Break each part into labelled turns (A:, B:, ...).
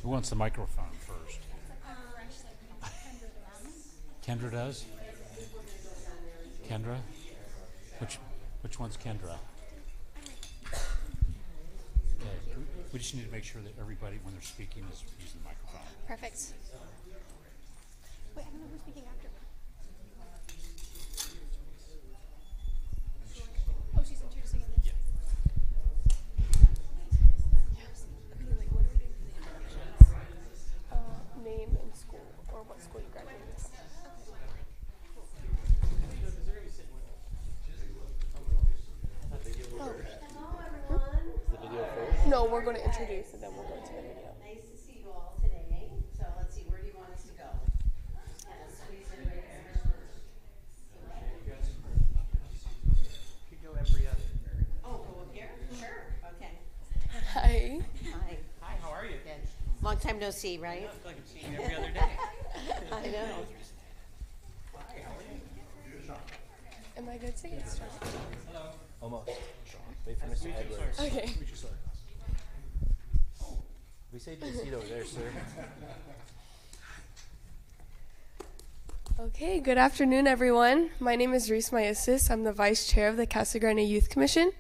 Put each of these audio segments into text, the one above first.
A: Who wants the microphone first? Kendra does? Kendra? Which one's Kendra? Okay. We just need to make sure that everybody, when they're speaking, is using the microphone.
B: Perfect. Wait, I don't know who's speaking after me. Oh, she's introducing it then?
A: Yeah.
B: Yes. Okay, wait, what are we doing for the introductions? Name and school, or what school you graduated from.
C: Hello, everyone. Is the video first?
B: No, we're going to introduce and then we'll go to the video.
C: Nice to see you all today. So let's see, where do you want us to go? Kind of squeeze in right here.
D: Could go every other.
C: Oh, go up here? Sure. Okay.
B: Hi.
C: Hi.
D: Hi, how are you?
C: Good. Long time no see, right?
D: I feel like I'm seeing you every other day.
C: I know.
D: Hi, how are you?
B: Am I good to get started?
D: Hello.
E: Almost. Wait for Mr. Edwards.
B: Okay.
E: We saved your seat over there, sir.
B: Okay, good afternoon, everyone. My name is Reese Myasis. I'm the vice chair of the Casa Grande Youth Commission.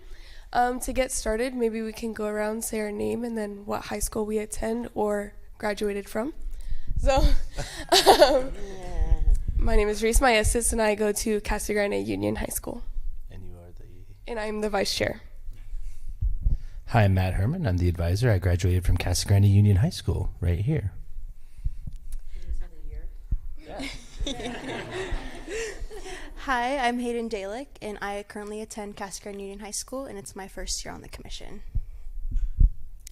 B: To get started, maybe we can go around, say our name, and then what high school we attend or graduated from. So, my name is Reese Myasis, and I go to Casa Grande Union High School.
E: And you are the...
B: And I'm the vice chair.
E: Hi, I'm Matt Herman. I'm the advisor. I graduated from Casa Grande Union High School, right here.
F: Hi, I'm Hayden Dalick, and I currently attend Casa Grande Union High School, and it's my first year on the commission.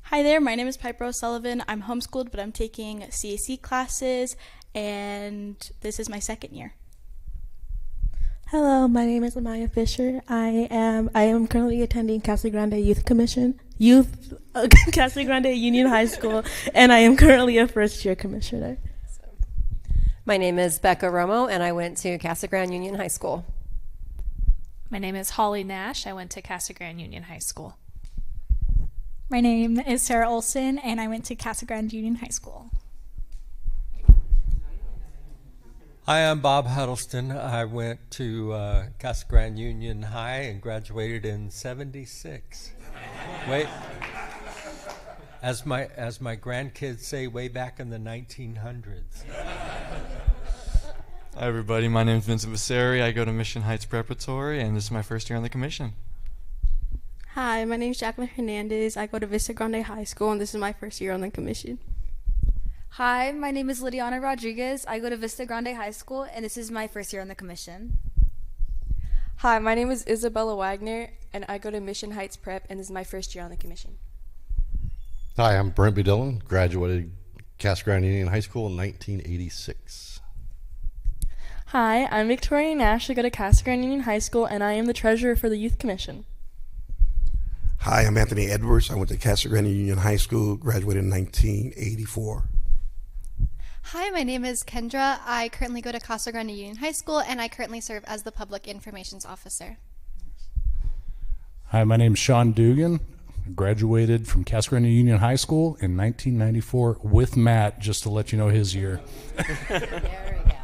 G: Hi there, my name is Piper O'Sullivan. I'm homeschooled, but I'm taking CAC classes, and this is my second year.
H: Hello, my name is Amaya Fisher. I am currently attending Casa Grande Casa Grande Union High School, and I am currently a first-year commissioner.
I: My name is Becca Romo, and I went to Casa Grande Union High School.
J: My name is Holly Nash. I went to Casa Grande Union High School.
K: My name is Sarah Olson, and I went to Casa Grande Union High School.
L: Hi, I'm Bob Huddleston. I went to Casa Grande Union High and graduated in '76. Wait, as my grandkids say, way back in the 1900s.
M: Hi, everybody. My name is Vincent Vasari. I go to Mission Heights Preparatory, and this is my first year on the commission.
F: Hi, my name is Jacqueline Hernandez. I go to Vista Grande High School, and this is my first year on the commission.
N: Hi, my name is Lidiana Rodriguez. I go to Vista Grande High School, and this is my first year on the commission.
O: Hi, my name is Isabella Wagner, and I go to Mission Heights Prep, and this is my first year on the commission.
P: Hi, I'm Brent B. Dillon, graduated Casa Grande Union High School in 1986.
Q: Hi, I'm Victoria Nash. I go to Casa Grande Union High School, and I am the treasurer for the Youth Commission.
R: Hi, I'm Anthony Edwards. I went to Casa Grande Union High School, graduated in 1984.
S: Hi, my name is Kendra. I currently go to Casa Grande Union High School, and I currently serve as the Public Information Officer.
A: Hi, my name is Sean Dugan. I graduated from Casa Grande Union High School in 1994 with Matt, just to let you know his year.
C: There we go.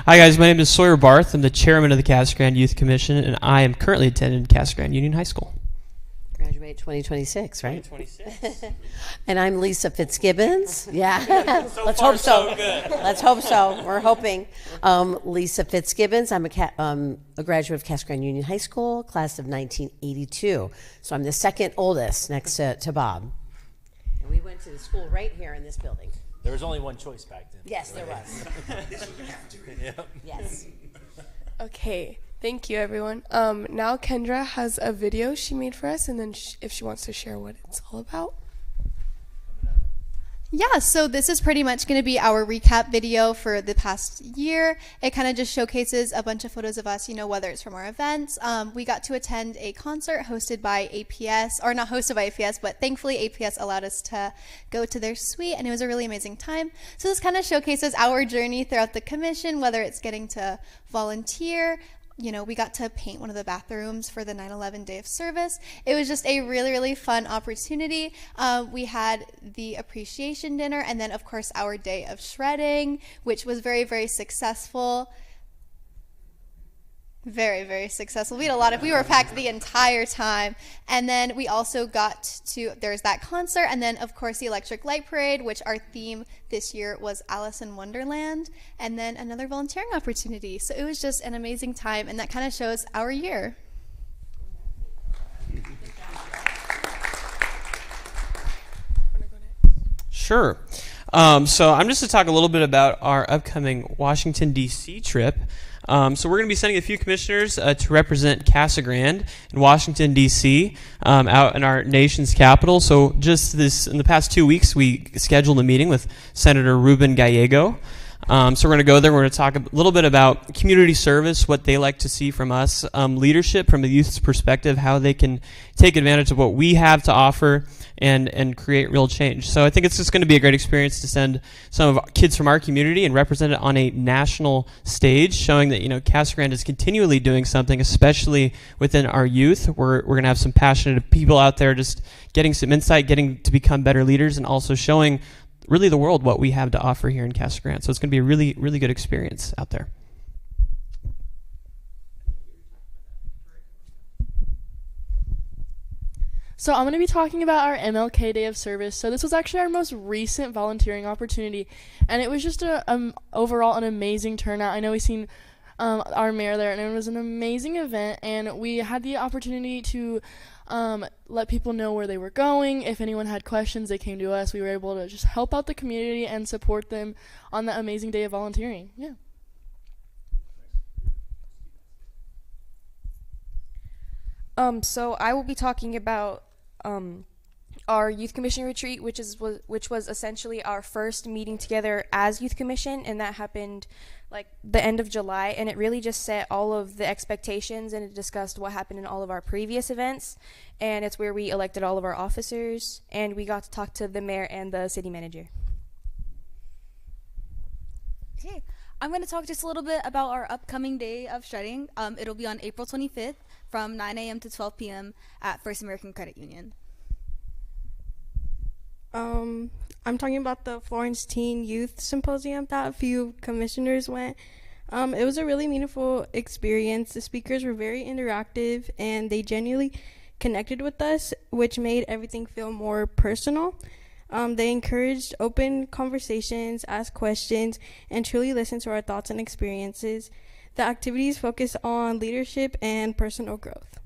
T: Hi guys, my name is Sawyer Barth. I'm the chairman of the Casa Grande Youth Commission, and I am currently attending Casa Grande Union High School.
C: Graduate 2026, right?
T: 2026.
C: And I'm Lisa Fitzgibbons. Yeah.
D: So
C: Let's
D: far,
C: hope so.
D: so good.
C: Let's hope so. We're hoping. Lisa Fitzgibbons. I'm a graduate of Casa Grande Union High School, class of 1982. So I'm the second oldest next to Bob. And we went to the school right here in this building.
E: There was only one choice back then.
C: Yes, there was.
E: Yep.
C: Yes.
B: Okay, thank you, everyone. Now Kendra has a video she made for us, and then if she wants to share what it's all about.
S: Yeah, so this is pretty much going to be our recap video for the past year. It kind of just showcases a bunch of photos of us, whether it's from our events. We got to attend a concert hosted by APS, or not hosted by APS, but thankfully APS allowed us to go to their suite, and it was a really amazing time. So this kind of showcases our journey throughout the commission, whether it's getting to volunteer, we got to paint one of the bathrooms for the 9/11 Day of Service. It was just a really, really fun opportunity. We had the appreciation dinner and then, of course, our day of shredding, which was very, very successful. Very, very successful. We were packed the entire time. And then we also there's that concert. And then, of course, the Electric Light Parade, which our theme this year was Alice in Wonderland. And then another volunteering opportunity. So it was just an amazing time. And that kind of shows our year.
T: Sure. So I'm just to talk a little bit about our upcoming Washington, D.C. trip. So we're going to be sending a few commissioners to represent Casa Grande in Washington, D.C., out in our nation's capital. So in the past 2 weeks, we scheduled a meeting with Senator Ruben Gallego. So we're going to go there. We're going to talk a little bit about community service, what they like to see from us, leadership from a youth's perspective, how they can take advantage of what we have to offer and create real change. So I think it's just going to be a great experience to send some of our kids from our community and represent it on a national stage, showing that, Casa Grande is continually doing something, especially within our youth. We're going to have some passionate people out there just getting some insight, getting to become better leaders, and also showing really the world what we have to offer here in Casa Grande. So it's going to be a really, really good experience out there.
Q: So I'm going to be talking about our MLK Day of Service. So this was actually our most recent volunteering opportunity, and it was just overall an amazing turnout. I know we've seen our mayor there, and it was an amazing event, and we had the opportunity to let people know where they were going. If anyone had questions, they came to us. We were able to just help out the community and support them on that amazing day of volunteering. Yeah.
O: So I will be talking about our Youth Commission retreat, which was essentially our first meeting together as Youth Commission, and that happened like the end of July, and it really just set all of the expectations, and it discussed what happened in all of our previous events, and it's where we elected all of our officers, and we got to talk to the mayor and the city manager.
N: Okay, I'm going to talk just a little bit about our upcoming day of shredding. It'll be on April 25th from 9 a.m. to 12 p.m. at First American Credit Union.
H: I'm talking about the Florence Teen Youth Symposium that a few commissioners went. It was a really meaningful experience. The speakers were very interactive, and they genuinely connected with us, which made everything feel more personal. They encouraged open conversations, asked questions, and truly listened to our thoughts and experiences. The activities focus on leadership and personal growth.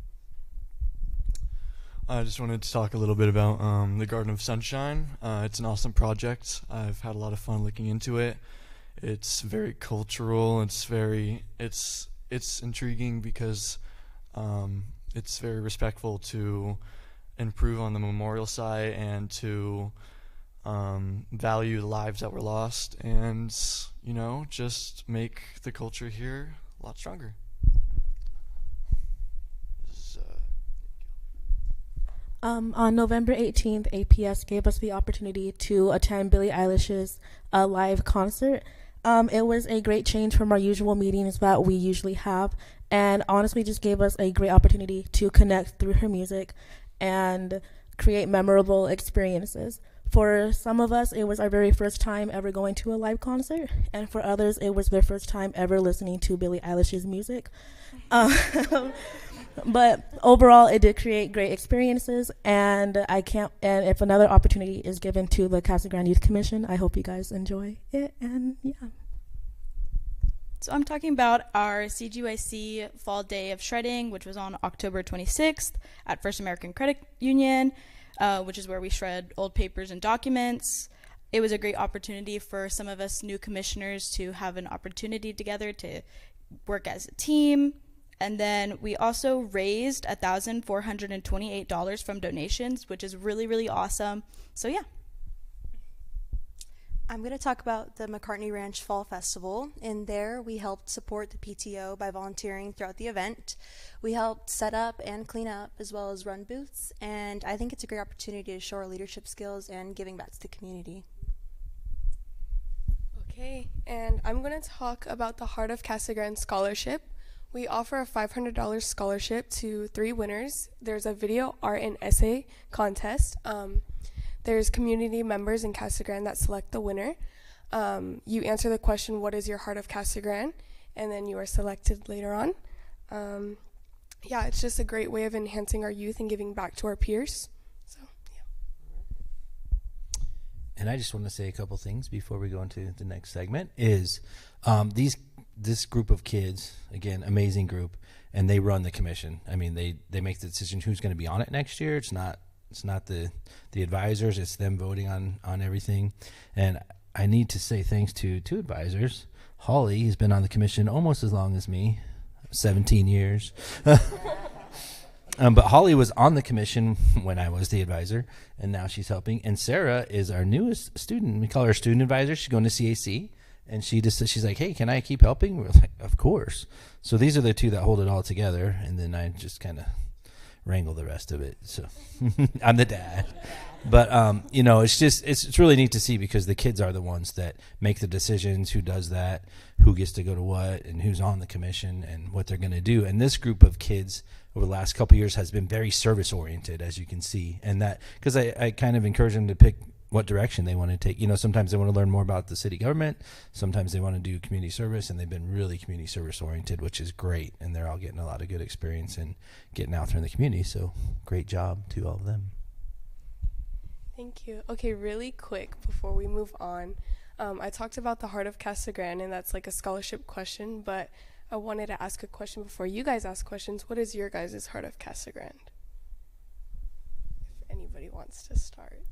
M: I just wanted to talk a little bit about the Garden of Sunshine. It's an awesome project. I've had a lot of fun looking into it. It's very cultural. It's intriguing because it's very respectful to improve on the memorial site and to value the lives that were lost and, just make the culture here a lot stronger.
H: On November 18th, APS gave us the opportunity to attend Billie Eilish's live concert. It was a great change from our usual meetings that we usually have, and honestly just gave us a great opportunity to connect through her music and create memorable experiences. For some of us, it was our very first time ever going to a live concert, and for others, it was their first time ever listening to Billie Eilish's music. But overall, it did create great experiences, and if another opportunity is given to the Casa Grande Youth Commission, I hope you guys enjoy it, and yeah.
G: So I'm talking about our CGYC Fall Day of Shredding, which was on October 26th at First American Credit Union, which is where we shred old papers and documents. It was a great opportunity for some of us new commissioners to have an opportunity together to work as a team. And then we also raised $1,428 from donations, which is really, really awesome. So yeah.
F: I'm going to talk about the McCartney Ranch Fall Festival. In there, we helped support the PTO by volunteering throughout the event. We helped set up and clean up as well as run booths, and I think it's a great opportunity to show our leadership skills and giving back to the community.
B: Okay, and I'm going to talk about the Heart of Casa Grande Scholarship, We offer a $500 scholarship to 3 winners. There's a video, art, and essay contest. There's community members in Casa Grande that select the winner. You answer the question, what is your heart of Casa Grande? And then you are selected later on. Yeah, it's just a great way of enhancing our youth and giving back to our peers. So, yeah.
E: And I just want to say a couple things before we go into the next segment is this group of kids, again, amazing group, and they run the commission. I mean, they make the decision who's going to be on it next year. It's not the advisors, it's them voting on everything. And I need to say thanks to 2 advisors. Holly has been on the commission almost as long as me, 17 years. But Holly was on the commission when I was the advisor, and now she's helping. And Sarah is our newest student. We call her student advisor. She's going to CAC, and she's like, hey, can I keep helping? We're like, of course. So these are the 2 that hold it all together, and then I just kind of wrangle the rest of it. So I'm the dad. But it's really neat to see, because the kids are the ones that make the decisions, who does that, who gets to go to what, and who's on the commission and what they're going to do. And this group of kids over the last couple of years has been very service oriented, as you can see. And that, because I kind of encourage them to pick what direction they want to take. Sometimes they want to learn more about the city government. Sometimes they want to do community service, and they've been really community service oriented, which is great. And they're all getting a lot of good experience and getting out there in the community. So great job to all of them.
B: Thank you. Okay, really quick before we move on. I talked about the Heart of Casa Grande, and that's like a scholarship question, but I wanted to ask a question before you guys ask questions. What is your guys' Heart of Casa Grande? If anybody wants to start.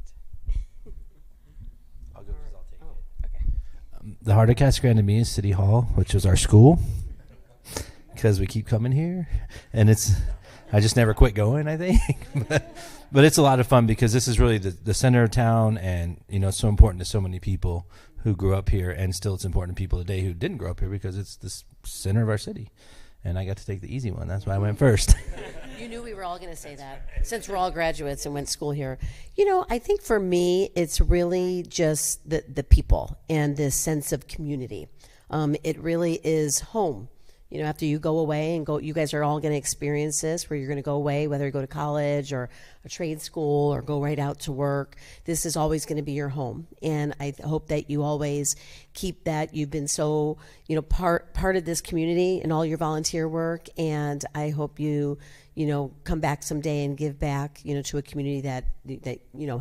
E: I'll go because I'll take it. Okay. The Heart of Casa Grande to me is City Hall, which is our school, because we keep coming here, and I just never quit going, I think. But it's a lot of fun, because this is really the center of town, and it's so important to so many people who grew up here, and still it's important to people today who didn't grow up here, because it's the center of our city. And I got to take the easy one. That's why I went first.
C: You knew we were all going to say that, since we're all graduates and went to school here. I think for me, it's really just the people and this sense of community. It really is home. After you go away you guys are all going to experience this, where you're going to go away, whether you go to college or a trade school or go right out to work. This is always going to be your home. And I hope that you always keep that. You've been so, part of this community and all your volunteer work. And I hope you come back someday and give back, to a community that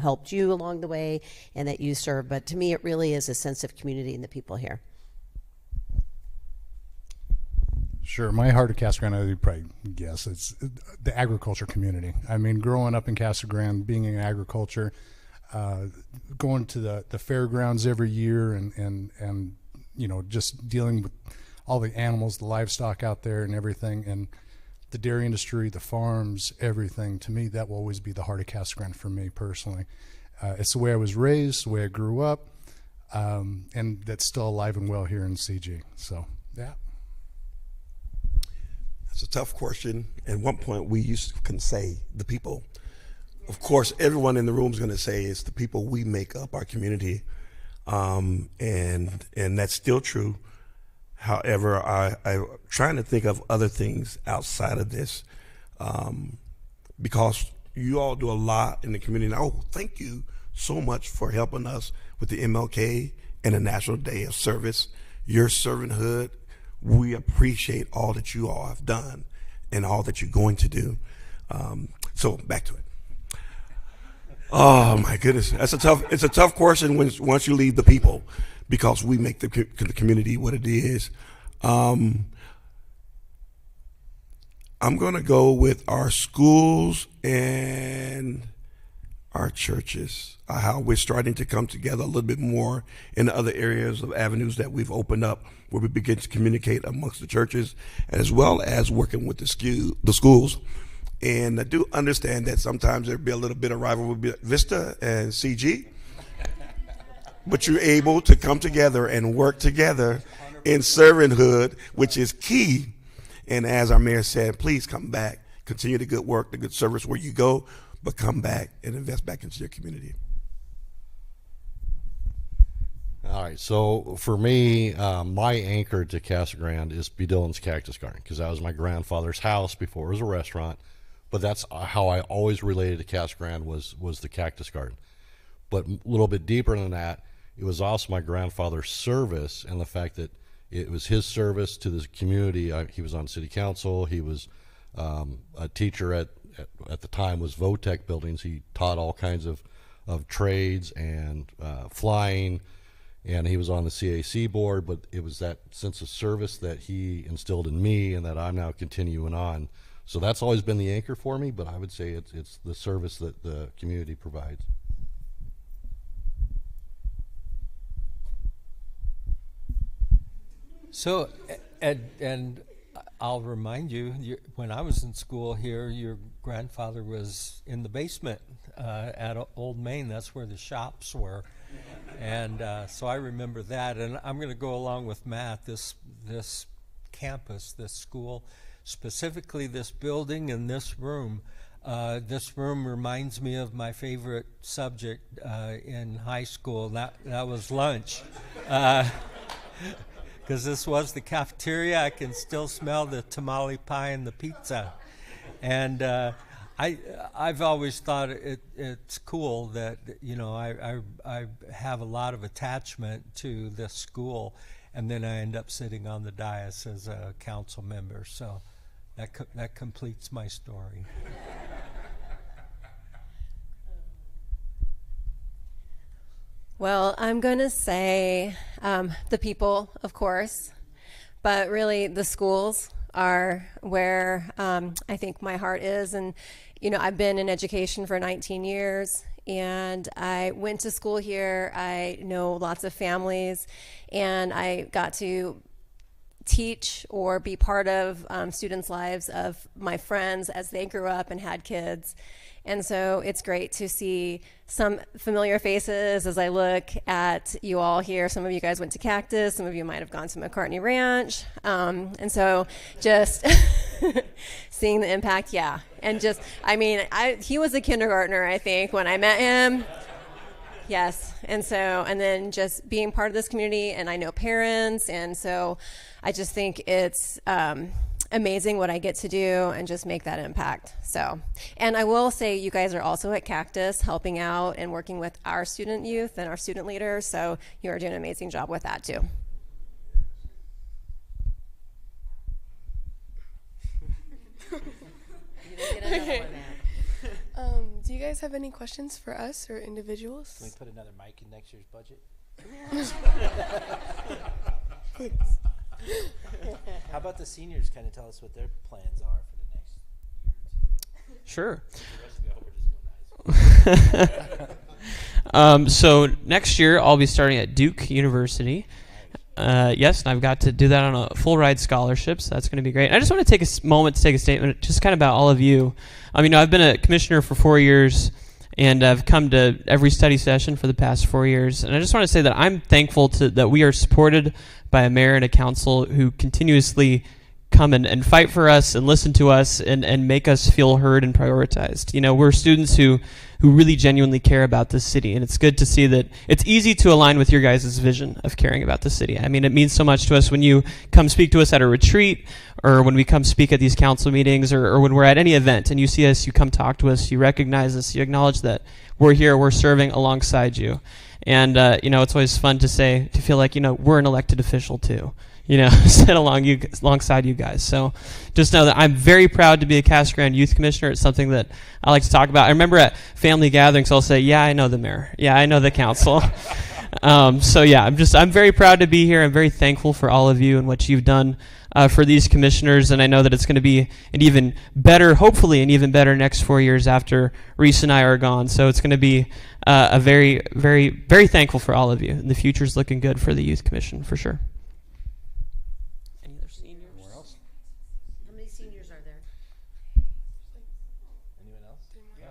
C: helped you along the way and that you serve. But to me, it really is a sense of community in the people here.
A: Sure. My Heart of Casa Grande, you probably guess, it's the agriculture community. I mean, growing up in Casa Grande, being in agriculture, going to the fairgrounds every year and just dealing with all the animals, the livestock out there and everything, and the dairy industry, the farms, everything. To me, that will always be the Heart of Casa Grande for me personally. It's the way I was raised, the way I grew up, and that's still alive and well here in CG. So, yeah.
R: It's a tough question. At one point, we can say the people. Of course, everyone in the room is going to say it's the people we make up our community, and that's still true. However, I'm trying to think of other things outside of this, because you all do a lot in the community. Thank you so much for helping us with the MLK and the National Day of Service. Your servanthood. We appreciate all that you all have done and all that you're going to do. So back to it. Oh my goodness, it's a tough question once you leave the people, because we make the community what it is. I'm going to go with our schools and our churches, how we're starting to come together a little bit more in other areas of avenues that we've opened up, where we begin to communicate amongst the churches, as well as working with the schools. And I do understand that sometimes there'll be a little bit of rivalry with Vista and CG, but you're able to come together and work together in servanthood, which is key. And as our mayor said, please come back, continue the good work, the good service where you go, but come back and invest back into your community.
P: All right, so for me, my anchor to Casa Grande is B. Dillon's Cactus Garden, because that was my grandfather's house before it was a restaurant. But that's how I always related to Casa Grande was the Cactus Garden. But a little bit deeper than that, it was also my grandfather's service, and the fact that it was his service to the community. He was on city council. He was a teacher at the time was Votech Buildings. He taught all kinds of trades and flying, and he was on the CAC board. But it was that sense of service that he instilled in me, and that I'm now continuing on. So that's always been the anchor for me. But I would say it's the service that the community provides.
L: So, and I'll remind you, when I was in school here, your grandfather was in the basement at Old Main. That's where the shops were. And so I remember that. And I'm going to go along with Matt. This campus, this school, specifically this building and this room reminds me of my favorite subject in high school. That was lunch. Because this was the cafeteria. I can still smell the tamale pie and the pizza. And I've always thought it's cool that, you know, I have a lot of attachment to this school, and then I end up sitting on the dais as a council member. So that completes my story.
I: Well, I'm going to say the people, of course, but really the schools are where I think my heart is. And, you know, I've been in education for 19 years, and I went to school here. I know lots of families, and I got to teach or be part of students' lives of my friends as they grew up and had kids. And so it's great to see some familiar faces as I look at you all here. Some of you guys went to Cactus. Some of you might have gone to McCartney Ranch. And so just seeing the impact, yeah. And just, I mean, he was a kindergartner, I think, when I met him. Yes. And then just being part of this community, and I know parents. And so I just think it's amazing what I get to do and just make that impact. So, and I will say you guys are also at Cactus helping out and working with our student youth and our student leaders. So you are doing an amazing job with that too.
B: Okay. Do you guys have any questions for us or individuals?
E: Can we put another mic in next year's budget? How about the seniors kind of tell us what their plans are for the next year or two?
T: Sure. So next year I'll be starting at Duke University. Yes, and I've got to do that on a full ride scholarship, so that's going to be great. I just want to take a moment to take a statement just kind of about all of you. You know, I've been a commissioner for 4 years, and I've come to every study session for the past 4 years. And I just want to say that I'm thankful that we are supported by a mayor and a council who continuously come and fight for us and listen to us and make us feel heard and prioritized. You know, we're students who really genuinely care about this city, and it's good to see that it's easy to align with your guys' vision of caring about the city. I mean, it means so much to us when you come speak to us at a retreat, or when we come speak at these council meetings, or when we're at any event and you see us, you come talk to us, you recognize us, you acknowledge that we're here, we're serving alongside you. And, you know, it's always fun to feel like, you know, we're an elected official too, you know, sit alongside you guys. So just know that I'm very proud to be a Casa Grande Youth Commissioner. It's something that I like to talk about. I remember at family gatherings, I'll say, yeah, I know the mayor. Yeah, I know the council. So yeah, I'm very proud to be here. I'm very thankful for all of you and what you've done for these commissioners, and I know that it's going to be an even better, hopefully an even better next 4 years after Reese and I are gone. So it's going to be a very, very, very thankful for all of you. And the future's looking good for the Youth Commission, for sure. Any other seniors?
C: How many seniors are there?
E: Anyone else? Yeah.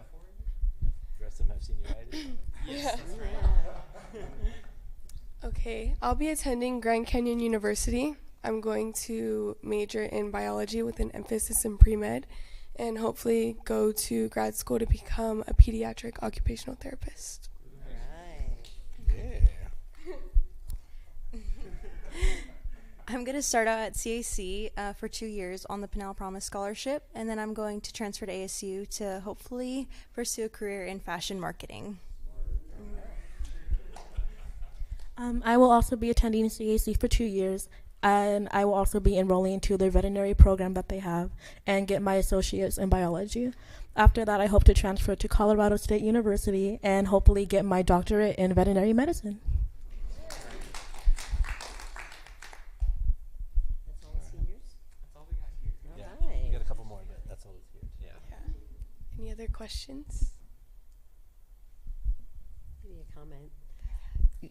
E: The rest of them have senioritis?
B: Yes. Okay, I'll be attending Grand Canyon University. I'm going to major in biology with an emphasis in pre-med, and hopefully go to grad school to become a pediatric occupational therapist.
P: Yeah.
F: I'm going to start out at CAC for 2 years on the Pinal Promise Scholarship, and then I'm going to transfer to ASU to hopefully pursue a career in fashion marketing.
H: I will also be attending CAC for 2 years, and I will also be enrolling into their veterinary program that they have and get my associates in biology. After that, I hope to transfer to Colorado State University and hopefully get my doctorate in veterinary medicine.
C: That's all the seniors?
E: That's all we got here.
C: Yeah.
E: We
C: Nice.
E: got a couple more, but that's all that's here. Yeah.
B: Any other questions?
C: Maybe a comment.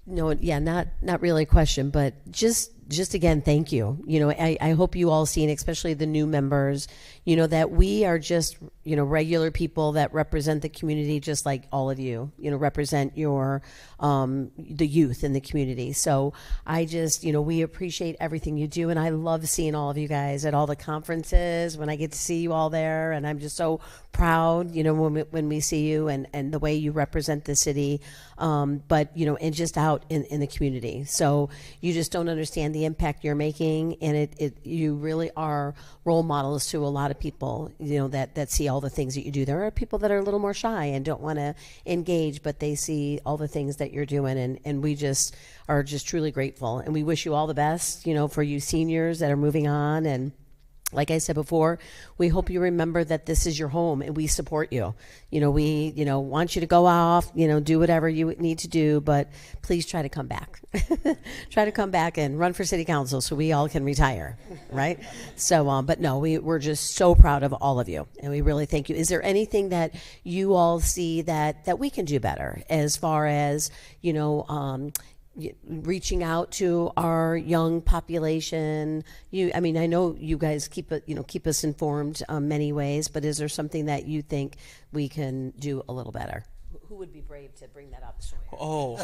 C: No, yeah, not really a question, but just again, thank you. You know, I hope you all see, and especially the new members, you know, that we are just, you know, regular people that represent the community just like all of you, you know, represent your, the youth in the community. So I just, you know, we appreciate everything you do, and I love seeing all of you guys at all the conferences when I get to see you all there, and I'm just so proud, you know, when we see you and the way you represent the city, but, you know, and just out in the community. So you just don't understand the impact you're making, and you really are role models to a lot of people, you know, that see all the things that you do. There are people that are a little more shy and don't want to engage, but they see all the things that you're doing, and we just are just truly grateful, and we wish you all the best, you know, for you seniors that are moving on. And like I said before, we hope you remember that this is your home and we support you. You know, we, you know, want you to go off, you know, do whatever you need to do, but please try to come back. Try to come back and run for city council so we all can retire, right? So, but no, we're just so proud of all of you, and we really thank you. Is there anything that you all see that we can do better as far as, you know, reaching out to our young population? I mean, I know you guys keep us informed many ways, but is there something that you think we can do a little better? Who would be brave to bring that up?
T: Oh,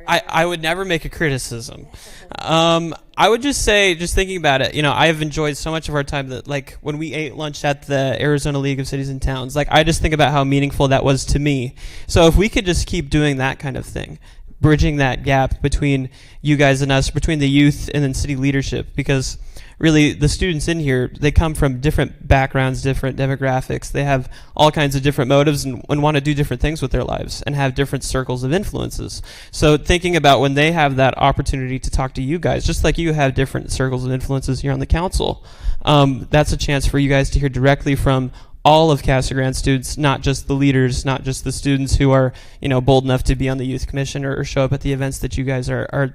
T: I would never make a criticism. I would just say, just thinking about it, you know, I've enjoyed so much of our time that, like, when we ate lunch at the Arizona League of Cities and Towns, like, I just think about how meaningful that was to me. So if we could just keep doing that kind of thing, bridging that gap between you guys and us, between the youth and then city leadership, because really the students in here, they come from different backgrounds, different demographics. They have all kinds of different motives and want to do different things with their lives and have different circles of influences. So thinking about when they have that opportunity to talk to you guys, just like you have different circles of influences here on the council, that's a chance for you guys to hear directly from all of Casa Grande students, not just the leaders, not just the students who are, you know, bold enough to be on the youth commission or show up at the events that you guys are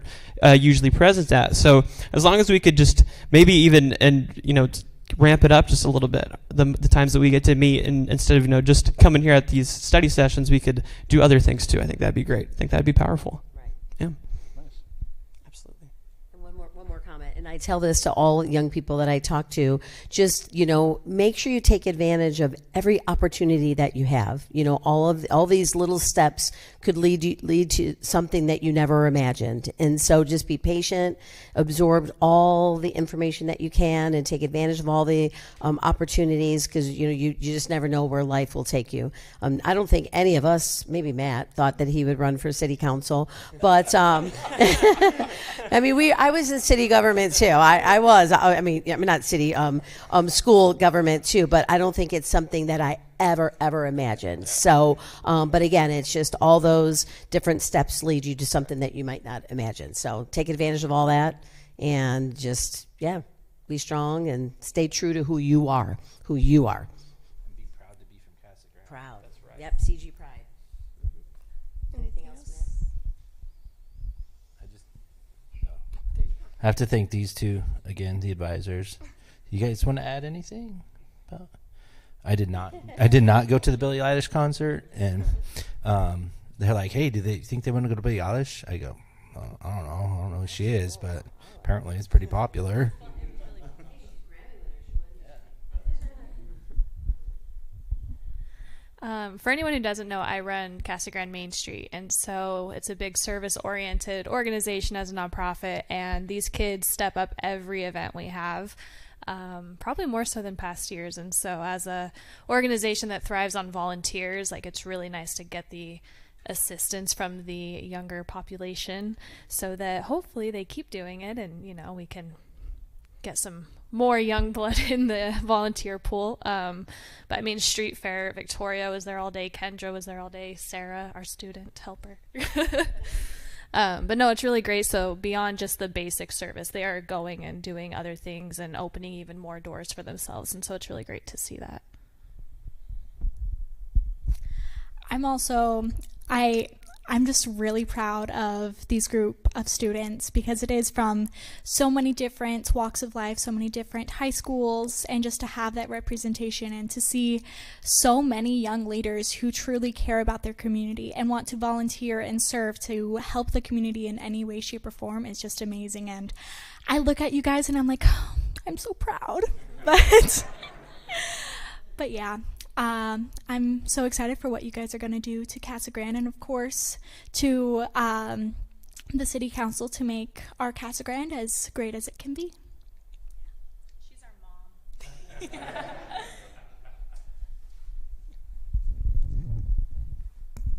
T: usually present at. So as long as we could just maybe even, and you know, ramp it up just a little bit, the times that we get to meet, and instead of, you know, just coming here at these study sessions, we could do other things too. I think that'd be great. I think that'd be powerful.
C: Right.
T: Yeah.
C: Absolutely. And one more comment, and I tell this to all young people that I talk to, just, you know, make sure you take advantage of every opportunity that you have. You know, all these little steps could lead to something that you never imagined. And so just be patient, absorb all the information that you can, and take advantage of all the opportunities, because, you know, you just never know where life will take you. I don't think any of us, maybe Matt, thought that he would run for city council, but I mean, I was in city government too. I mean, not city, school government too, but I don't think it's something that I ever imagined. So, but again, it's just all those different steps lead you to something that you might not imagine. So take advantage of all that, and just, yeah, be strong and stay true to who you are.
E: And be proud to be from Casa Grande.
C: Proud.
E: That's right.
C: Yep, CG pride. Anything else, Matt?
E: I have to thank these two again, the advisors. You guys want to add anything? I did not go to the Billie Eilish concert, and they're like, "Hey, do they think they want to go to Billie Eilish?" I go, "I don't know who she is, but apparently it's pretty popular."
J: For anyone who doesn't know, I run Casa Grande Main Street, and so it's a big service-oriented organization as a nonprofit, and these kids step up every event we have, probably more so than past years. And so as a organization that thrives on volunteers, like, it's really nice to get the assistance from the younger population, so that hopefully they keep doing it, and we can get some more young blood in the volunteer pool. But I mean, Street Fair, Victoria was there all day, Kendra was there all day, Sarah, our student helper. But no, it's really great. So beyond just the basic service, they are going and doing other things and opening even more doors for themselves, and so it's really great to see that.
K: I'm just really proud of these group of students, because it is from so many different walks of life, so many different high schools, and just to have that representation and to see so many young leaders who truly care about their community and want to volunteer and serve to help the community in any way, shape, or form is just amazing. And I look at you guys and I'm like, oh, I'm so proud. But yeah. I'm so excited for what you guys are going to do to Casa Grande, and of course to the City Council to make our Casa Grande as great as it can be.
J: She's our mom.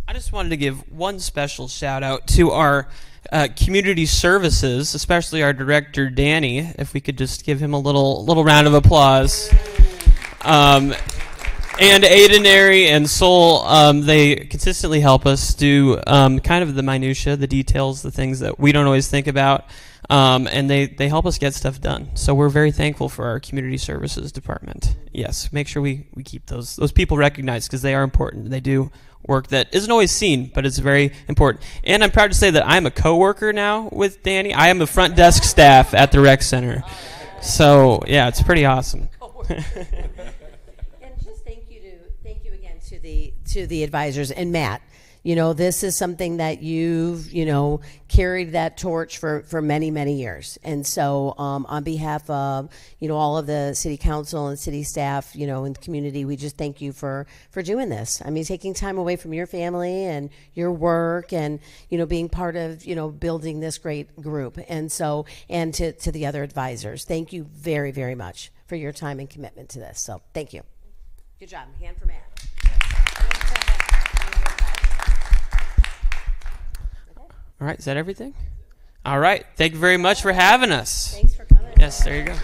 T: I just wanted to give one special shout out to our community services, especially our director Danny. If we could just give him a little round of applause. And Aidenary and Soul, they consistently help us do kind of the minutia, the details, the things that we don't always think about, and they help us get stuff done. So we're very thankful for our community services department. Yes, make sure we keep those people recognized, because they are important. They do work that isn't always seen, but it's very important. And I'm proud to say that I'm a coworker now with Danny. I am the front desk staff at the rec center. So yeah, it's pretty awesome.
C: To the advisors and Matt, this is something that you've carried that torch for many years, and so on behalf of all of the city council and city staff and the community, we just thank you for doing this. I mean, taking time away from your family and your work, and being part of building this great group, and to the other advisors, thank you very much for your time and commitment to this. So thank you. Good job. Hand for Matt.
T: All right, is that everything? All right, thank you very much for having us.
C: Thanks for coming.
T: Yes, there you go.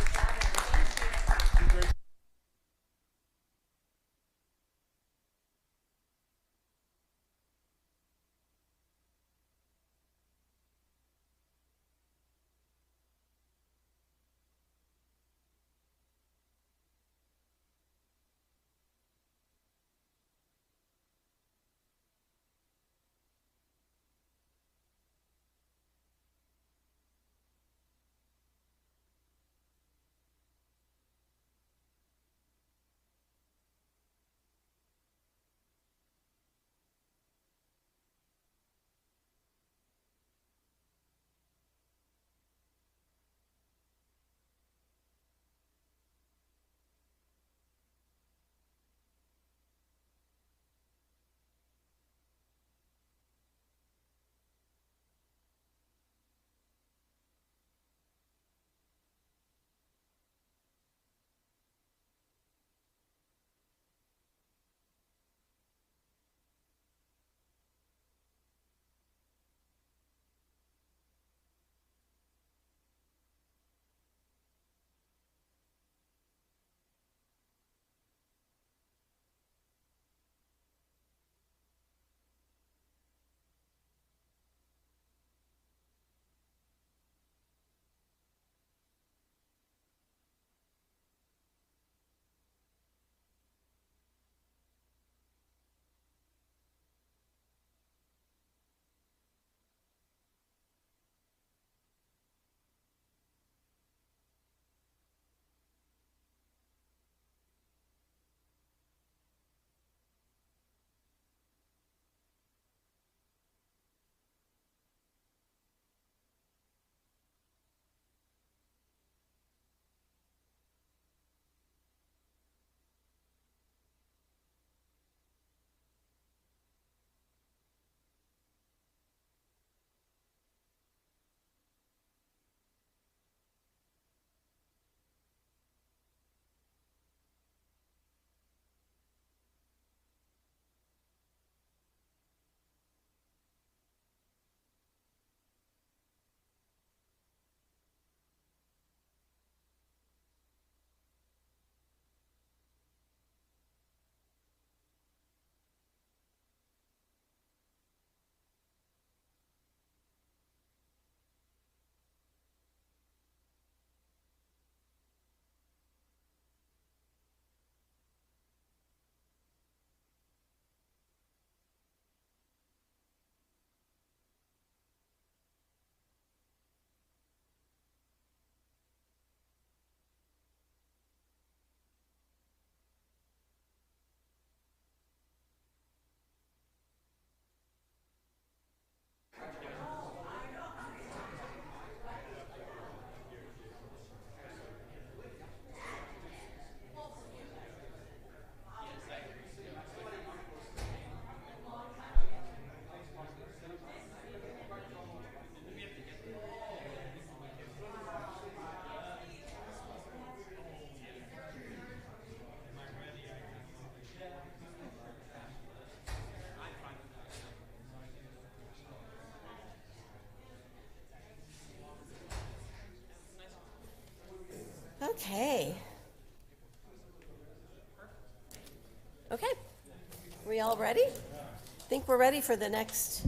C: all ready? I think we're ready for the next.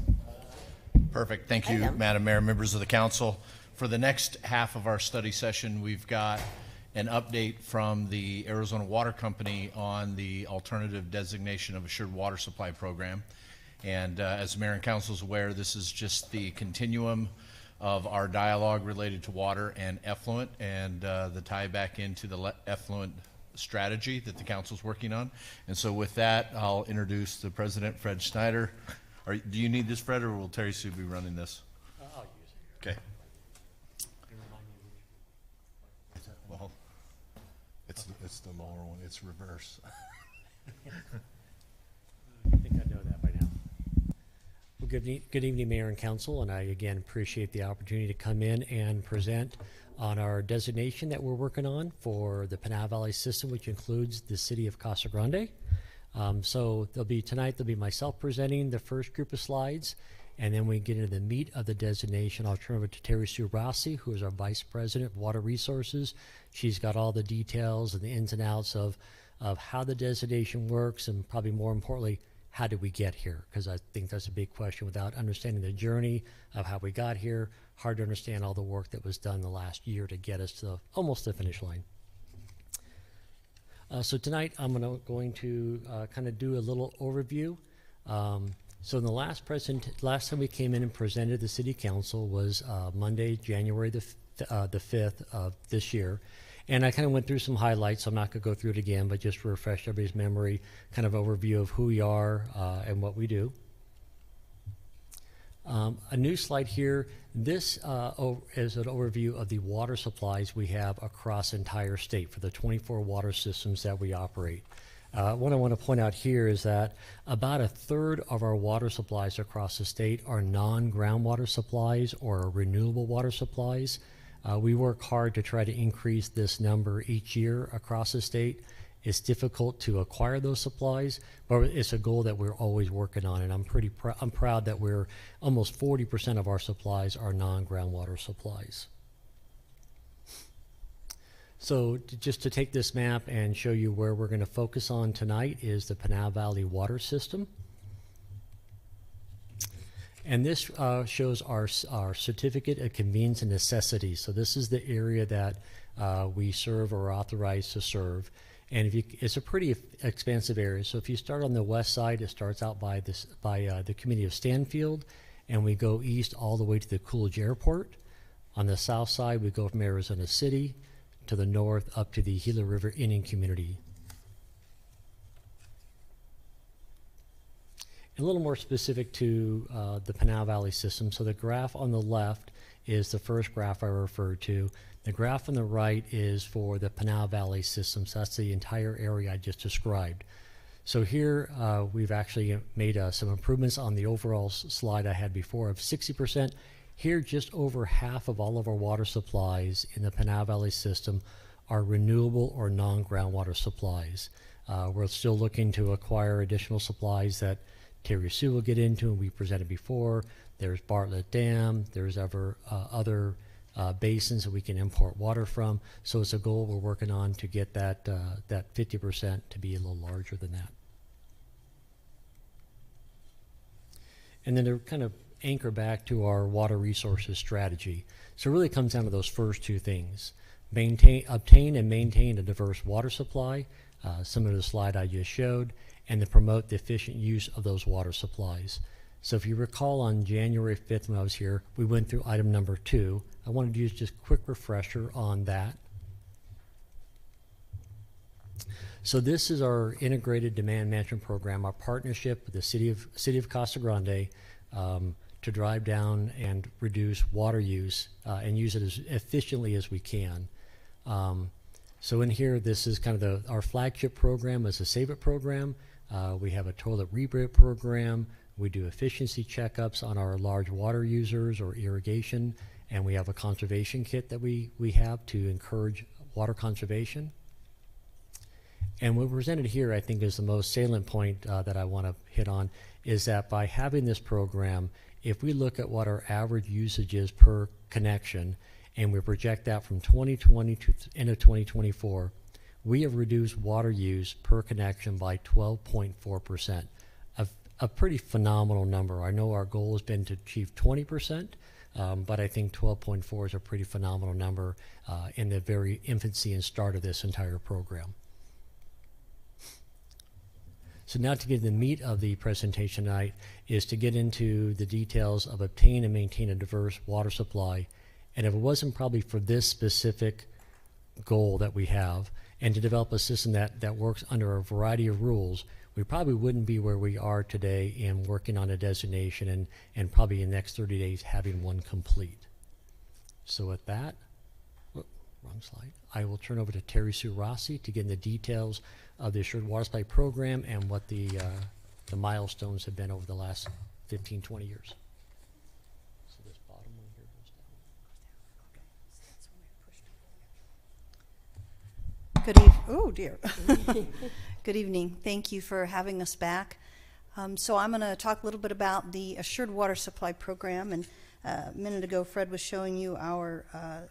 U: Perfect. Thank you,
C: item.
U: Madam Mayor, members of the council. For the next half of our study session, we've got an update from the Arizona Water Company on the alternative designation of assured water supply program. And as the mayor and council is aware, this is just the continuum of our dialogue related to water and effluent, and the tie back into the effluent strategy that the council is working on. And so with that, I'll introduce the president, Fred Schneider. Do you need this, Fred, or will Terry Sue be running this?
V: I'll use it.
U: Okay. Well, it's the lower one. It's reverse.
V: I think I know that by now. Well, good evening, Mayor and Council, and I again appreciate the opportunity to come in and present on our designation that we're working on for the Pinal Valley system, which includes the city of Casa Grande. So tonight there'll be myself presenting the first group of slides, and then we get into the meat of the designation. I'll turn over to Terry Sue Rossi, who is our Vice President of Water Resources. She's got all the details and the ins and outs of how the designation works, and probably more importantly, how did we get here? Because I think that's a big question. Without understanding the journey of how we got here, hard to understand all the work that was done the last year to get us to almost the finish line. So tonight I'm going to kind of do a little overview. So in the last time we came in and presented the City Council was Monday, January the 5th of this year. And I kind of went through some highlights, so I'm not going to go through it again, but just to refresh everybody's memory, kind of overview of who we are and what we do. A new slide here. This is an overview of the water supplies we have across the entire state for the 24 water systems that we operate. What I want to point out here is that about a third of our water supplies across the state are non-groundwater supplies or renewable water supplies. We work hard to try to increase this number each year across the state. It's difficult to acquire those supplies, but it's a goal that we're always working on, and I'm proud that we're almost 40% of our supplies are non-groundwater supplies. So just to take this map and show you where we're going to focus on tonight is the Pinal Valley Water System. And this shows our certificate of convenience and necessity. So this is the area that we serve or are authorized to serve. And it's a pretty expansive area. So if you start on the west side, it starts out by the community of Stanfield, and we go east all the way to the Coolidge Airport. On the south side, we go from Arizona City to the north up to the Gila River Indian community. A little more specific to the Pinal Valley system. So the graph on the left is the first graph I referred to. The graph on the right is for the Pinal Valley system. So that's the entire area I just described. So here we've actually made some improvements on the overall slide I had before of 60%. Here, just over half of all of our water supplies in the Pinal Valley system are renewable or non-groundwater supplies. We're still looking to acquire additional supplies that Terry Sue will get into, and we presented before. There's Bartlett Dam. There's other basins that we can import water from. So it's a goal we're working on to get that 50% to be a little larger than that. And then to kind of anchor back to our water resources strategy. So it really comes down to those first two things. Obtain and maintain a diverse water supply, similar to the slide I just showed, and to promote the efficient use of those water supplies. So if you recall on January 5th when I was here, we went through item number 2. I wanted to use just a quick refresher on that. So this is our integrated demand management program, our partnership with the city of Casa Grande to drive down and reduce water use and use it as efficiently as we can. So in here, this is kind of our flagship program is a Save It program. We have a toilet rebate program. We do efficiency checkups on our large water users or irrigation, and we have a conservation kit that we have to encourage water conservation. And what presented here, I think, is the most salient point that I want to hit on, is that by having this program, if we look at what our average usage is per connection, and we project that from 2020 to end of 2024, we have reduced water use per connection by 12.4%. a pretty phenomenal number. I know our goal has been to achieve 20%, but I think 12.4 is a pretty phenomenal number in the very infancy and start of this entire program. So now to get to the meat of the presentation tonight is to get into the details of obtain and maintain a diverse water supply. And if it wasn't probably for this specific goal that we have, and to develop a system that works under a variety of rules, we probably wouldn't be where we are today in working on a designation and probably in the next 30 days having one complete. So with that, wrong slide, I will turn over to Terry Sue Rossi to get in the details of the Assured Water Supply Program and what the milestones have been over the last 15, 20 years. So this bottom one here goes down.
D: Oh dear. Good evening. Thank you for having us back. So I'm going to talk a little bit about the Assured Water Supply Program. And a minute ago, Fred was showing you our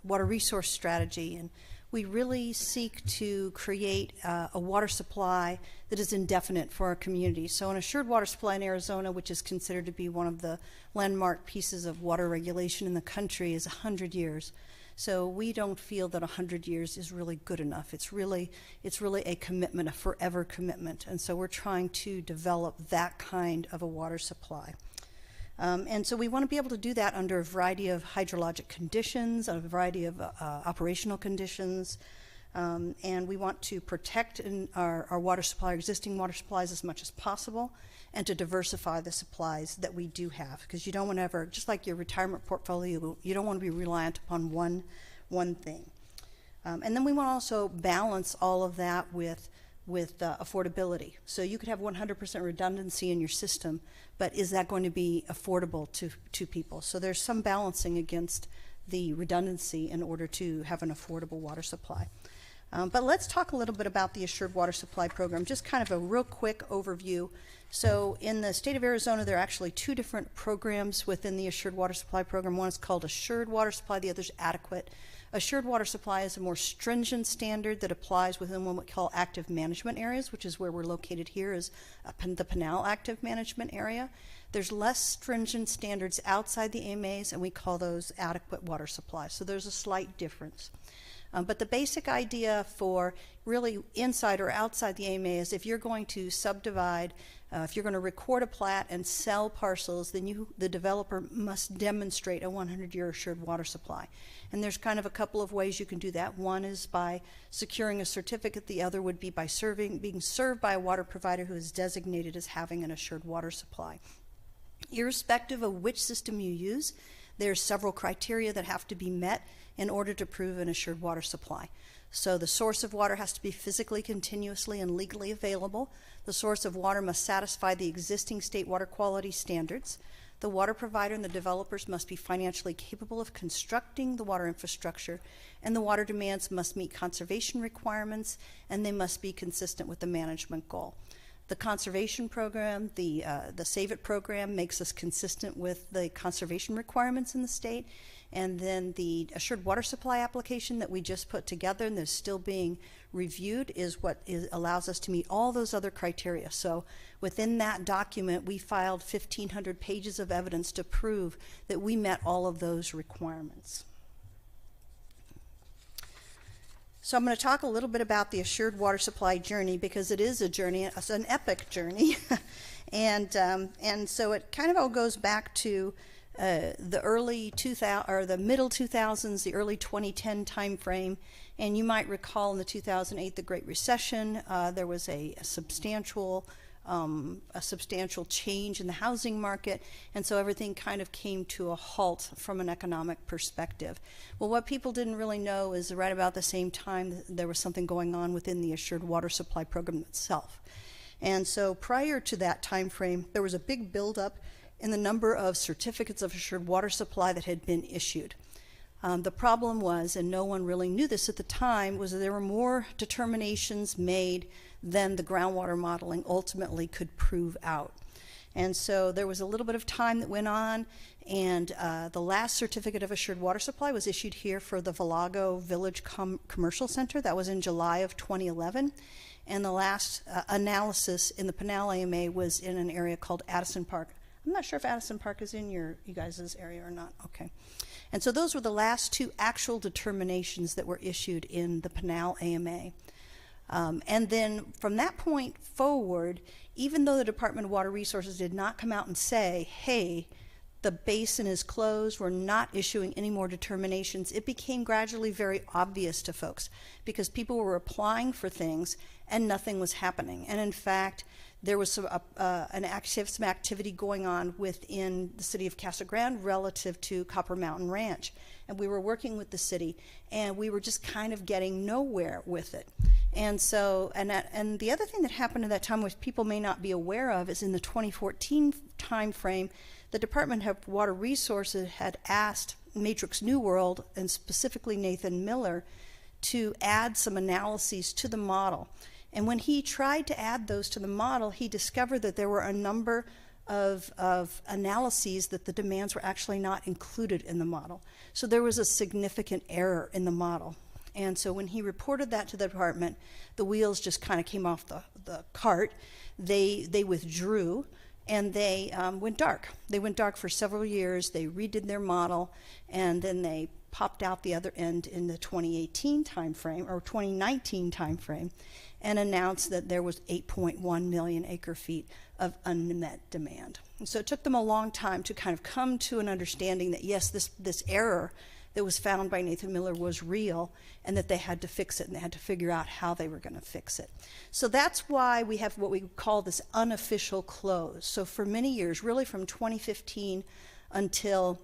D: water resource strategy. And we really seek to create a water supply that is indefinite for our community. So an assured water supply in Arizona, which is considered to be one of the landmark pieces of water regulation in the country, is 100 years. So we don't feel that 100 years is really good enough. It's really a commitment, a forever commitment. And so we're trying to develop that kind of a water supply. And so we want to be able to do that under a variety of hydrologic conditions, a variety of operational conditions, and we want to protect our water supply, our existing water supplies as much as possible, and to diversify the supplies that we do have, because you don't want to ever, just like your retirement portfolio, you don't want to be reliant upon one thing. And then we want to also balance all of that with affordability. So you could have 100% redundancy in your system, but is that going to be affordable to people? So there's some balancing against the redundancy in order to have an affordable water supply. But let's talk a little bit about the Assured Water Supply Program, just kind of a real quick overview. So in the state of Arizona, there are actually two different programs within the Assured Water Supply Program. One is called Assured Water Supply, the other is Adequate. Assured Water Supply is a more stringent standard that applies within what we call active management areas, which is where we're located here, is the Pinal Active Management Area. There's less stringent standards outside the AMAs, and we call those adequate water supply. So there's a slight difference. But the basic idea for really inside or outside the AMA is if you're going to subdivide, if you're going to record a plat and sell parcels, then the developer must demonstrate a 100-year assured water supply. And there's kind of a couple of ways you can do that. One is by securing a certificate. The other would be by being served by a water provider who is designated as having an assured water supply. Irrespective of which system you use, there's several criteria that have to be met in order to prove an assured water supply. So the source of water has to be physically, continuously, and legally available. The source of water must satisfy the existing state water quality standards. The water provider and the developers must be financially capable of constructing the water infrastructure, and the water demands must meet conservation requirements, and they must be consistent with the management goal. The conservation program, the Save It program, makes us consistent with the conservation requirements in the state. And then the Assured Water Supply application that we just put together and that's still being reviewed is what allows us to meet all those other criteria. So within that document, we filed 1,500 pages of evidence to prove that we met all of those requirements. So I'm going to talk a little bit about the Assured Water Supply journey, because it is a journey, it's an epic journey. and so it kind of all goes back to the early 2000 or the middle 2000s, the early 2010 time frame. And you might recall in the 2008, the Great Recession, there was a substantial change in the housing market, and so everything kind of came to a halt from an economic perspective. Well, what people didn't really know is right about the same time there was something going on within the Assured Water Supply Program itself. And so prior to that time frame, there was a big buildup in the number of certificates of assured water supply that had been issued. The problem was, and no one really knew this at the time, was that there were more determinations made than the groundwater modeling ultimately could prove out. And so there was a little bit of time that went on, and the last certificate of assured water supply was issued here for the Valago Village Commercial Center. That was in July of 2011. And the last analysis in the Pinal AMA was in an area called Addison Park. I'm not sure if Addison Park is in you guys' area or not. Okay. And so those were the last two actual determinations that were issued in the Pinal AMA. And then from that point forward, even though the Department of Water Resources did not come out and say, hey, the basin is closed, we're not issuing any more determinations, it became gradually very obvious to folks because people were applying for things and nothing was happening. And in fact, there was some activity going on within the city of Casa Grande relative to Copper Mountain Ranch. And we were working with the city, and we were just kind of getting nowhere with it. And so, and the other thing that happened at that time, which people may not be aware of, is in the 2014 timeframe, the Department of Water Resources had asked Matrix New World, and specifically Nathan Miller, to add some analyses to the model. And when he tried to add those to the model, he discovered that there were a number of analyses that the demands were actually not included in the model. So there was a significant error in the model. And so when he reported that to the department, the wheels just kind of came off the cart. They withdrew, and they went dark. They went dark for several years. They redid their model, and then they popped out the other end in the 2018 timeframe, or 2019 timeframe, and announced that there was 8.1 million acre feet of unmet demand. And so it took them a long time to kind of come to an understanding that, yes, this error that was found by Nathan Miller was real, and that they had to fix it, and they had to figure out how they were going to fix it. So that's why we have what we call this unofficial close. So for many years, really from 2015 until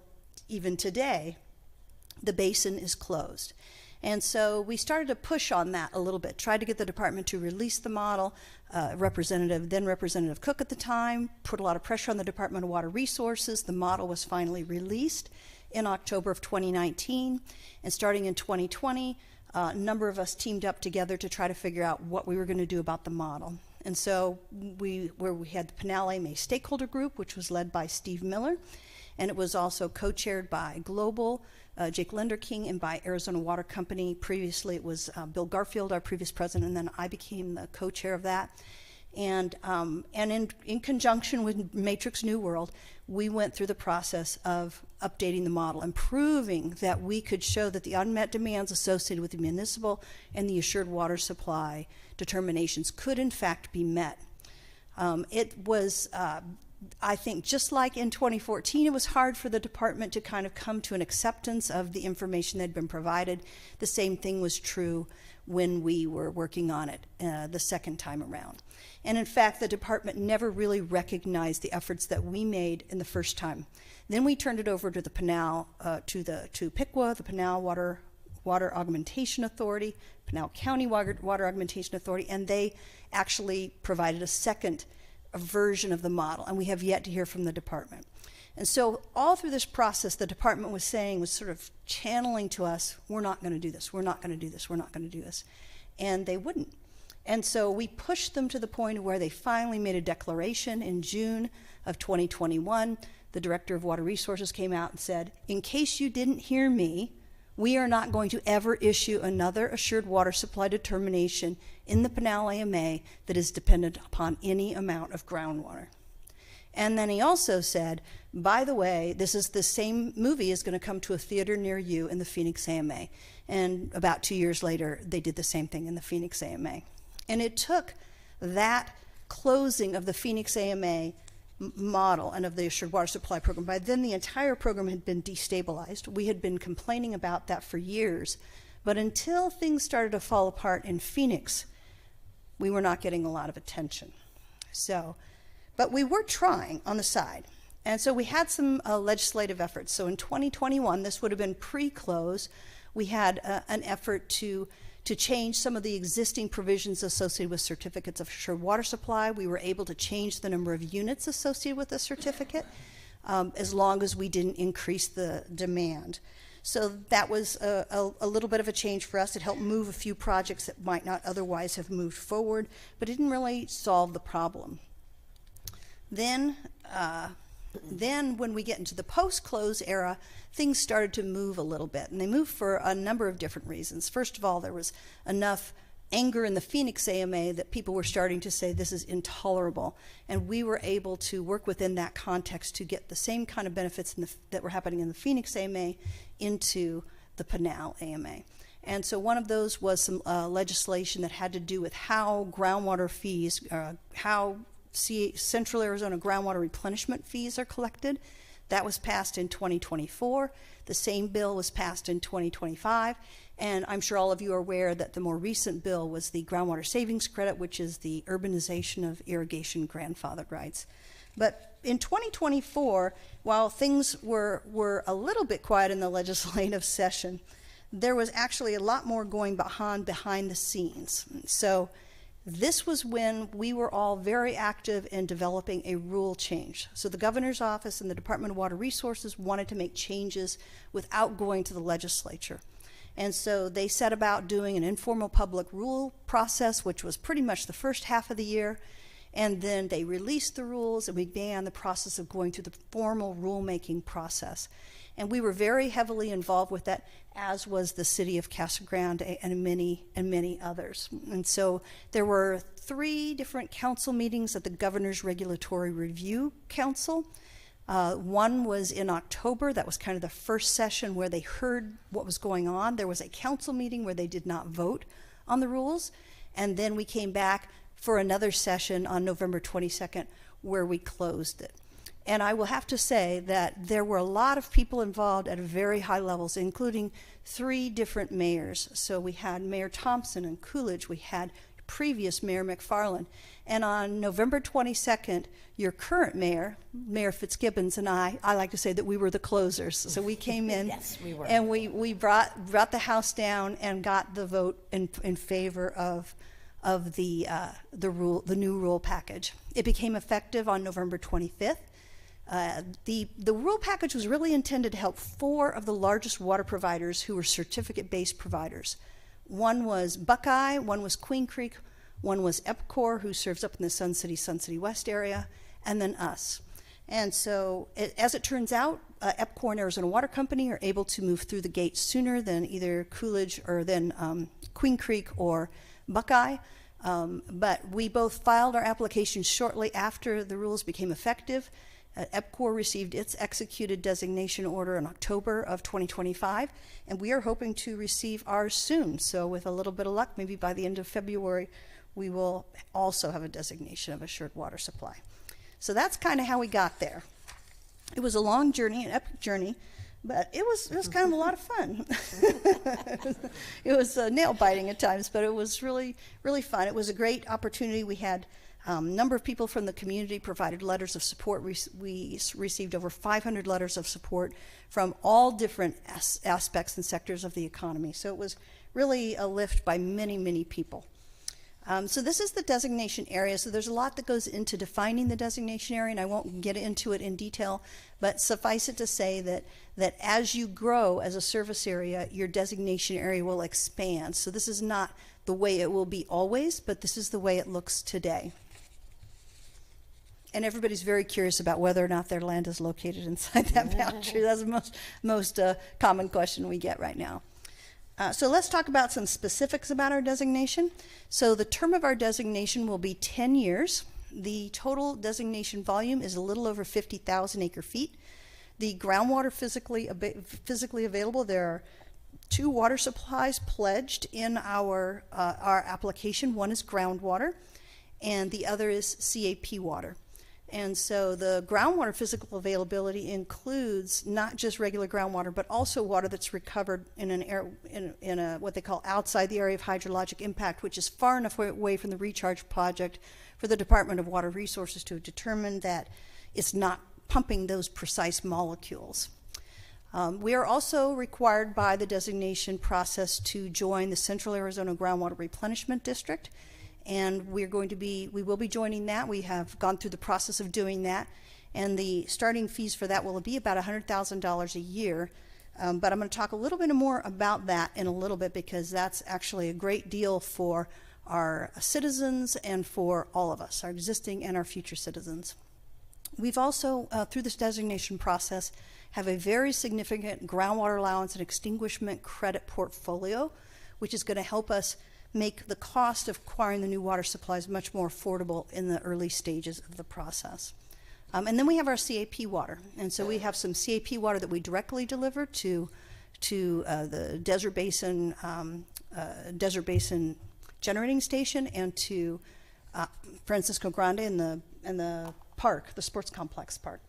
D: even today, the basin is closed. And so we started to push on that a little bit, tried to get the department to release the model. Representative Cook at the time put a lot of pressure on the Department of Water Resources. The model was finally released in October of 2019. And starting in 2020, a number of us teamed up together to try to figure out what we were going to do about the model. And so we had the Pinal AMA Stakeholder Group, which was led by Steve Miller, and it was also co-chaired by Global, Jake Lenderking, and by Arizona Water Company. Previously, it was Bill Garfield, our previous president, and then I became the co-chair of that. And in conjunction with Matrix New World, we went through the process of updating the model and proving that we could show that the unmet demands associated with the municipal and the assured water supply determinations could in fact be met. It was, I think, just like in 2014, it was hard for the department to kind of come to an acceptance of the information that had been provided. The same thing was true when we were working on it the second time around. And in fact, the department never really recognized the efforts that we made in the first time. Then we turned it over to the Pinal, to PICWA, the Pinal Water Augmentation Authority, Pinal County Water Augmentation Authority, and they actually provided a second version of the model, and we have yet to hear from the department. And so all through this process, the department was sort of channeling to us, we're not going to do this, we're not going to do this, we're not going to do this. And they wouldn't. And so we pushed them to the point where they finally made a declaration in June of 2021. The Director of Water Resources came out and said, in case you didn't hear me, we are not going to ever issue another assured water supply determination in the Pinal AMA that is dependent upon any amount of groundwater. And then he also said, by the way, the same movie is going to come to a theater near you in the Phoenix AMA. And about 2 years later, they did the same thing in the Phoenix AMA. And it took that closing of the Phoenix AMA model and of the assured water supply program. By then, the entire program had been destabilized. We had been complaining about that for years. But until things started to fall apart in Phoenix, we were not getting a lot of attention. But we were trying on the side. And so we had some legislative efforts. So in 2021, this would have been pre-close, we had an effort to change some of the existing provisions associated with certificates of assured water supply. We were able to change the number of units associated with the certificate as long as we didn't increase the demand. So that was a little bit of a change for us. It helped move a few projects that might not otherwise have moved forward, but it didn't really solve the problem. Then then when we get into the post-close era, things started to move a little bit, and they moved for a number of different reasons. First of all, there was enough anger in the Phoenix AMA that people were starting to say this is intolerable, and we were able to work within that context to get the same kind of benefits that were happening in the Phoenix AMA into the Pinal AMA. And so one of those was some legislation that had to do with how groundwater fees, Central Arizona groundwater replenishment fees are collected. That was passed in 2024. The same bill was passed in 2025. And I'm sure all of you are aware that the more recent bill was the groundwater savings credit, which is the urbanization of irrigation grandfathered rights. But in 2024, while things were a little bit quiet in the legislative session, there was actually a lot more going behind the scenes. So this was when we were all very active in developing a rule change. So the governor's office and the Department of Water Resources wanted to make changes without going to the legislature. And so they set about doing an informal public rule process, which was pretty much the first half of the year. And then they released the rules, and we began the process of going through the formal rulemaking process. And we were very heavily involved with that, as was the city of Casa Grande and many others. And so there were 3 different council meetings at the Governor's Regulatory Review Council. One was in October. That was kind of the first session where they heard what was going on. There was a council meeting where they did not vote on the rules. And then we came back for another session on November 22nd where we closed it. And I will have to say that there were a lot of people involved at very high levels, including 3 different mayors. So we had Mayor Thompson and Coolidge. We had previous Mayor McFarland. And on November 22nd, your current mayor, Mayor Fitzgibbons, and I like to say that we were the closers. So we came in
C: Yes, we were.
D: and we brought the House down and got the vote in favor of the new rule package. It became effective on November 25th. The rule package was really intended to help 4 of the largest water providers who were certificate-based providers. One was Buckeye, one was Queen Creek, one was EPCOR, who serves up in the Sun City West area, and then us. And so, as it turns out, EPCOR and Arizona Water Company are able to move through the gate sooner than either Coolidge or then Queen Creek or Buckeye. But we both filed our applications shortly after the rules became effective. EPCOR received its executed designation order in October of 2025, and we are hoping to receive ours soon. So with a little bit of luck, maybe by the end of February, we will also have a designation of assured water supply. So that's kind of how we got there. It was a long journey, an epic journey, but it was kind of a lot of fun. It was nail biting at times, but it was really, really fun. It was a great opportunity. We had a number of people from the community provided letters of support. We received over 500 letters of support from all different aspects and sectors of the economy. So it was really a lift by many people. So this is the designation area. So there's a lot that goes into defining the designation area, and I won't get into it in detail, but suffice it to say that as you grow as a service area, your designation area will expand. So this is not the way it will be always, but this is the way it looks today. And everybody's very curious about whether or not their land is located inside that boundary. That's the most common question we get right now. So let's talk about some specifics about our designation. So the term of our designation will be 10 years. The total designation volume is a little over 50,000 acre feet. The groundwater physically available, there are 2 water supplies pledged in our application. One is groundwater, and the other is CAP water. And so the groundwater physical availability includes not just regular groundwater, but also water that's recovered in what they call outside the area of hydrologic impact, which is far enough away from the recharge project for the Department of Water Resources to determine that it's not pumping those precise molecules. We are also required by the designation process to join the Central Arizona Groundwater Replenishment District. And we will be joining that. We have gone through the process of doing that, and the starting fees for that will be about $100,000 a year. But I'm going to talk a little bit more about that in a little bit, because that's actually a great deal for our citizens and for all of us, our existing and our future citizens. We've also, through this designation process, have a very significant groundwater allowance and extinguishment credit portfolio, which is going to help us make the cost of acquiring the new water supplies much more affordable in the early stages of the process. And then we have our CAP water. And so we have some CAP water that we directly deliver to the Desert Basin Generating Station and to Francisco Grande in the park, the sports complex park.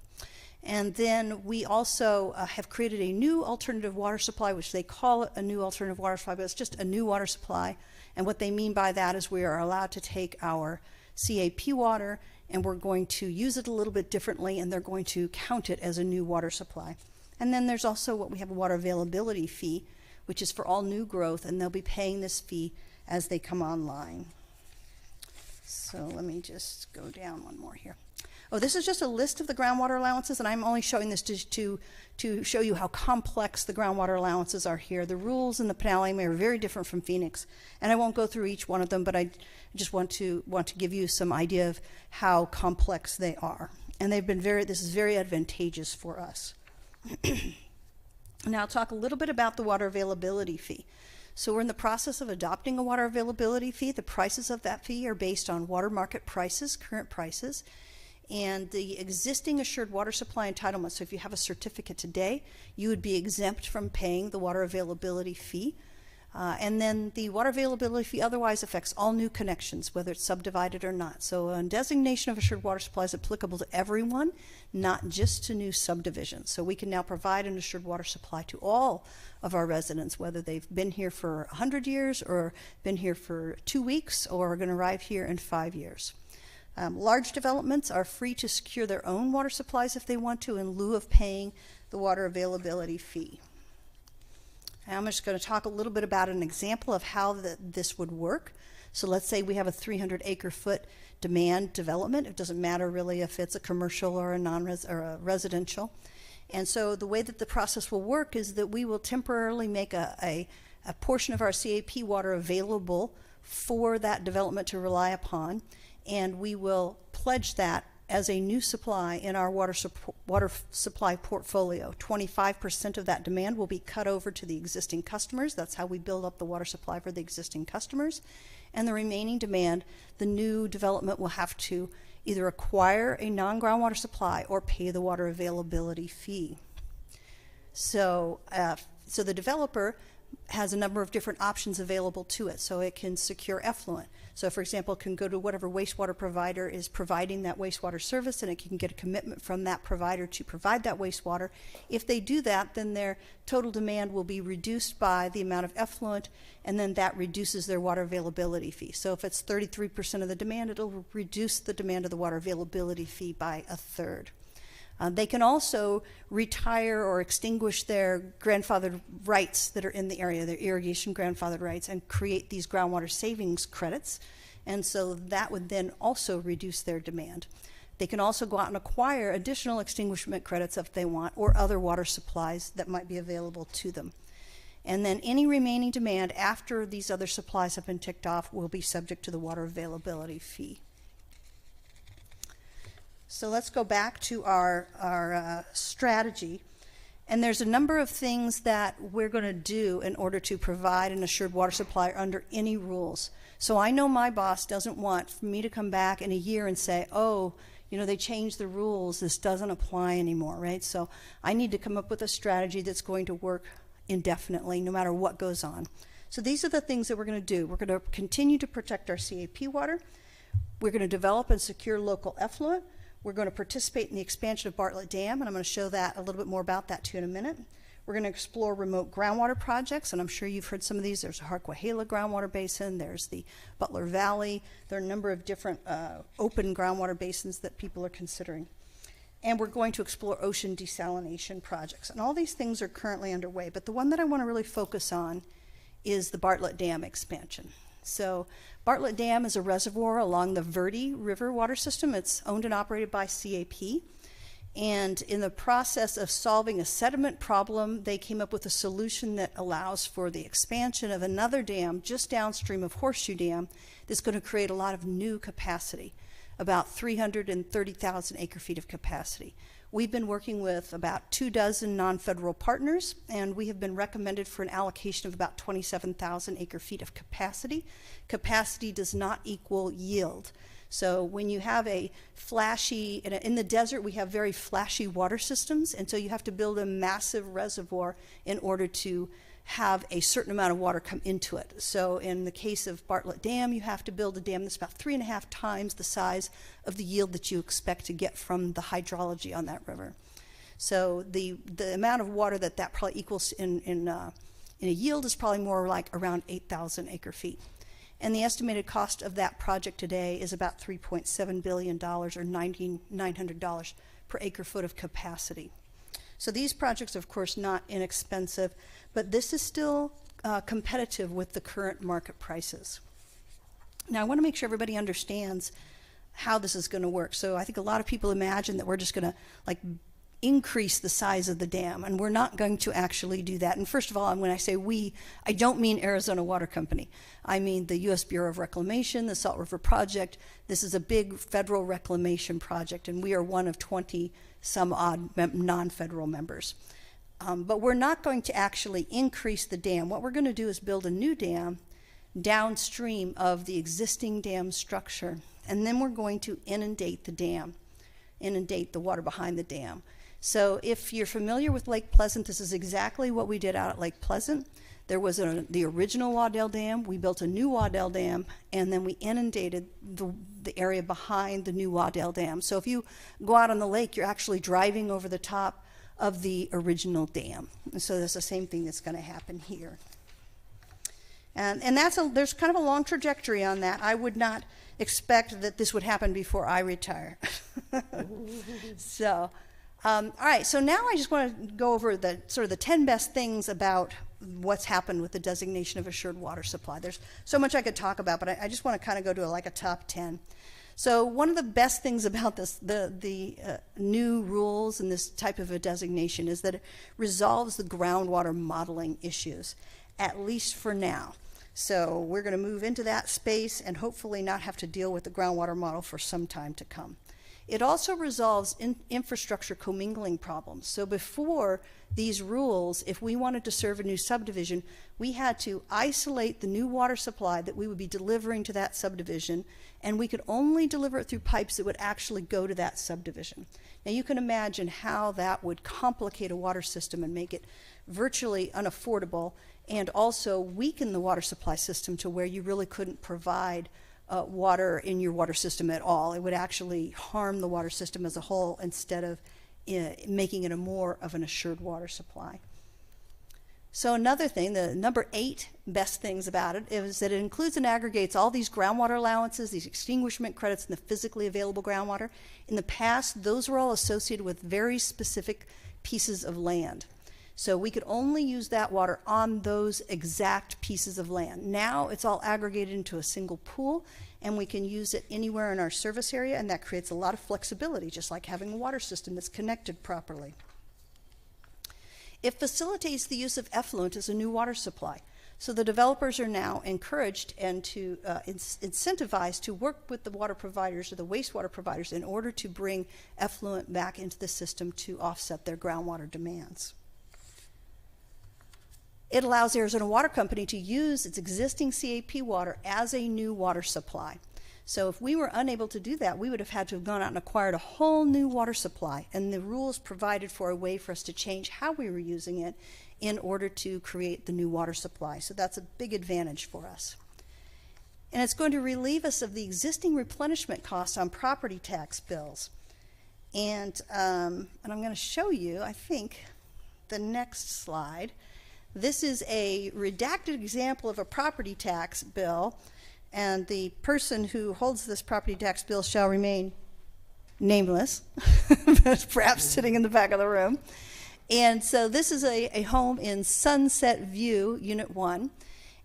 D: And then we also have created a new alternative water supply, which they call it a new alternative water supply, but it's just a new water supply. And what they mean by that is we are allowed to take our CAP water and we're going to use it a little bit differently, and they're going to count it as a new water supply. And then there's also what we have a water availability fee, which is for all new growth, and they'll be paying this fee as they come online. So let me just go down one more here. Oh, this is just a list of the groundwater allowances, and I'm only showing this to show you how complex the groundwater allowances are here. The rules in the Pinal Ame are very different from Phoenix, and I won't go through each one of them, but I just want to give you some idea of how complex they are. And they've been this is very advantageous for us. Now I'll talk a little bit about the water availability fee. So we're in the process of adopting a water availability fee. The prices of that fee are based on water market prices, current prices, and the existing assured water supply entitlement. So if you have a certificate today, you would be exempt from paying the water availability fee. And then the water availability fee otherwise affects all new connections, whether it's subdivided or not. So a designation of assured water supply is applicable to everyone, not just to new subdivisions. So we can now provide an assured water supply to all of our residents, whether they've been here for 100 years or been here for 2 weeks or are going to arrive here in 5 years. Large developments are free to secure their own water supplies if they want to, in lieu of paying the water availability fee. I'm just going to talk a little bit about an example of how this would work. So let's say we have a 300 acre foot demand development. It doesn't matter really if it's a commercial or a residential. And so the way that the process will work is that we will temporarily make a portion of our CAP water available for that development to rely upon, and we will pledge that as a new supply in our water supply portfolio. 25% of that demand will be cut over to the existing customers. That's how we build up the water supply for the existing customers. And the remaining demand, the new development will have to either acquire a non-groundwater supply or pay the water availability fee. So the developer has a number of different options available to it. So it can secure effluent. So for example, it can go to whatever wastewater provider is providing that wastewater service, and it can get a commitment from that provider to provide that wastewater. If they do that, then their total demand will be reduced by the amount of effluent, and then that reduces their water availability fee. So if it's 33% of the demand, it'll reduce the demand of the water availability fee by a third. They can also retire or extinguish their grandfathered rights that are in the area, their irrigation grandfathered rights, and create these groundwater savings credits. And so that would then also reduce their demand. They can also go out and acquire additional extinguishment credits if they want, or other water supplies that might be available to them. And then any remaining demand after these other supplies have been ticked off will be subject to the water availability fee. So let's go back to our strategy. And there's a number of things that we're going to do in order to provide an assured water supply under any rules. So I know my boss doesn't want for me to come back in a year and say, oh, you know, they changed the rules, this doesn't apply anymore, right? So I need to come up with a strategy that's going to work indefinitely, no matter what goes on. So these are the things that we're going to do. We're going to continue to protect our CAP water. We're going to develop and secure local effluent. We're going to participate in the expansion of Bartlett Dam, and I'm going to show that a little bit more about that too in a minute. We're going to explore remote groundwater projects, and I'm sure you've heard some of these. There's the Harquahela groundwater basin, there's the Butler Valley. There are a number of different open groundwater basins that people are considering. And we're going to explore ocean desalination projects. And all these things are currently underway, but the one that I want to really focus on is the Bartlett Dam expansion. So Bartlett Dam is a reservoir along the Verde River water system. It's owned and operated by CAP. And in the process of solving a sediment problem, they came up with a solution that allows for the expansion of another dam just downstream of Horseshoe Dam that's going to create a lot of new capacity. about 330,000 acre-feet of capacity. We've been working with about 24 non-federal partners, and we have been recommended for an allocation of about 27,000 acre-feet of capacity. Capacity does not equal yield. So when you have a flashy, in the desert we have very flashy water systems, and so you have to build a massive reservoir in order to have a certain amount of water come into it. So in the case of Bartlett Dam, you have to build a dam that's about 3.5 times the size of the yield that you expect to get from the hydrology on that river. So the amount of water that probably equals in a yield is probably more like around 8,000 acre-feet. And the estimated cost of that project today is about $3.7 billion, or $900 per acre-foot of capacity. So these projects, of course, not inexpensive, but this is still competitive with the current market prices. Now, I want to make sure everybody understands how this is going to work. So I think a lot of people imagine that we're just going to increase the size of the dam, and we're not going to actually do that. And first of all, when I say we, I don't mean Arizona Water Company. I mean the U.S. Bureau of Reclamation, the Salt River Project. This is a big federal reclamation project, and we are one of 20 some odd non-federal members. But we're not going to actually increase the dam. What we're going to do is build a new dam downstream of the existing dam structure, and then we're going to inundate the dam, inundate the water behind the dam. So if you're familiar with Lake Pleasant, this is exactly what we did out at Lake Pleasant. There was the original Waddell Dam. We built a new Waddell Dam, and then we inundated the area behind the new Waddell Dam. So if you go out on the lake, you're actually driving over the top of the original dam. And so that's the same thing that's going to happen here. And there's kind of a long trajectory on that. I would not expect that this would happen before I retire. So, all right, so now I just want to go over the 10 best things about what's happened with the designation of assured water supply. There's so much I could talk about, but I just want to kind of go to a top 10. So one of the best things about this, the new rules and this type of a designation, is that it resolves the groundwater modeling issues, at least for now. So we're going to move into that space and hopefully not have to deal with the groundwater model for some time to come. It also resolves infrastructure commingling problems. So before these rules, if we wanted to serve a new subdivision, we had to isolate the new water supply that we would be delivering to that subdivision, and we could only deliver it through pipes that would actually go to that subdivision. Now you can imagine how that would complicate a water system and make it virtually unaffordable, and also weaken the water supply system to where you really couldn't provide water in your water system at all. It would actually harm the water system as a whole instead of making it more of an assured water supply. So another thing, the number 8 best things about it is that it includes and aggregates all these groundwater allowances, these extinguishment credits, and the physically available groundwater. In the past, those were all associated with very specific pieces of land. So we could only use that water on those exact pieces of land. Now it's all aggregated into a single pool, and we can use it anywhere in our service area, and that creates a lot of flexibility, just like having a water system that's connected properly. It facilitates the use of effluent as a new water supply. So the developers are now encouraged and to incentivized to work with the water providers or the wastewater providers in order to bring effluent back into the system to offset their groundwater demands. It allows Arizona Water Company to use its existing CAP water as a new water supply. So if we were unable to do that, we would have had to have gone out and acquired a whole new water supply, and the rules provided for a way for us to change how we were using it in order to create the new water supply. So that's a big advantage for us. And it's going to relieve us of the existing replenishment costs on property tax bills. And I'm going to show you, I think, the next slide. This is a redacted example of a property tax bill, and the person who holds this property tax bill shall remain nameless, but perhaps sitting in the back of the room. And so this is a home in Sunset View, Unit 1,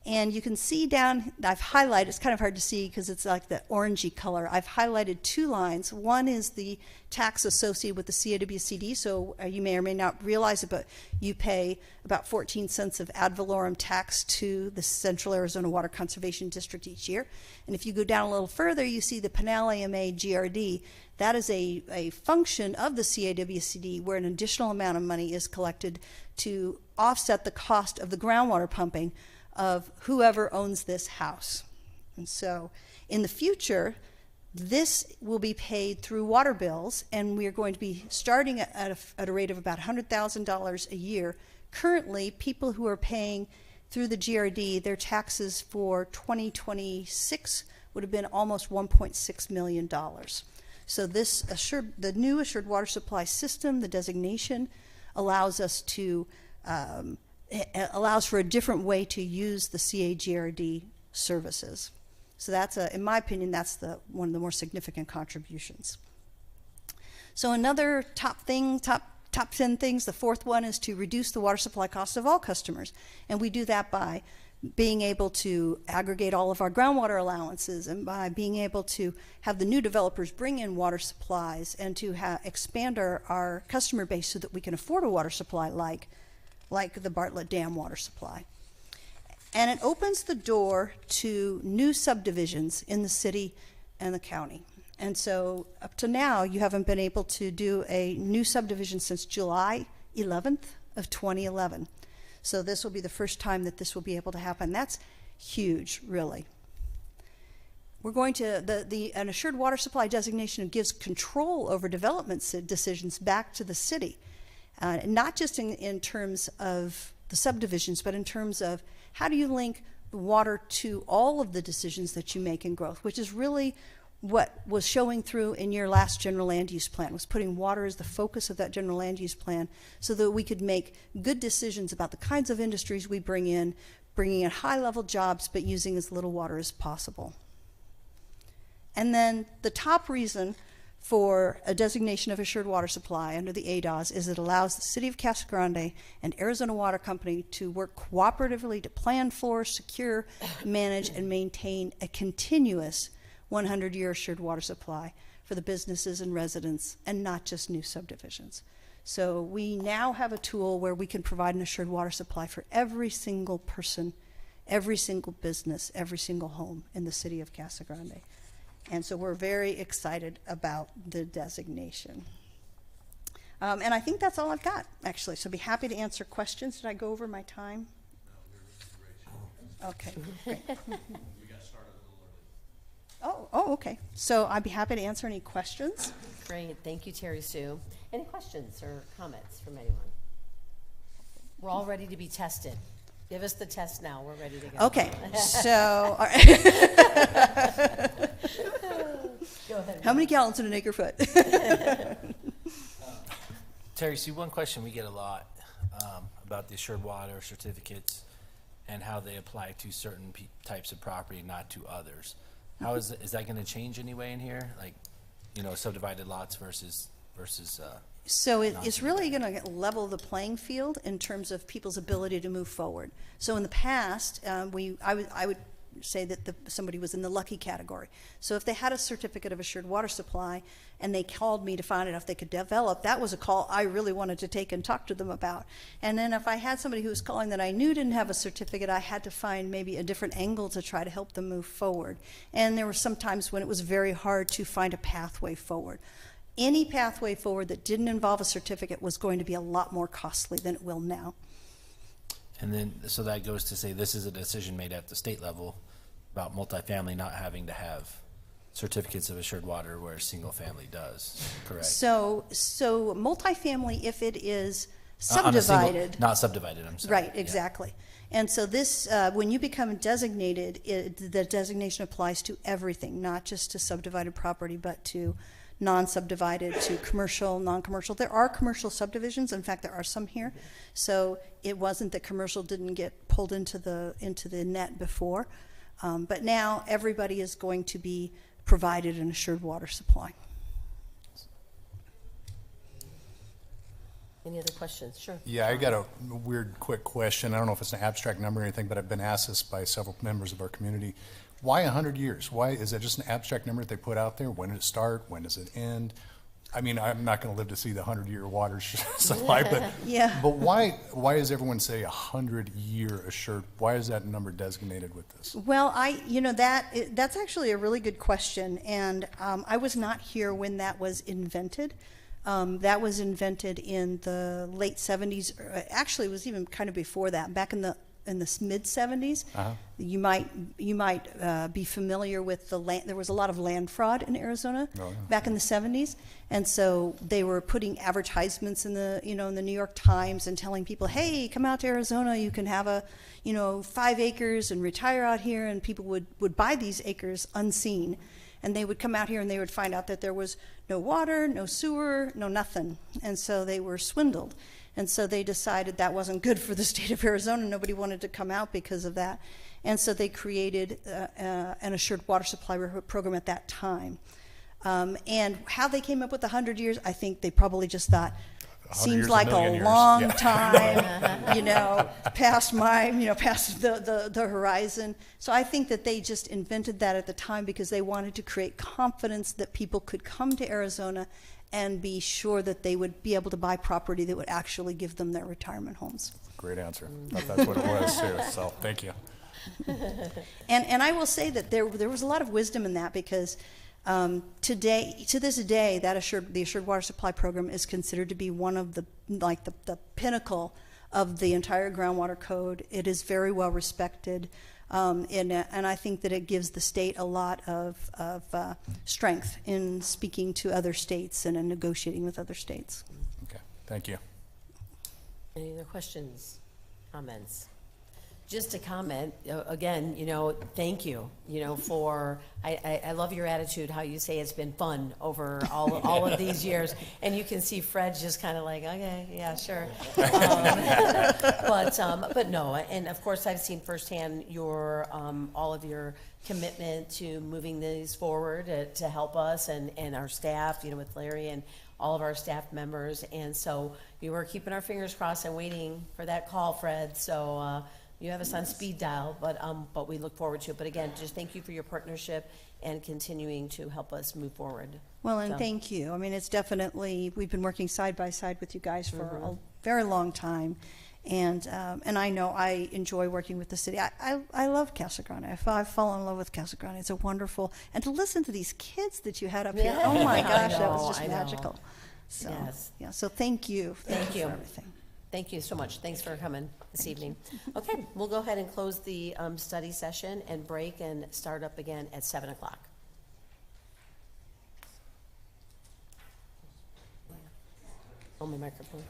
D: And you can see down, I've highlighted, it's kind of hard to see because it's like the orangey color. I've highlighted 2 lines. One is the tax associated with the CAWCD, so you may or may not realize it, but you pay about 14 cents of ad valorem tax to the Central Arizona Water Conservation District each year. And if you go down a little further, you see the Pinal AMA GRD. That is a function of the CAWCD where an additional amount of money is collected to offset the cost of the groundwater pumping of whoever owns this house. And so in the future, this will be paid through water bills, and we are going to be starting at a rate of about $100,000 a year. Currently, people who are paying through the GRD, their taxes for 2026 would have been almost $1.6 million. So this the new Assured Water Supply System, the designation, allows us to allows for a different way to use the CAGRD services. So that's, in my opinion, that's one of the more significant contributions. So another top 10 things, the fourth one is to reduce the water supply cost of all customers. And we do that by being able to aggregate all of our groundwater allowances, and by being able to have the new developers bring in water supplies, and to expand our customer base so that we can afford a water supply like the Bartlett Dam water supply. And it opens the door to new subdivisions in the city and the county. And so up to now, you haven't been able to do a new subdivision since July 11th of 2011. So this will be the first time that this will be able to happen. That's huge, really. We're going to, an Assured Water Supply designation gives control over development decisions back to the city. Not just in terms of the subdivisions, but in terms of how do you link the water to all of the decisions that you make in growth, which is really what was showing through in your last general land use plan, was putting water as the focus of that general land use plan so that we could make good decisions about the kinds of industries we bring in, bringing in high-level jobs, but using as little water as possible. And then the top reason for a designation of Assured Water Supply under the ADAS is it allows the City of Casa Grande and Arizona Water Company to work cooperatively to plan for, secure, manage, and maintain a continuous 100-year assured water supply for the businesses and residents, and not just new subdivisions. So we now have a tool where we can provide an assured water supply for every single person, every single business, every single home in the City of Casa Grande. And so we're very excited about the designation. And I think that's all I've got, actually. So I'd be happy to answer questions. Did I go over my time? Okay, great. Oh, okay. So I'd be happy to answer any questions.
C: Great. Thank you, Terry Sue. Any questions or comments from anyone? We're all ready to be tested. Give us the test now. We're ready to go.
D: Okay. So, all right.
C: Go ahead.
D: How many gallons in an acre foot?
E: Terry Sue, one question we get a lot about the assured water certificates and how they apply to certain types of property, not to others. How is that going to change anyway in here? Like, subdivided lots versus
D: So it's really going to level the playing field in terms of people's ability to move forward. So in the past, I would say that somebody was in the lucky category. So if they had a certificate of assured water supply and they called me to find out if they could develop, that was a call I really wanted to take and talk to them about. And then if I had somebody who was calling that I knew didn't have a certificate, I had to find maybe a different angle to try to help them move forward. And there were some times when it was very hard to find a pathway forward. Any pathway forward that didn't involve a certificate was going to be a lot more costly than it will now.
E: And then, so that goes to say this is a decision made at the state level about multifamily not having to have certificates of assured water, where single family does, correct?
D: So multifamily, if it is subdivided.
E: Not subdivided, I'm sorry.
D: Right, exactly. Yeah. And so this, when you become designated, the designation applies to everything, not just to subdivided property, but to non-subdivided, to commercial, non-commercial. There are commercial subdivisions. In fact, there are some here. So it wasn't that commercial didn't get pulled into the net before. But now everybody is going to be provided an assured water supply.
C: Any other questions? Sure.
A: Yeah, I got a weird, quick question. I don't know if it's an abstract number or anything, but I've been asked this by several members of our community. Why 100 years? Why is that just an abstract number that they put out there? When did it start? When does it end? I mean, I'm not going to live to see the 100-year water supply, but
D: Yeah.
A: But why does everyone say 100-year assured? Why is that number designated with this?
D: Well, that's actually a really good question, and I was not here when that was invented. That was invented in the late 70s. Actually, it was even kind of before that. Back in the mid 70s, you might be familiar with the land. There was a lot of land fraud in Arizona back in the 70s, and so they were putting advertisements in the New York Times and telling people, "Hey, come out to Arizona. You can have 5 acres and retire out here." And people would buy these acres unseen, and they would come out here and they would find out that there was no water, no sewer, no nothing, and so they were swindled. And so they decided that wasn't good for the state of Arizona. Nobody wanted to come out because of that. And so they created an assured water supply program at that time. And how they came up with 100 years, I think they probably just thought, seems like a long time, past the horizon. So I think that they just invented that at the time because they wanted to create confidence that people could come to Arizona and be sure that they would be able to buy property that would actually give them their retirement homes.
A: Great answer. That's what it was too. So thank you.
D: And I will say that there was a lot of wisdom in that because to this day, the Assured Water Supply Program is considered to be one of the pinnacle of the entire groundwater code. It is very well respected. And I think that it gives the state a lot of strength in speaking to other states and in negotiating with other states.
A: Okay, thank you.
C: Any other questions, comments? Just a comment, again, thank you, for, I love your attitude, how you say it's been fun over all of these years. And you can see Fred just kind of like, okay, yeah, sure. But no, and of course I've seen firsthand all of your commitment to moving these forward to help us and our staff, with Larry and all of our staff members. And so we were keeping our fingers crossed and waiting for that call, Fred. So, you have us on speed dial, but we look forward to it. But again, just thank you for your partnership and continuing to help us move forward.
D: Well, and thank you. I mean, it's definitely, we've been working side by side with you guys for a very long time. And I know I enjoy working with the city. I love Casa Grande. I've fallen in love with Casa Grande. It's a wonderful, and to listen to these kids that you had up here, oh my gosh, that was just magical. So,
C: yes.
D: Yeah, so thank you.
C: Thank you
D: for everything.
C: Thank you so much. Thanks for coming this evening. Okay, we'll go ahead and close the study session and break and start up again at 7 o'clock. On the microphone.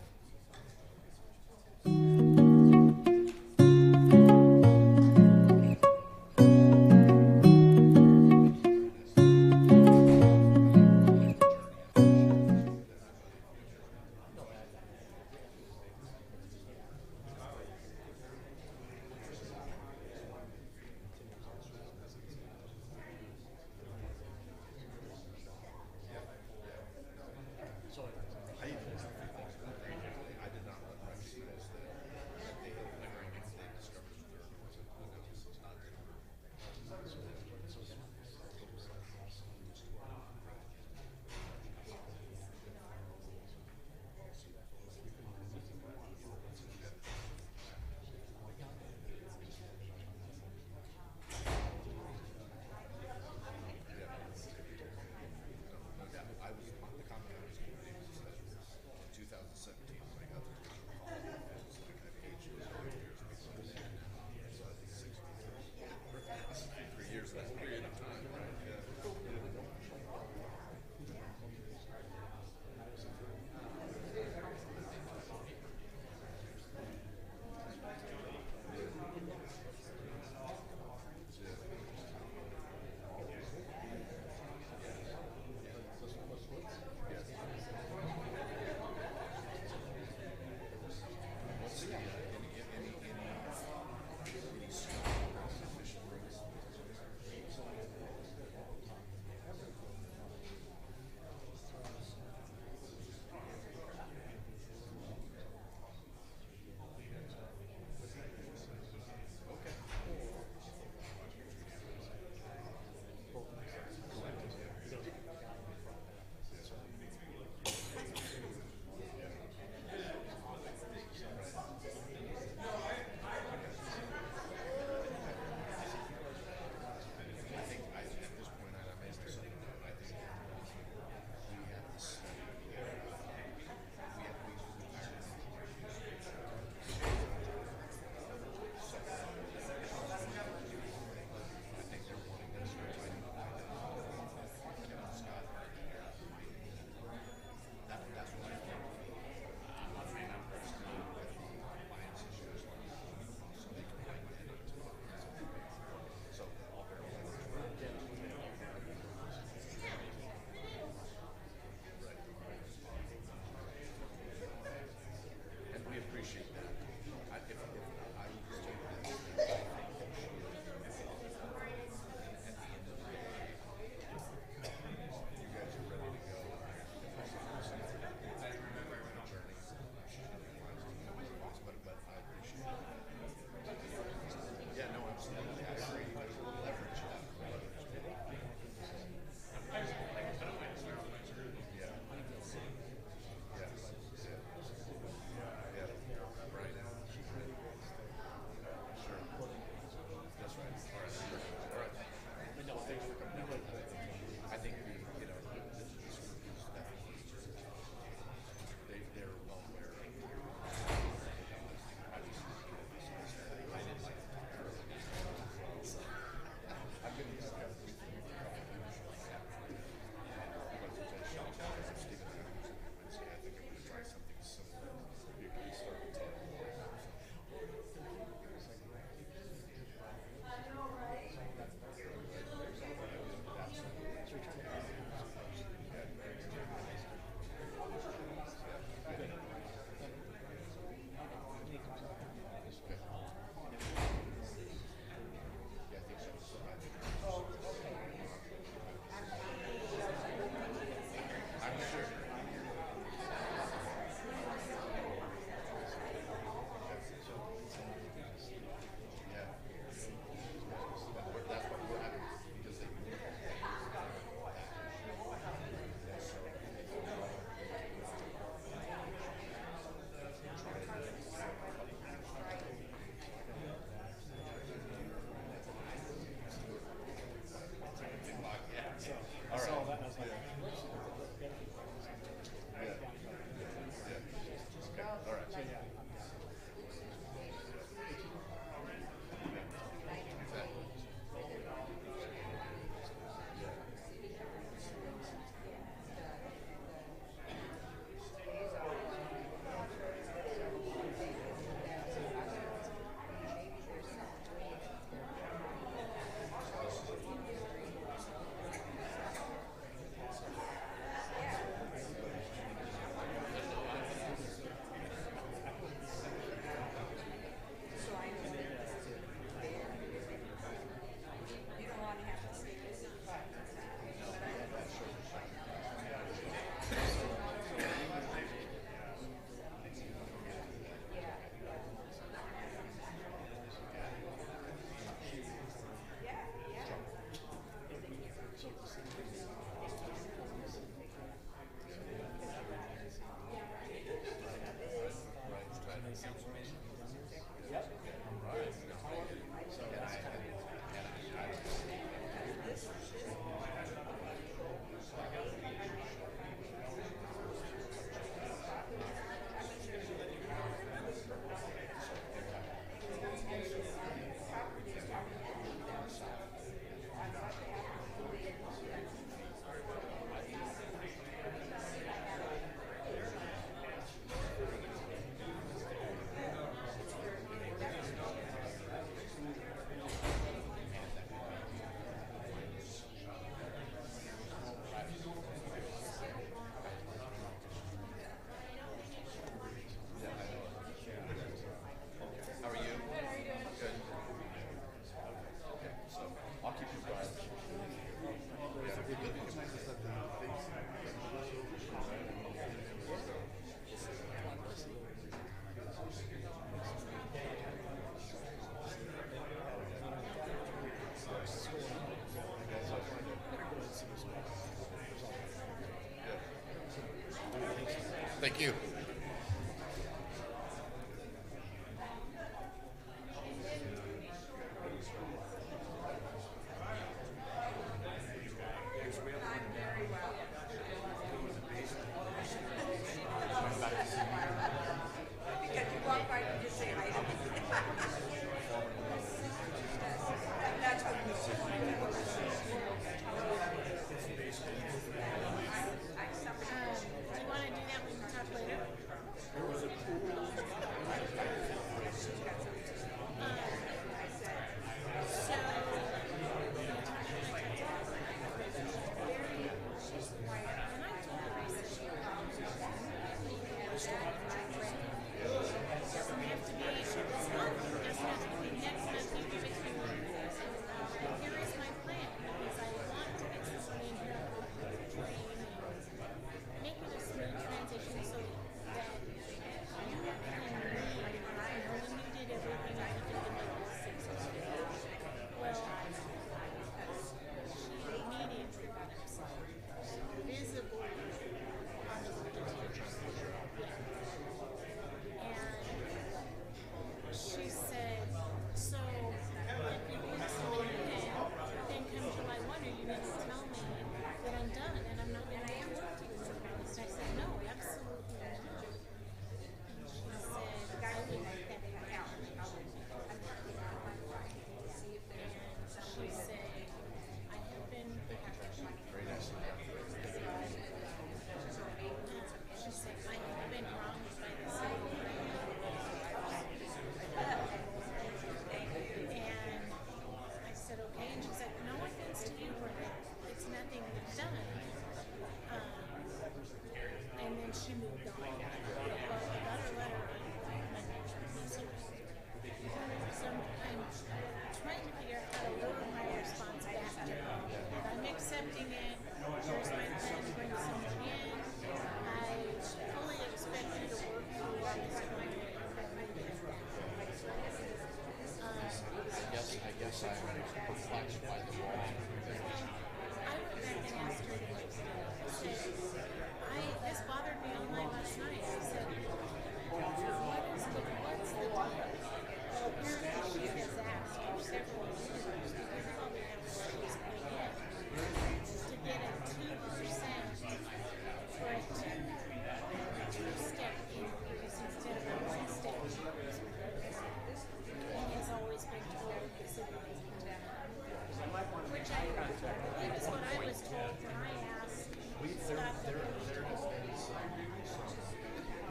Q: Thank you.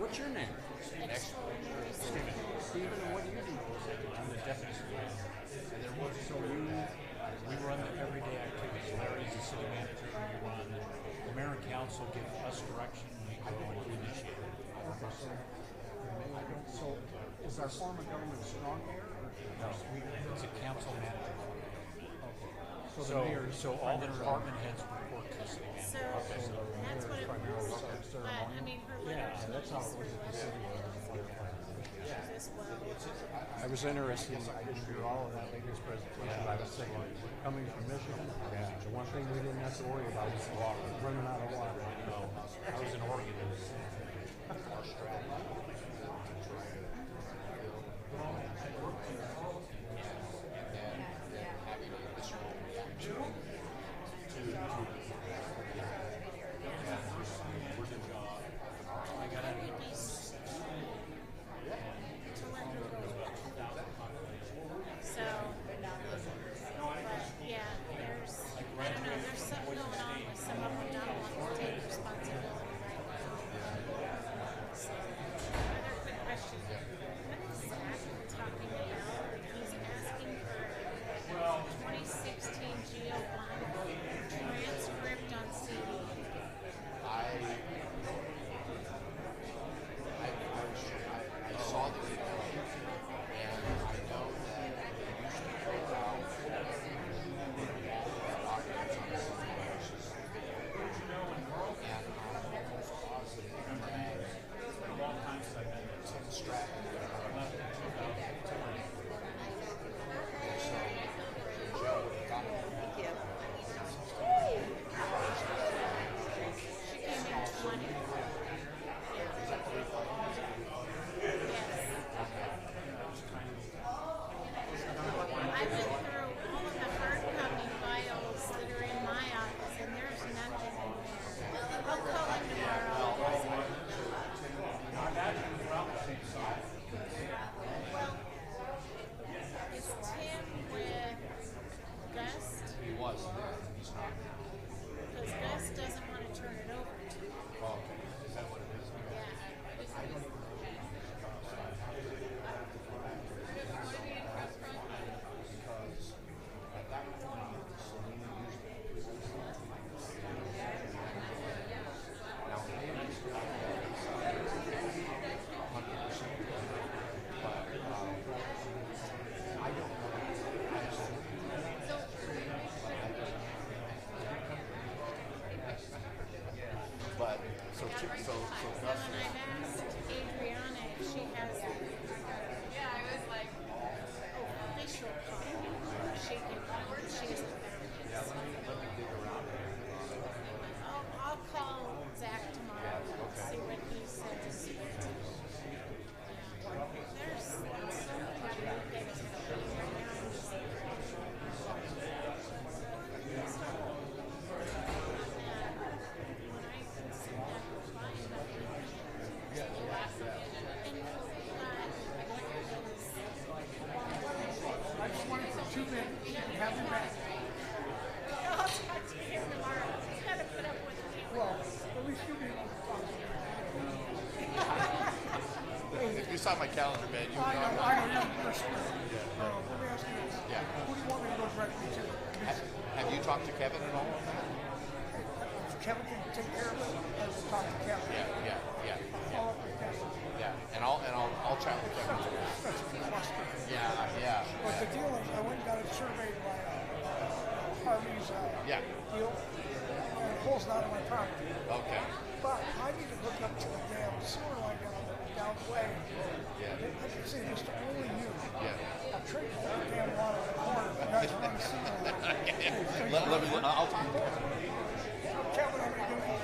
S: What's your name? Stephen, and what do you do? I'm the deputy supervisor. And there was, so we run the everyday activities. Larry's the city manager, and we run. The mayor and council give us direction, and we go and initiate it. So, is our form of government strong here? No, it's a council manager. Okay. So all the department heads report to the city manager.
W: So that's what it was. I mean, her letter
S: that's how it was at the city.
W: I
S: was interested. I didn't hear all of that lady's presentation. I was saying, coming from Michigan, the one thing we didn't have to worry about was water. Running out of water. No, I was in Oregon. Our strategy.
W: I went through all of the hard copy files that are in my office, and there's nothing in there. I'll call him tomorrow. Well, is Tim with Gus?
U: He was. He's not.
W: Because Gus doesn't want to turn it over to me.
U: Oh, is that what it is? Because at that point, Selena usually now, Haley's got 100%, but I don't know. I assume. But so Gus.
W: When I've asked Adriana if she has I was like, official copy, she can,
U: Yeah, let me dig around.
W: I'll call Zach tomorrow and see what he says. There's so many things happening right now.
S: I just wanted for 2 minutes. Have him back.
W: I'll talk to him tomorrow. He's got to put up with me.
S: Well, at least you'll be able to talk to him.
U: If you saw my calendar, man, you would
S: I know, you're smart.
U: Yeah.
S: Let me ask you this.
U: Yeah.
S: Who do you want me to go directly to?
U: Have you talked to Kevin at all on that?
S: If Kevin can take care of it, let's talk to Kevin.
U: Yeah.
S: Follow up with Kevin.
U: Yeah, and I'll chat with Kevin too.
S: That's a cluster.
U: Yeah.
S: But the deal is, I went and got it surveyed by Harvey's deal, and the hole's not on my property.
U: Okay.
S: But I need to hook up to the damn sewer line down the way.
U: Yeah.
S: I can say this to only you.
U: Yeah.
S: I'll trade all the damn water in the corner if you guys are on the sewer line.
U: I'll talk to Kevin.
S: Kevin, I'm going to do it.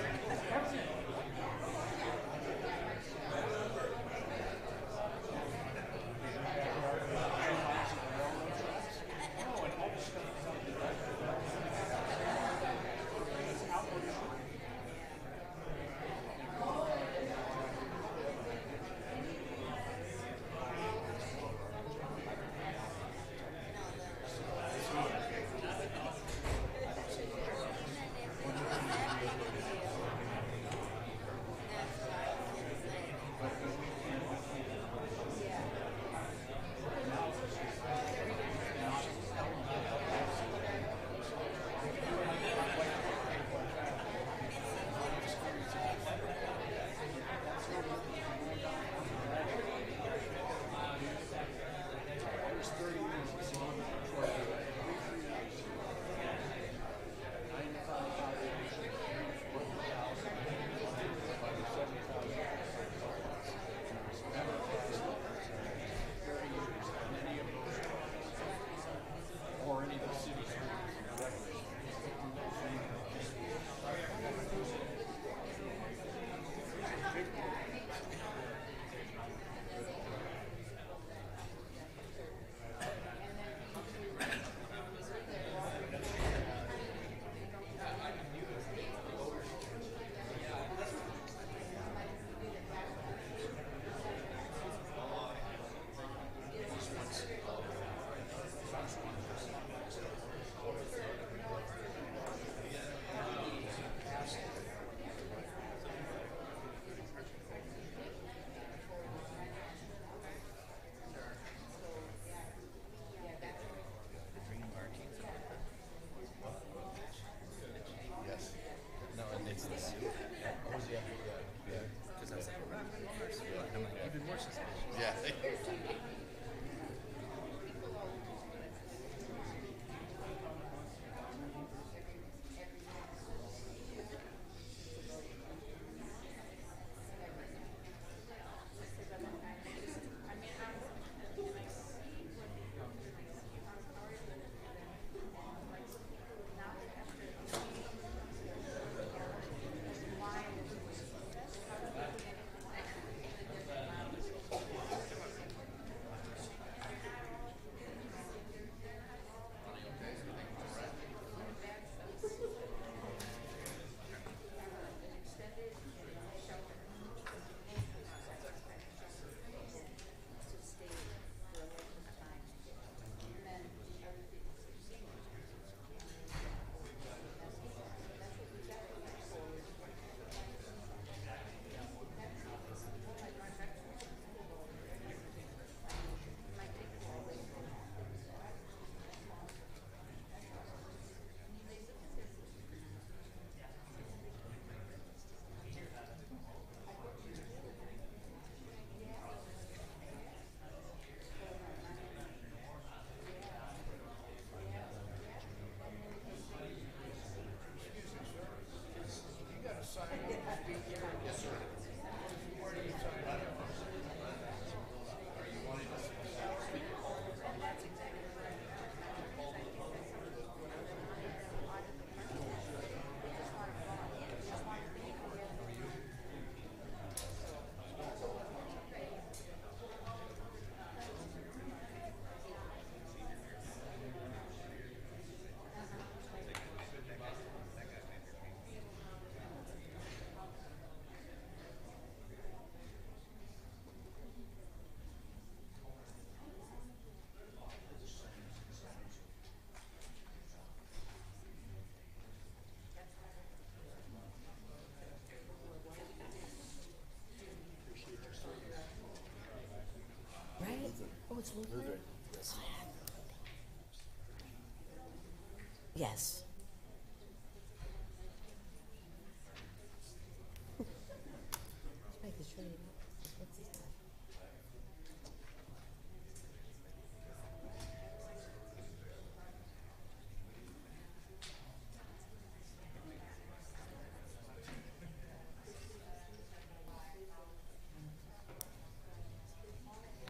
C: Yes.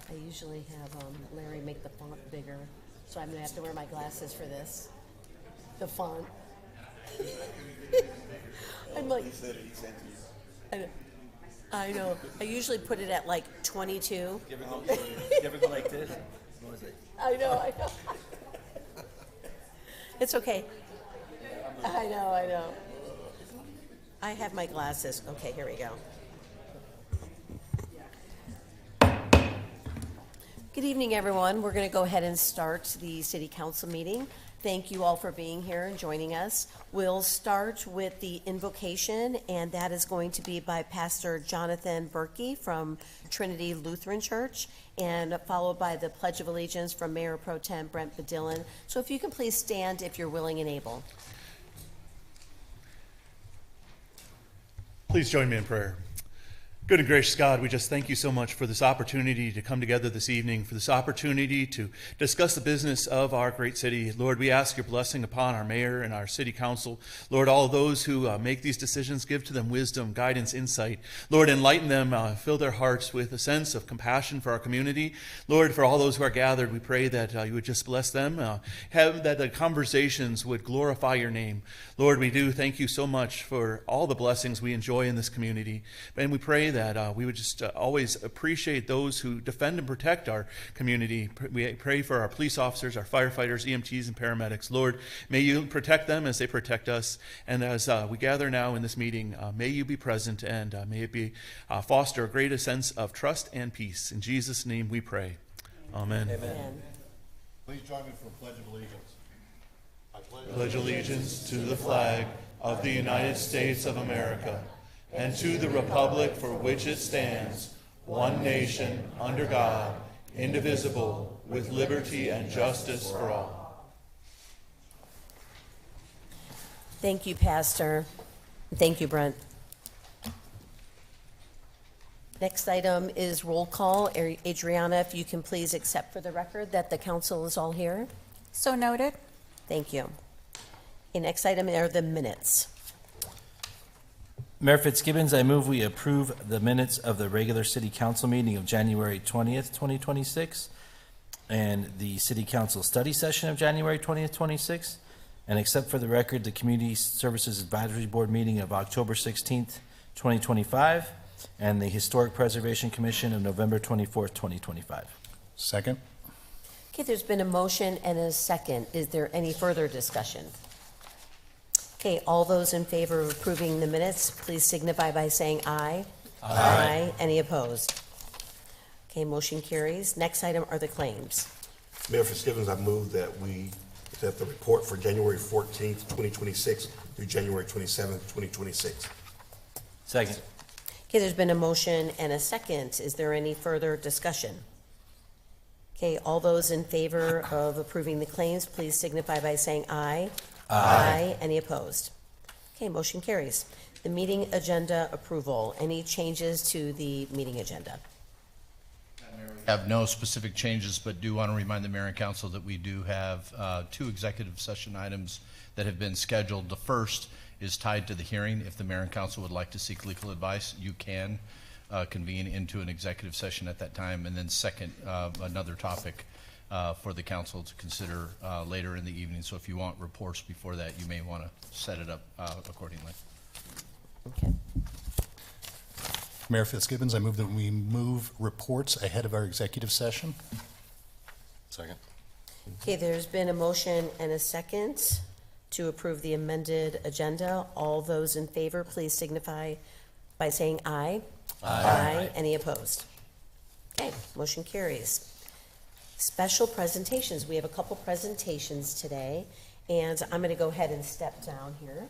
C: I usually have Larry make the font bigger, so I'm gonna have to wear my glasses for this. The font. I'm like, I know. I usually put it at like 22.
N: You ever go like this? What was it?
C: I know. It's okay. I know. I have my glasses. Okay, here we go. Good evening, everyone. We're going to go ahead and start the City Council meeting. Thank you all for being here and joining us. We'll start with the invocation, and that is going to be by Pastor Jonathan Berkey from Trinity Lutheran Church, and followed by the Pledge of Allegiance from Mayor Pro Tem Brent Badillan. So if you can please stand if you're willing and able.
O: Please join me in prayer. Good and gracious God, we just thank you so much for this opportunity to come together this evening, for this opportunity to discuss the business of our great city. Lord, we ask your blessing upon our mayor and our city council. Lord, all of those who make these decisions, give to them wisdom, guidance, insight. Lord, enlighten them, fill their hearts with a sense of compassion for our community. Lord, for all those who are gathered, we pray that you would just bless them, that the conversations would glorify your name. Lord, we do thank you so much for all the blessings we enjoy in this community. And we pray that we would just always appreciate those who defend and protect our community. We pray for our police officers, our firefighters, EMTs, and paramedics. Lord, may you protect them as they protect us. And as we gather now in this meeting, may you be present, and may it be foster a greater sense of trust and peace. In Jesus' name we pray. Amen.
C: Amen.
U: Please join me for Pledge of Allegiance.
O: Pledge allegiance to the flag of the United States of America and to the republic for which it stands, one nation, under God, indivisible, with liberty and justice for all.
C: Thank you, Pastor. Thank you, Brent. Next item is roll call. Adriana, if you can please accept for the record that the council is all here.
Q: So noted.
C: Thank you. The next item are the minutes.
E: Mayor Fitzgibbons, I move we approve the minutes of the regular city council meeting of January 20th, 2026, and the city council study session of January 20th, 26, and accept for the record the Community Services Advisory Board meeting of October 16th, 2025, and the Historic Preservation Commission of November 24th, 2025.
A: Second.
C: Okay, there's been a motion and a second. Is there any further discussion? Okay, all those in favor of approving the minutes, please signify by saying aye. Aye. Any opposed? Okay, motion carries. Next item are the claims.
X: Mayor Fitzgibbons, I move that we accept the report for January 14th, 2026 through January 27th, 2026.
E: Second.
C: Okay, there's been a motion and a second. Is there any further discussion? Okay, all those in favor of approving the claims, please signify by saying aye. Aye. Any opposed? Okay, motion carries. The meeting agenda approval. Any changes to the meeting agenda?
U: Have no specific changes, but do want to remind the mayor and council that we do have two executive session items that have been scheduled. The first is tied to the hearing. If the mayor and council would like to seek legal advice, you can convene into an executive session at that time. And then second, another topic for the council to consider later in the evening. So if you want reports before that, you may want to set it up accordingly.
C: Okay.
A: Mayor Fitzgibbons, I move that we move reports ahead of our executive session.
P: Second.
C: Okay, there's been a motion and a second to approve the amended agenda. All those in favor, please signify by saying aye. Aye. Any opposed? Okay, motion carries. Special presentations. We have a couple presentations today, and I'm going to go ahead and step down here.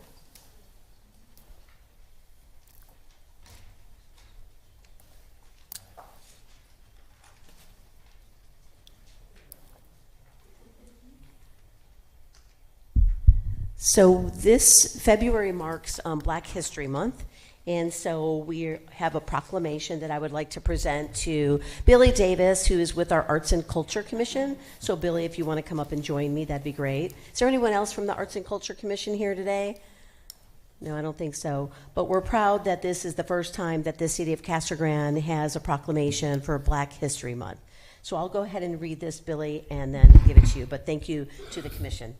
C: So this February marks Black History Month, and so we have a proclamation that I would like to present to Billy Davis, who is with our Arts and Culture Commission. So Billy, if you want to come up and join me, that'd be great. Is there anyone else from the Arts and Culture Commission here today? No, I don't think so. But we're proud that this is the first time that the city of Casa Grande has a proclamation for Black History Month. So I'll go ahead and read this, Billy, and then give it to you. But thank you to the commission.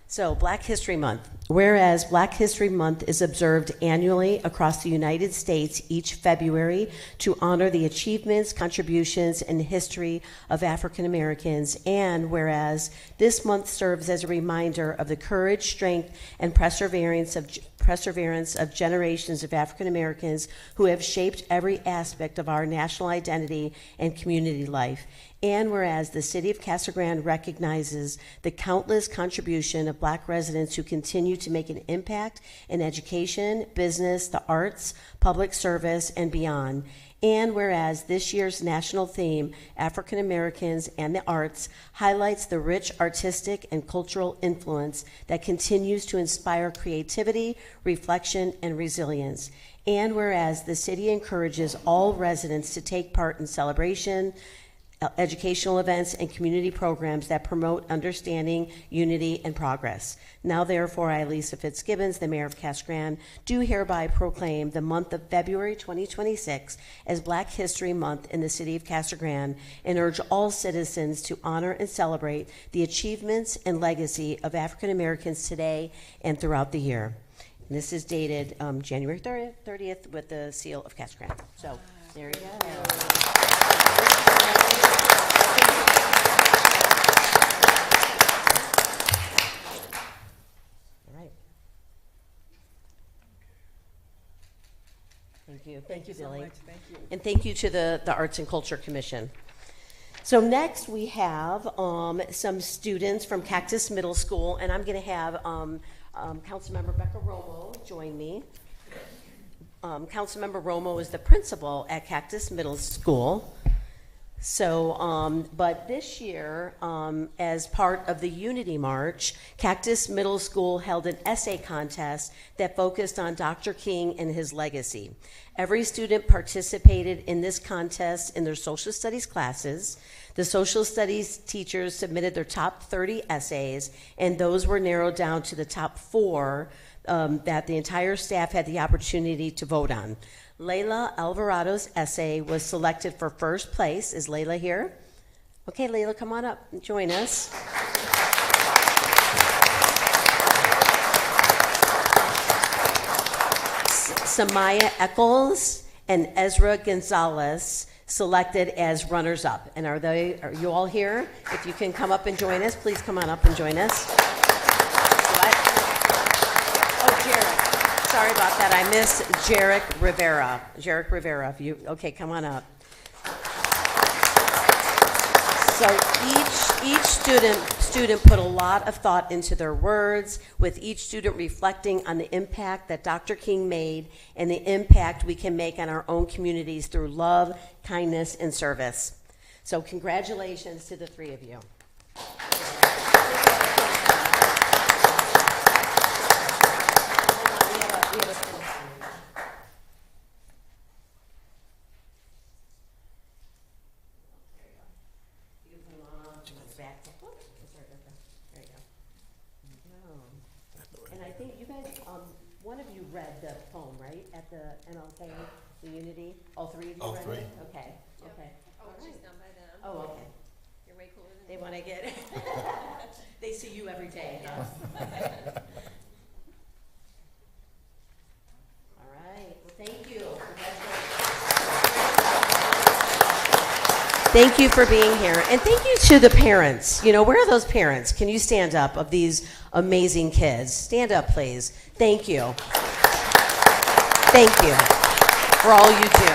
C: So, Black History Month. Whereas Black History Month is observed annually across the United States each February to honor the achievements, contributions, and history of African Americans, and whereas this month serves as a reminder of the courage, strength, and perseverance of generations of African Americans who have shaped every aspect of our national identity and community life. And whereas the city of Casa Grande recognizes the countless contribution of Black residents who continue to make an impact in education, business, the arts, public service, and beyond. And whereas this year's national theme, African Americans and the Arts, highlights the rich artistic and cultural influence that continues to inspire creativity, reflection, and resilience. And whereas the city encourages all residents to take part in celebration, educational events, and community programs that promote understanding, unity, and progress. Now, therefore, I, Lisa Fitzgibbons, the Mayor of Casa Grande, do hereby proclaim the month of February 2026 as Black History Month in the city of Casa Grande and urge all citizens to honor and celebrate the achievements and legacy of African Americans today and throughout the year. And this is dated January 30th with the seal of Casa Grande. So, there you go. Thank you. Thank you, Billy.
G: So much. Thank you.
C: And thank you to the Arts and Culture Commission. So next we have some students from Cactus Middle School, and I'm going to have Councilmember Becca Romo join me. Councilmember Romo is the principal at Cactus Middle School. So, but this year, as part of the Unity March, Cactus Middle School held an essay contest that focused on Dr. King and his legacy. Every student participated in this contest in their social studies classes. The social studies teachers submitted their top 30 essays, and those were narrowed down to the top 4 that the entire staff had the opportunity to vote on. Layla Alvarado's essay was selected for first place. Is Layla here? Okay, Layla, come on up and join us. Samaya Eccles and Ezra Gonzalez selected as runners-up. And are you all here? If you can come up and join us, please come on up and join us. What? Oh, Jarek. Sorry about that. I missed Jarek Rivera. Jarek Rivera, if you okay, come on up. So each student put a lot of thought into their words, with each student reflecting on the impact that Dr. King made and the impact we can make on our own communities through love, kindness, and service. So congratulations to the 3 of you. One of you read the poem, right, at the MLK, the Unity? All 3 of you
X: All
C: read
X: 3.
C: it? Okay, okay.
I: Oh, she's done by them.
C: Oh, okay.
I: You're way cooler than
C: They
I: me.
C: want to get, they see you every day, huh? All right, well, thank you. Thank you for being here. And thank you to the parents. You know, where are those parents? Can you stand up of these amazing kids? Stand up, please. Thank you. Thank you for all you do.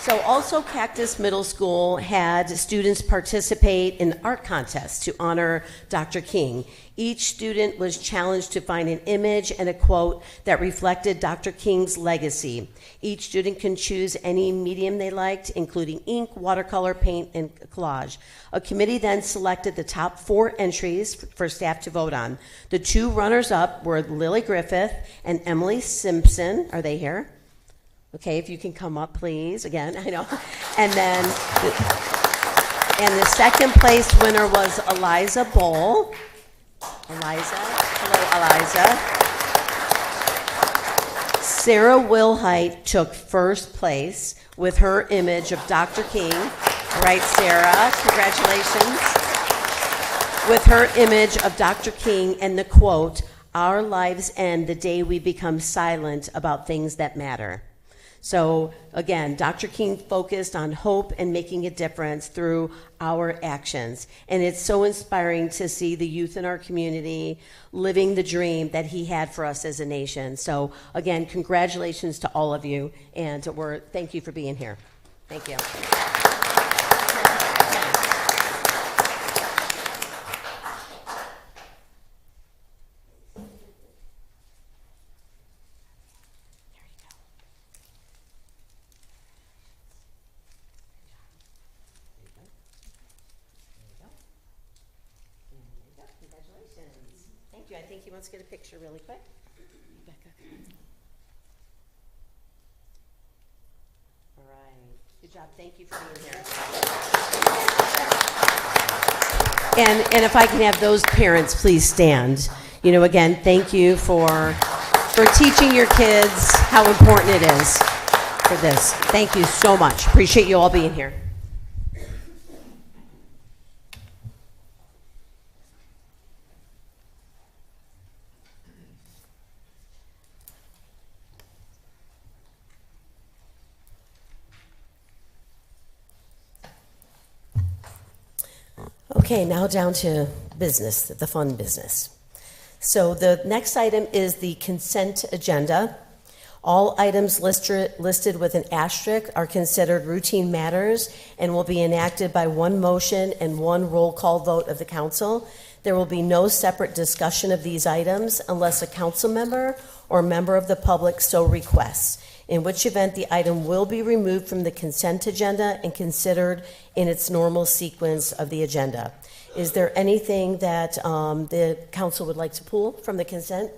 C: So also Cactus Middle School had students participate in art contests to honor Dr. King. Each student was challenged to find an image and a quote that reflected Dr. King's legacy. Each student can choose any medium they liked, including ink, watercolor, paint, and collage. A committee then selected the top 4 entries for staff to vote on. The 2 runners-up were Lily Griffith and Emily Simpson. Are they here? Okay, if you can come up, please. Again, I know. And then, the second place winner was Eliza Bowl. Eliza. Hello, Eliza. Sarah Wilhite took first place with her image of Dr. King. All right, Sarah, congratulations. With her image of Dr. King and the quote, "Our lives end the day we become silent about things that matter." So again, Dr. King focused on hope and making a difference through our actions. And it's so inspiring to see the youth in our community living the dream that he had for us as a nation. So again, congratulations to all of you, and thank you for being here. Thank you. I think he wants to get a picture really quick. Becca. All right. Good job. Thank you for being here. And if I can have those parents please stand. You know, again, thank you for teaching your kids how important it is for this. Thank you so much. Appreciate you all being here. Okay, now down to business, the fun business. So the next item is the consent agenda. All items listed with an asterisk are considered routine matters and will be enacted by one motion and one roll call vote of the council. There will be no separate discussion of these items unless a council member or member of the public so requests, in which event the item will be removed from the consent agenda and considered in its normal sequence of the agenda. Is there anything that the council would like to pull from the consent?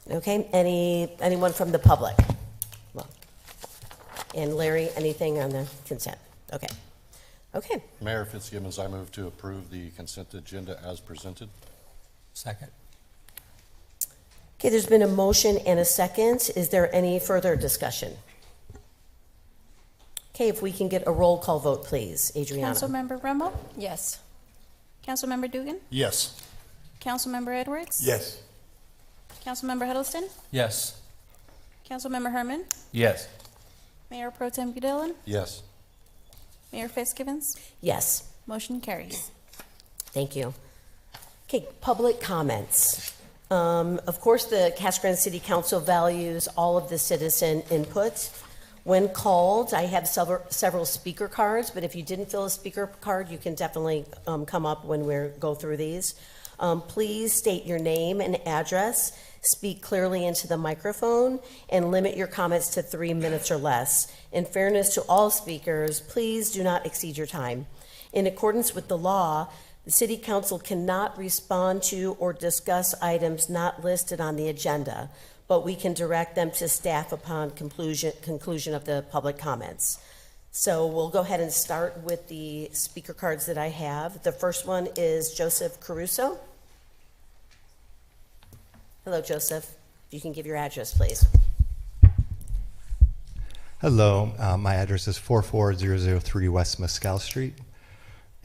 C: Okay, anyone from the public? Well, and Larry, anything on the consent? Okay. Okay.
P: Mayor Fitzgibbons, I move to approve the consent agenda as presented.
L: Second.
C: Okay, there's been a motion and a second. Is there any further discussion? Okay, if we can get a roll call vote, please. Adriana.
K: Councilmember Rumble?
I: Yes.
K: Councilmember Dugan?
X: Yes.
K: Councilmember Edwards?
X: Yes.
K: Councilmember Huddleston?
L: Yes.
K: Councilmember Herman?
L: Yes.
K: Mayor Pro Tem Dillon?
P: Yes.
K: Mayor Fitzgibbons?
C: Yes.
K: Motion carries.
C: Thank you. Okay, public comments. Of course, the Casa Grande City Council values all of the citizen input. When called, I have several speaker cards, but if you didn't fill a speaker card, you can definitely come up when we go through these. Please state your name and address, speak clearly into the microphone, and limit your comments to 3 minutes or less. In fairness to all speakers, please do not exceed your time. In accordance with the law, the City Council cannot respond to or discuss items not listed on the agenda, but we can direct them to staff upon conclusion of the public comments. So we'll go ahead and start with the speaker cards that I have. The first one is Joseph Caruso. Hello, Joseph. If you can give your address, please.
G: Hello, my address is 44003 West Mescal Street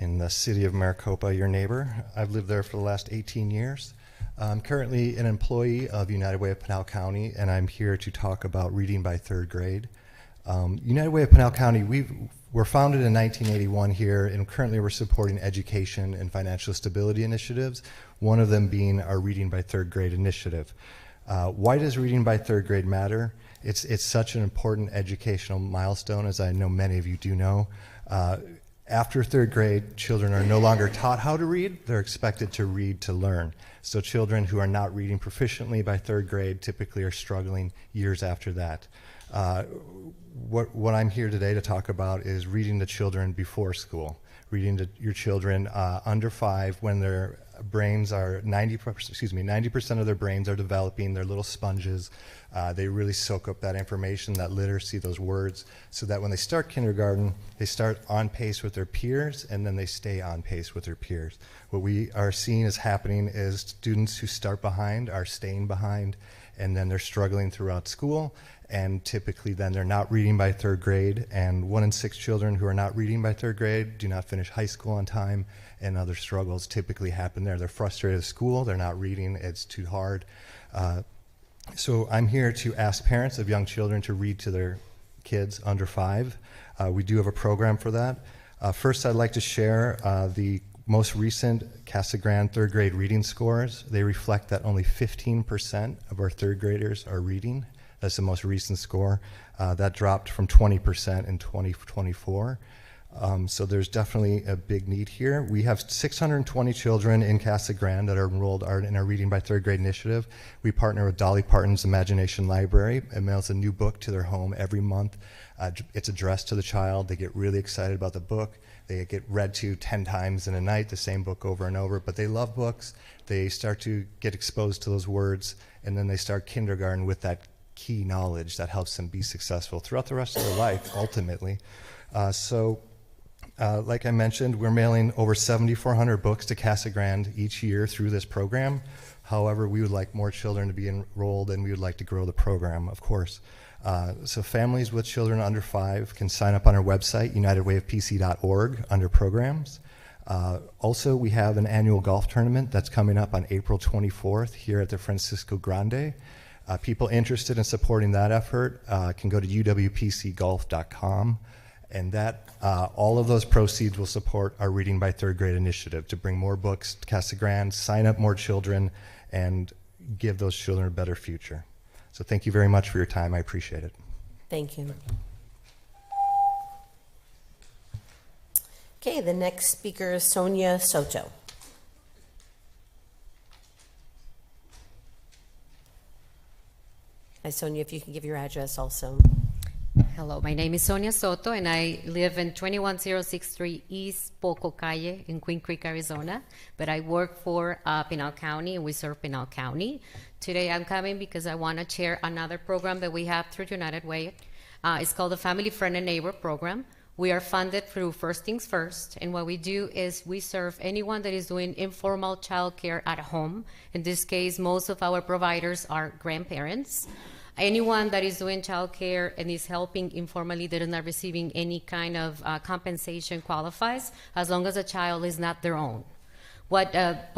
G: in the city of Maricopa, your neighbor. I've lived there for the last 18 years. I'm currently an employee of United Way of Pinal County, and I'm here to talk about reading by third grade. United Way of Pinal County, we're founded in 1981 here, and currently we're supporting education and financial stability initiatives, one of them being our Reading by Third Grade initiative. Why does reading by third grade matter? It's such an important educational milestone, as I know many of you do know. After third grade, children are no longer taught how to read. They're expected to read to learn. So children who are not reading proficiently by third grade typically are struggling years after that. What I'm here today to talk about is reading to children before school, reading to your children under 5 when their brains are 90% of their brains are developing. They're little sponges. They really soak up that information, that literacy, those words, so that when they start kindergarten, they start on pace with their peers, and then they stay on pace with their peers. What we are seeing is happening is students who start behind are staying behind, and then they're struggling throughout school, and typically then they're not reading by third grade, and 1 in 6 children who are not reading by third grade do not finish high school on time, and other struggles typically happen there. They're frustrated at school, they're not reading, it's too hard. So I'm here to ask parents of young children to read to their kids under 5. We do have a program for that. First, I'd like to share the most recent Casa Grande third grade reading scores. They reflect that only 15% of our third graders are reading. That's the most recent score. That dropped from 20% in 2024. So there's definitely a big need here. We have 620 children in Casa Grande that are enrolled in our Reading by Third Grade initiative. We partner with Dolly Parton's Imagination Library. It mails a new book to their home every month. It's addressed to the child. They get really excited about the book. They get read to 10 times in a night, the same book over and over, but they love books. They start to get exposed to those words, and then they start kindergarten with that key knowledge that helps them be successful throughout the rest of their life, ultimately. Like I mentioned, we're mailing over 7,400 books to Casa Grande each year through this program. However, we would like more children to be enrolled, and we would like to grow the program, of course. So families with children under 5 can sign up on our website, unitedwayofpc.org, under programs. Also, we have an annual golf tournament that's coming up on April 24th here at the Francisco Grande. People interested in supporting that effort can go to uwpcgolf.com. And that all of those proceeds will support our Reading by Third Grade initiative to bring more books to Casa Grande, sign up more children, and give those children a better future. So thank you very much for your time. I appreciate it.
C: Thank you. Okay, the next speaker is Sonia Soto. Hi, Sonia, if you can give your address also.
F: Hello, my name is Sonia Soto, and I live in 21063 East Poco Calle in Queen Creek, Arizona. But I work for Pinal County, and we serve Pinal County. Today I'm coming because I want to share another program that we have through United Way. It's called the Family Friend and Neighbor Program. We are funded through First Things First, and what we do is we serve anyone that is doing informal childcare at home. In this case, most of our providers are grandparents. Anyone that is doing childcare and is helping informally that is not receiving any kind of compensation qualifies, as long as the child is not their own. How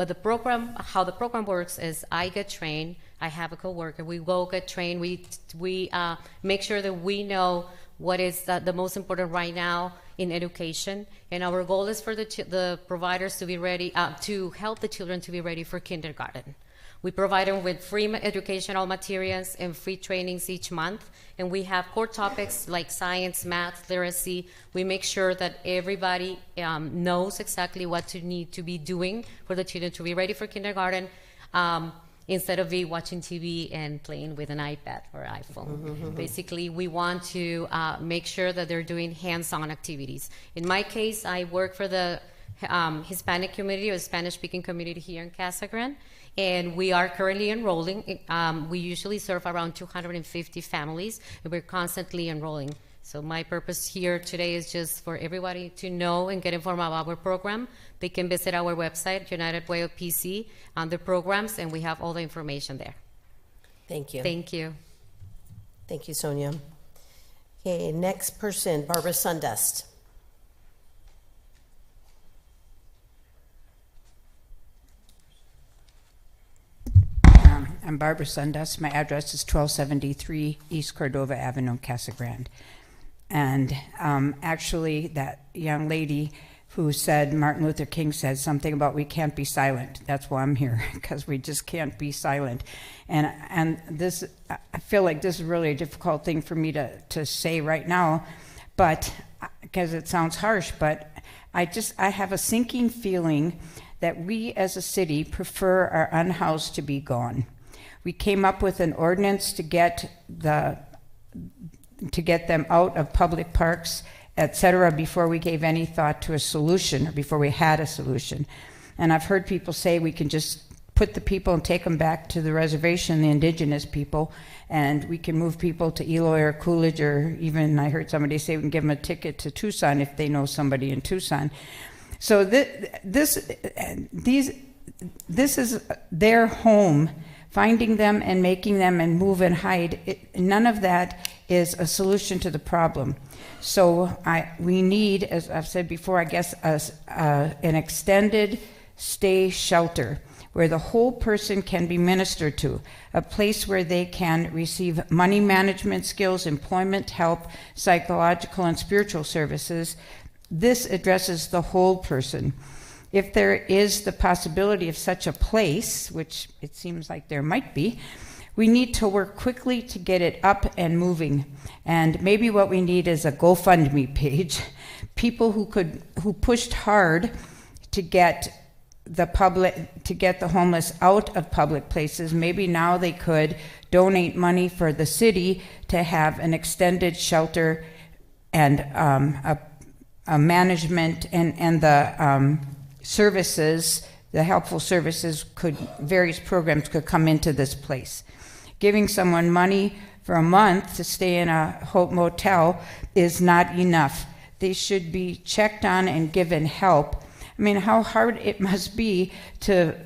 F: the program works is I get trained. I have a coworker. We go get trained. We make sure that we know what is the most important right now in education, and our goal is for the providers to be ready to help the children to be ready for kindergarten. We provide them with free educational materials and free trainings each month, and we have core topics like science, math, literacy. We make sure that everybody knows exactly what to need to be doing for the children to be ready for kindergarten, instead of watching TV and playing with an iPad or iPhone. Basically, we want to make sure that they're doing hands-on activities. In my case, I work for the Hispanic community or Spanish-speaking community here in Casa Grande, and we are currently enrolling. We usually serve around 250 families, and we're constantly enrolling. So my purpose here today is just for everybody to know and get informed about our program. They can visit our website, United Way of PC, under programs, and we have all the information there.
C: Thank you.
F: Thank you.
C: Thank you, Sonia. Okay, next person, Barbara Sundust.
M: I'm Barbara Sundust. My address is 1273 East Cordova Avenue, Casa Grande. And actually, that young lady who said, Martin Luther King said something about we can't be silent. That's why I'm here, because we just can't be silent. And this, I feel like this is really a difficult thing for me to say right now, but because it sounds harsh, but I have a sinking feeling that we as a city prefer our unhoused to be gone. We came up with an ordinance to get them out of public parks, etc., before we gave any thought to a solution, or before we had a solution. And I've heard people say we can just put the people and take them back to the reservation, the indigenous people, and we can move people to Eloy or Coolidge, or even I heard somebody say we can give them a ticket to Tucson if they know somebody in Tucson. So this is their home. Finding them and making them and move and hide, none of that is a solution to the problem. So we need, as I've said before, I guess, an extended stay shelter where the whole person can be ministered to, a place where they can receive money management skills, employment help, psychological and spiritual services. This addresses the whole person. If there is the possibility of such a place, which it seems like there might be, we need to work quickly to get it up and moving. And maybe what we need is a GoFundMe page. People who pushed hard to get the homeless out of public places. Maybe now they could donate money for the city to have an extended shelter and a management and the services, the helpful services, various programs could come into this place. Giving someone money for a month to stay in a motel is not enough. They should be checked on and given help. I mean, how hard it must be to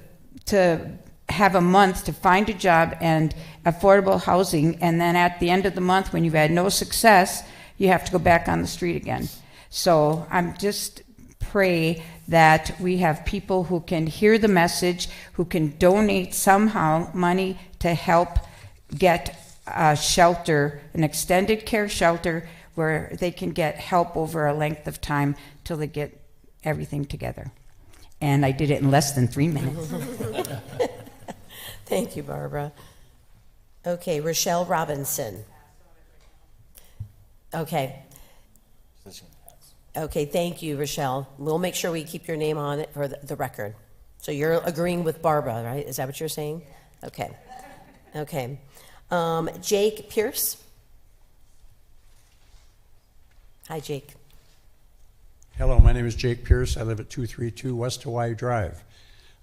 M: have a month to find a job and affordable housing, and then at the end of the month, when you've had no success, you have to go back on the street again. So I'm just pray that we have people who can hear the message, who can donate somehow money to help get a shelter, an extended care shelter, where they can get help over a length of time till they get everything together. And I did it in less than 3 minutes.
C: Thank you, Barbara. Okay, Rochelle Robinson. Okay. Okay, thank you, Rochelle. We'll make sure we keep your name on it for the record. So you're agreeing with Barbara, right? Is that what you're saying? Okay. Okay. Jake Pierce. Hi, Jake.
B: Hello, my name is Jake Pierce. I live at 232 West Hawaii Drive.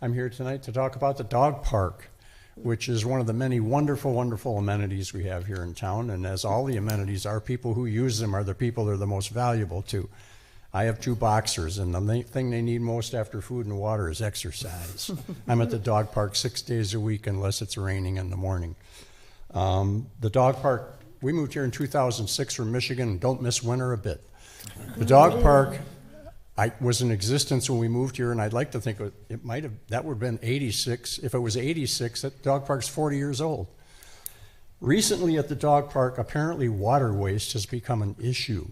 B: I'm here tonight to talk about the dog park, which is one of the many wonderful, wonderful amenities we have here in town. And as all the amenities are, people who use them are the people they're the most valuable to. I have 2 boxers, and the thing they need most after food and water is exercise. I'm at the dog park 6 days a week unless it's raining in the morning. The dog park, we moved here in 2006 from Michigan and don't miss winter a bit. The dog park was in existence when we moved here, and I'd like to think that would have been 86. If it was 86, that dog park's 40 years old. Recently at the dog park, apparently water waste has become an issue.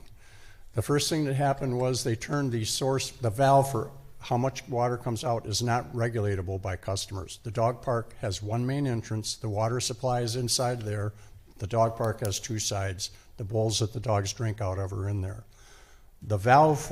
B: The first thing that happened was they turned the valve for how much water comes out is not regulatable by customers. The dog park has one main entrance, the water supply is inside there, the dog park has 2 sides, the bowls that the dogs drink out of are in there. The valve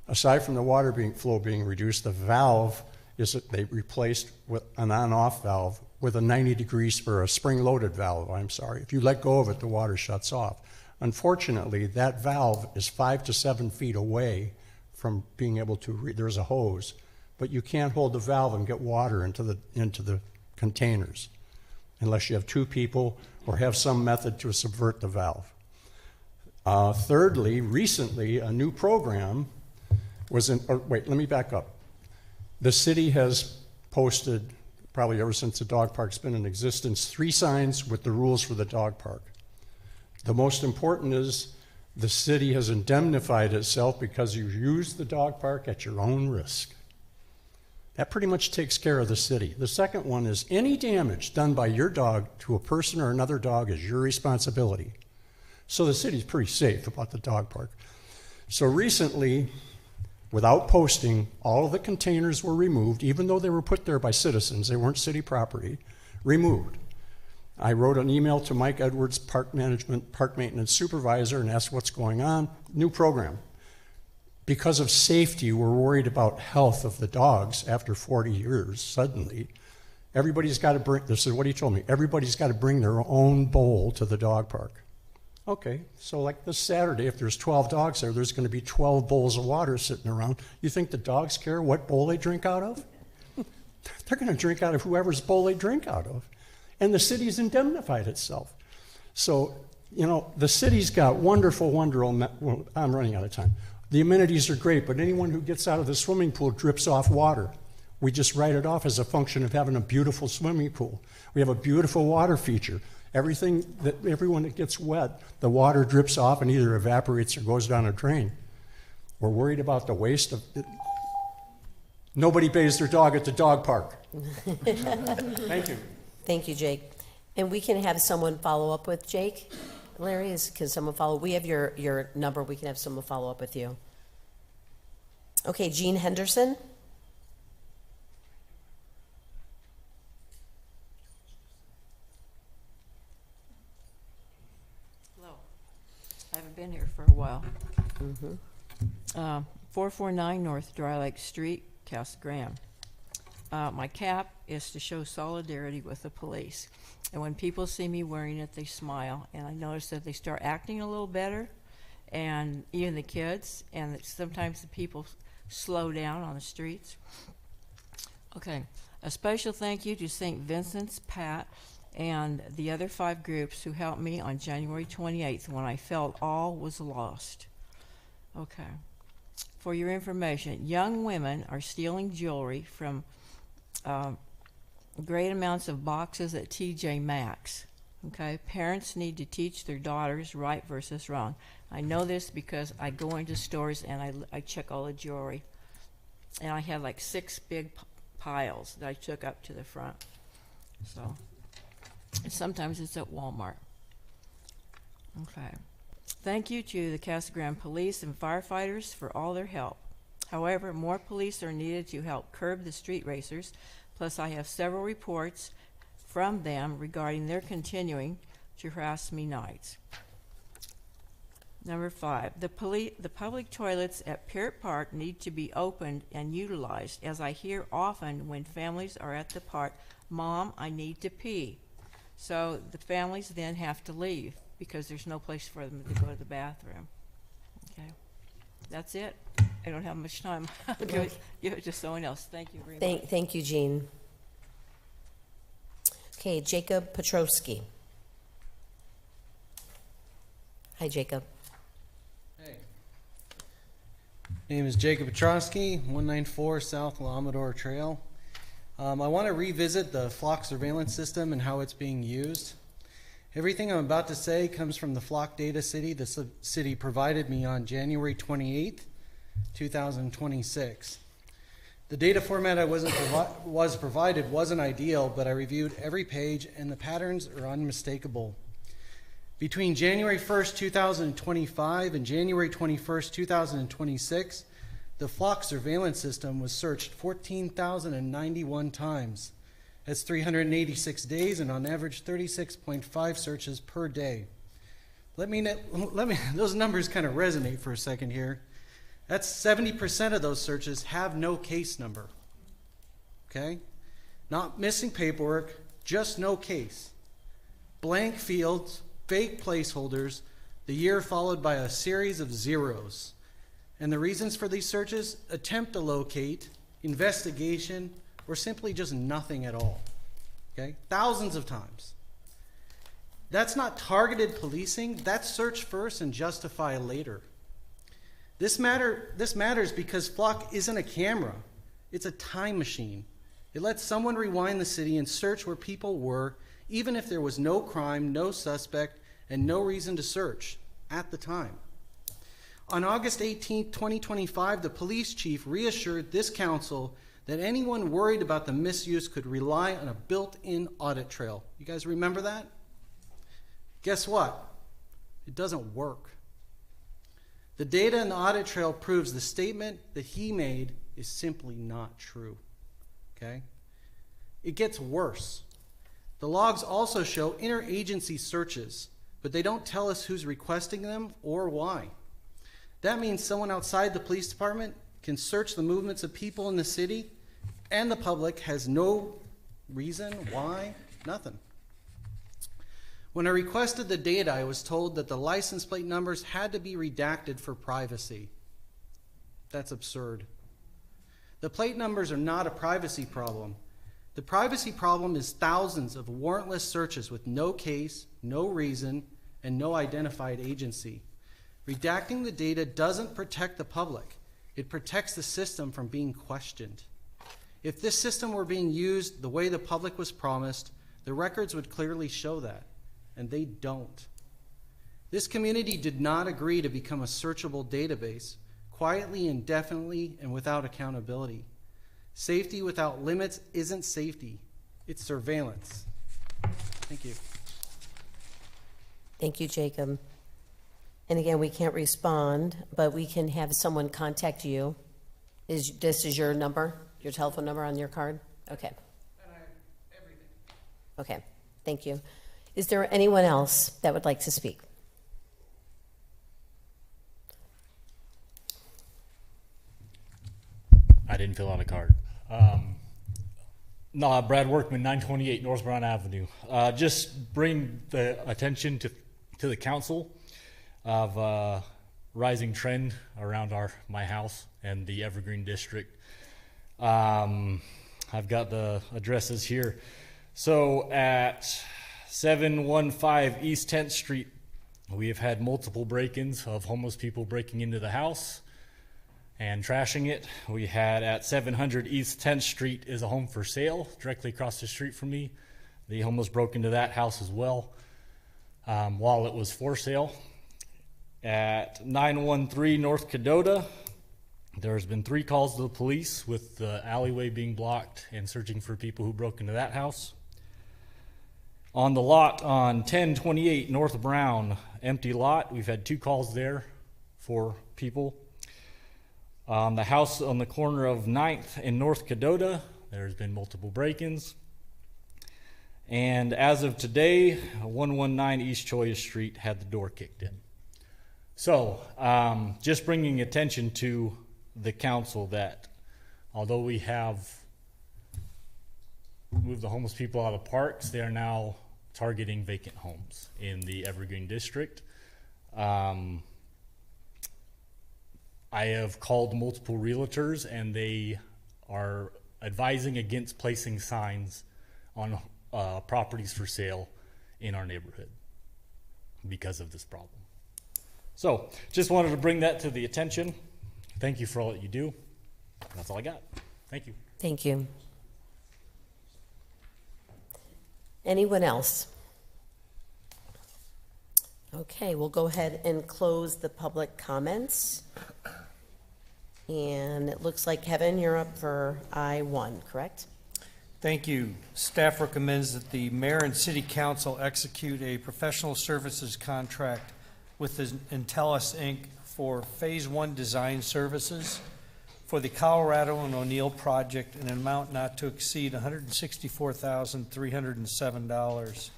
B: aside from the water flow being reduced, the valve they replaced with an on-off valve with a 90 degrees, or a spring-loaded valve, I'm sorry. If you let go of it, the water shuts off. Unfortunately, that valve is 5 to 7 feet away from being able to, there's a hose, but you can't hold the valve and get water into the containers unless you have 2 people or have some method to subvert the valve. Thirdly, recently, a new program let me back up. The city has posted, probably ever since the dog park's been in existence, 3 signs with the rules for the dog park. The most important is the city has indemnified itself because you use the dog park at your own risk. That pretty much takes care of the city. The second one is any damage done by your dog to a person or another dog is your responsibility. So the city's pretty safe about the dog park. So recently, without posting, all of the containers were removed, even though they were put there by citizens. They weren't city property, removed. I wrote an email to Mike Edwards, park maintenance supervisor, and asked what's going on. New program. Because of safety, we're worried about health of the dogs after 40 years, suddenly. Everybody's got to bring, this is what he told me, everybody's got to bring their own bowl to the dog park. Okay, so like this Saturday, if there's 12 dogs there, there's going to be 12 bowls of water sitting around. You think the dogs care what bowl they drink out of? They're going to drink out of whoever's bowl they drink out of. And the city's indemnified itself. So, you know, the city's got wonderful, well, I'm running out of time. The amenities are great, but anyone who gets out of the swimming pool drips off water. We just write it off as a function of having a beautiful swimming pool. We have a beautiful water feature. Everyone that gets wet, the water drips off and either evaporates or goes down a drain. We're worried about the waste of it. Nobody bathes their dog at the dog park. Thank you.
C: Thank you, Jake. And we can have someone follow up with Jake. Larry, can someone follow? We have your number. We can have someone follow up with you. Okay, Jean Henderson.
H: Hello. I haven't been here for a while. 449 North Dry Lake Street, Casa Grande. My cap is to show solidarity with the police. And when people see me wearing it, they smile. And I notice that they start acting a little better, and even the kids, and sometimes the people slow down on the streets. Okay, a special thank you to St. Vincent's, Pat, and the other 5 groups who helped me on January 28th when I felt all was lost. Okay. For your information, young women are stealing jewelry from great amounts of boxes at TJ Maxx. Okay, parents need to teach their daughters right versus wrong. I know this because I go into stores and I check all the jewelry, and I had like 6 big piles that I took up to the front. So, and sometimes it's at Walmart. Okay. Thank you to the Casa Grande police and firefighters for all their help. However, more police are needed to help curb the street racers. Plus, I have several reports from them regarding their continuing to harass me nights. Number 5, the public toilets at Parrott Park need to be opened and utilized, as I hear often when families are at the park, "Mom, I need to pee." So the families then have to leave because there's no place for them to go to the bathroom. Okay, that's it. I don't have much time. I'll give it to someone else. Thank you very much.
C: Thank you, Jean. Okay, Jacob Petrowski. Hi, Jacob.
J: Hey. Name is Jacob Petrowski, 194 South Lamador Trail. I want to revisit the flock surveillance system and how it's being used. Everything I'm about to say comes from the flock data the city provided me on January 28th, 2026. The data format I was provided wasn't ideal, but I reviewed every page and the patterns are unmistakable. Between January 1st, 2025 and January 21st, 2026, the flock surveillance system was searched 14,091 times. That's 386 days and on average 36.5 searches per day. Let me those numbers kind of resonate for a second here. That's 70% of those searches have no case number. Okay? Not missing paperwork, just no case. Blank fields, fake placeholders, the year followed by a series of zeros. And the reasons for these searches: attempt to locate, investigation, or simply just nothing at all. Okay? Thousands of times. That's not targeted policing, that's search first and justify later. This matters because Flock isn't a camera, it's a time machine. It lets someone rewind the city and search where people were, even if there was no crime, no suspect, and no reason to search at the time. On August 18, 2025, the police chief reassured this council that anyone worried about the misuse could rely on a built-in audit trail. You guys remember that? Guess what? It doesn't work. The data in the audit trail proves the statement that he made is simply not true. Okay? It gets worse. The logs also show interagency searches, but they don't tell us who's requesting them or why. That means someone outside the police department can search the movements of people in the city, and the public has no reason why, nothing. When I requested the data, I was told that the license plate numbers had to be redacted for privacy. That's absurd. The plate numbers are not a privacy problem. The privacy problem is thousands of warrantless searches with no case, no reason, and no identified agency. Redacting the data doesn't protect the public. It protects the system from being questioned. If this system were being used the way the public was promised, the records would clearly show that, and they don't. This community did not agree to become a searchable database, quietly, indefinitely, and without accountability. Safety without limits isn't safety, it's surveillance. Thank you.
C: Thank you, Jacob. And again, we can't respond, but we can have someone contact you. This is your number, your telephone number on your card? Okay. Okay, thank you. Is there anyone else that would like to speak?
Q: I didn't fill out a card. Brad Workman, 928 North Brown Avenue. Just bring the attention to the council of rising trend around my house and the Evergreen District. I've got the addresses here. So at 715 East 10th Street, we have had multiple break-ins of homeless people breaking into the house and trashing it. We had at 700 East 10th Street is a home for sale directly across the street from me. The homeless broke into that house as well while it was for sale. At 913 North Cadota, there's been 3 calls to the police with the alleyway being blocked and searching for people who broke into that house. On the lot on 1028 North Brown, empty lot, we've had 2 calls there for people. The house on the corner of 9th and North Cadota, there's been multiple break-ins. And as of today, 119 East Choya Street had the door kicked in. So, just bringing attention to the council that although we have moved the homeless people out of parks, they are now targeting vacant homes in the Evergreen District. I have called multiple realtors and they are advising against placing signs on properties for sale in our neighborhood because of this problem. So just wanted to bring that to the attention. Thank you for all that you do. That's all I got. Thank you.
C: Thank you. Anyone else? Okay, we'll go ahead and close the public comments. And it looks like, Kevin, you're up for I-1, correct?
R: Thank you. Staff recommends that the mayor and city council execute a professional services contract with Intellis Inc. for Phase 1 design services for the Colorado and O'Neill project in an amount not to exceed $164,307.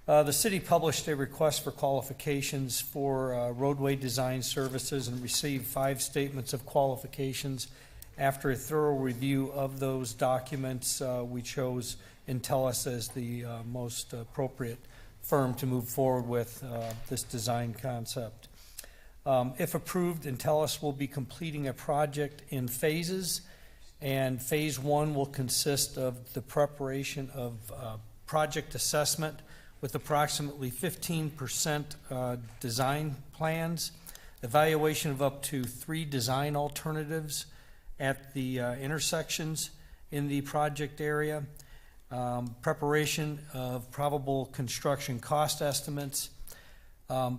R: The city published a request for qualifications for roadway design services and received 5 statements of qualifications. After a thorough review of those documents, we chose Intellis as the most appropriate firm to move forward with this design concept. If approved, Intellis will be completing a project in phases, and Phase 1 will consist of the preparation of project assessment with approximately 15% design plans, evaluation of up to 3 design alternatives at the intersections in the project area, preparation of probable construction cost estimates.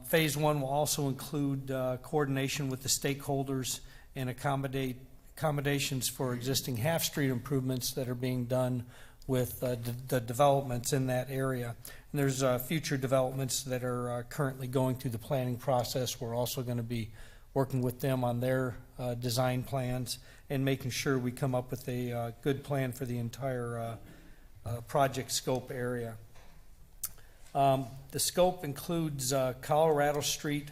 R: Phase 1 will also include coordination with the stakeholders and accommodations for existing half-street improvements that are being done with the developments in that area. And there's future developments that are currently going through the planning process. We're also going to be working with them on their design plans and making sure we come up with a good plan for the entire project scope area. The scope includes Colorado Street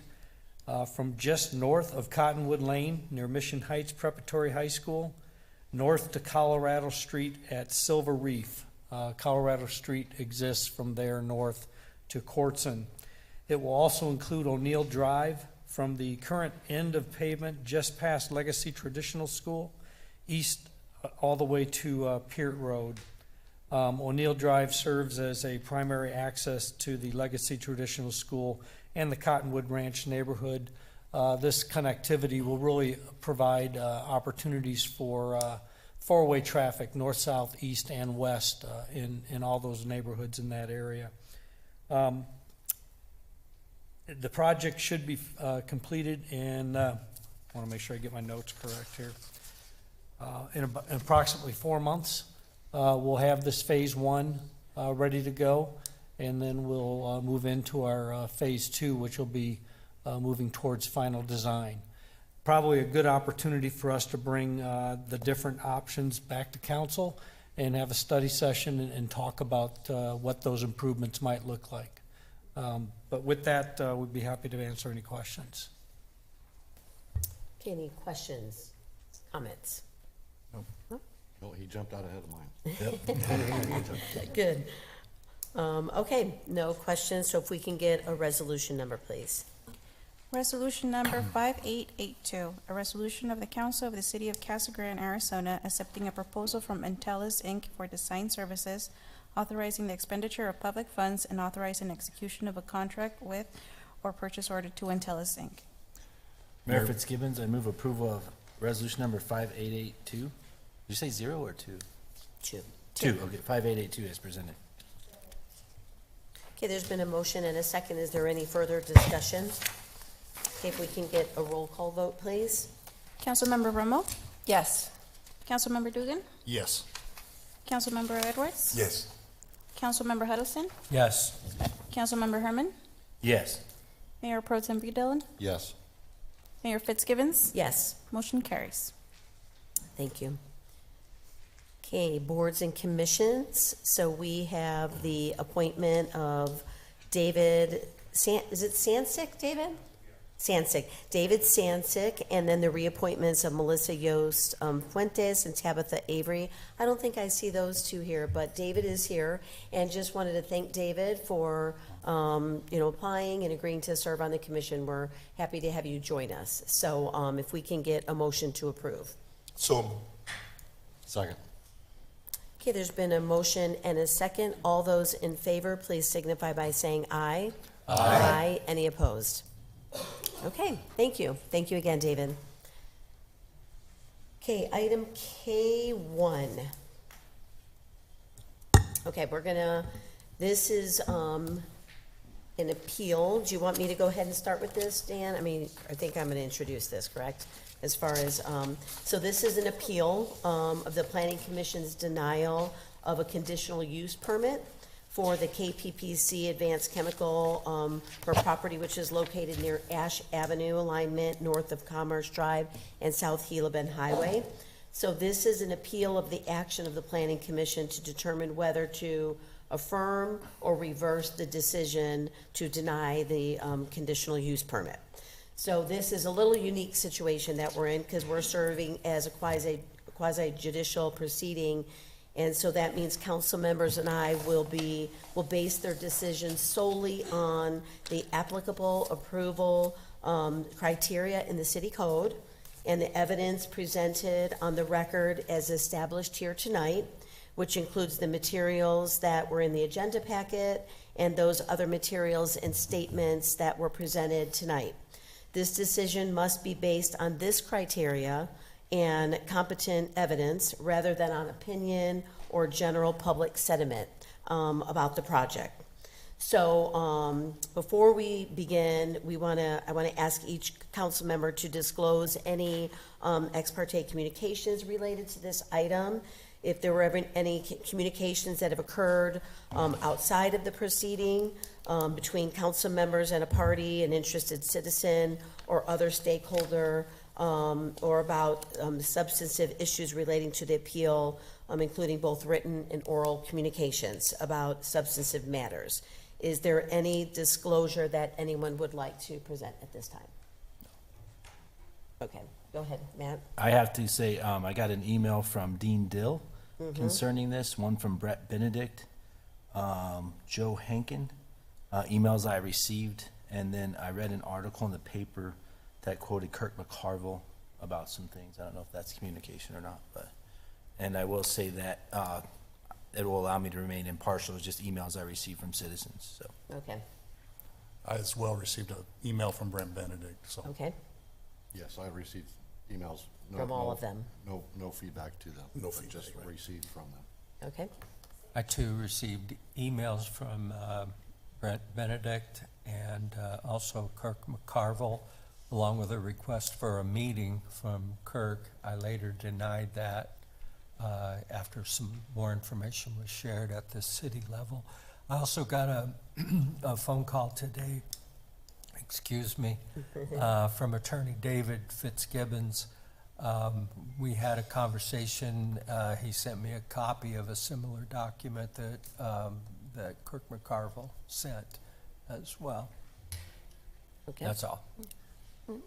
R: from just north of Cottonwood Lane near Mission Heights Preparatory High School, north to Colorado Street at Silver Reef. Colorado Street exists from there north to Courtson. It will also include O'Neill Drive from the current end of pavement just past Legacy Traditional School, east all the way to Peart Road. O'Neill Drive serves as a primary access to the Legacy Traditional School and the Cottonwood Ranch neighborhood. This connectivity will really provide opportunities for four-way traffic, north, south, east, and west in all those neighborhoods in that area. The project should be completed in, I want to make sure I get my notes correct here, in approximately 4 months. We'll have this phase 1 ready to go, and then we'll move into our phase 2, which will be moving towards final design. Probably a good opportunity for us to bring the different options back to council and have a study session and talk about what those improvements might look like. But with that, we'd be happy to answer any questions.
C: Okay, any questions, comments?
P: No, he jumped out ahead of mine.
C: Good. Okay, no questions, so if we can get a resolution number, please.
D: Resolution number 5882, a resolution of the Council of the City of Casa Grande, Arizona, accepting a proposal from Intellis, Inc. for design services, authorizing the expenditure of public funds, and authorizing execution of a contract with or purchase order to Intellis, Inc.
E: Mayor Fitzgibbons, I move approval of resolution number 5882. Did you say 0 or 2?
C: 2.
E: 2, okay, 5882 as presented.
C: Okay, there's been a motion and a second. Is there any further discussion? Okay, if we can get a roll call vote, please.
D: Councilmember Romo?
H: Yes.
D: Councilmember Dugan?
X: Yes.
D: Councilmember Edwards?
X: Yes.
D: Councilmember Huddleston?
R: Yes.
D: Councilmember Herman?
E: Yes.
D: Mayor Pro Tem Dillon?
P: Yes.
D: Mayor Fitzgibbons?
C: Yes.
D: Motion carries.
C: Thank you. Okay, boards and commissions. So we have the appointment of David, is it Sansick, David? Sansick, David Sansick, and then the reappointments of Melissa Yost Fuentes and Tabitha Avery. I don't think I see those two here, but David is here, and just wanted to thank David for applying and agreeing to serve on the commission. We're happy to have you join us. So if we can get a motion to approve.
X: So.
P: Second.
C: Okay, there's been a motion and a second. All those in favor, please signify by saying aye. Aye. Aye. Any opposed? Okay, thank you. Thank you again, David. Okay, item K1. Okay, this is an appeal. Do you want me to go ahead and start with this, Dan? I think I'm gonna introduce this, correct? As far as, so this is an appeal of the Planning Commission's denial of a conditional use permit for the KPPC Advanced Chemical for property which is located near Ash Avenue alignment north of Commerce Drive and South Gila Bend Highway. So this is an appeal of the action of the Planning Commission to determine whether to affirm or reverse the decision to deny the conditional use permit. So this is a little unique situation that we're in because we're serving as a quasi-judicial proceeding. And so that means council members and I will base their decision solely on the applicable approval criteria in the city code and the evidence presented on the record as established here tonight, which includes the materials that were in the agenda packet and those other materials and statements that were presented tonight. This decision must be based on this criteria and competent evidence rather than on opinion or general public sentiment about the project. So before we begin, I want to ask each council member to disclose any ex parte communications related to this item. if there were ever any communications that have occurred outside of the proceeding between council members and a party, an interested citizen, or other stakeholder, or about substantive issues relating to the appeal, including both written and oral communications about substantive matters. Is there any disclosure that anyone would like to present at this time? Okay, go ahead, Matt.
E: I have to say, I got an email from Dean Dill concerning this, one from Brett Benedict, Joe Hankin, emails I received, and then I read an article in the paper that quoted Kirk McCarville about some things. I don't know if that's communication or not, but, and I will say that it will allow me to remain impartial. It's just emails I received from citizens, so.
C: Okay,
A: I as well received an email from Brent Benedict, so.
C: okay,
P: Yes, I received emails.
C: From all of them.
P: No feedback to them.
A: No
P: but
A: feedback,
P: just
A: right.
P: received from them.
C: okay,
L: I too received emails from Brent Benedict and also Kirk McCarville, along with a request for a meeting from Kirk. I later denied that after some more information was shared at the city level. I also got a phone call today, excuse me, from Attorney David Fitzgibbons. We had a conversation. He sent me a copy of a similar document that Kirk McCarville sent as well.
C: okay.
L: That's all.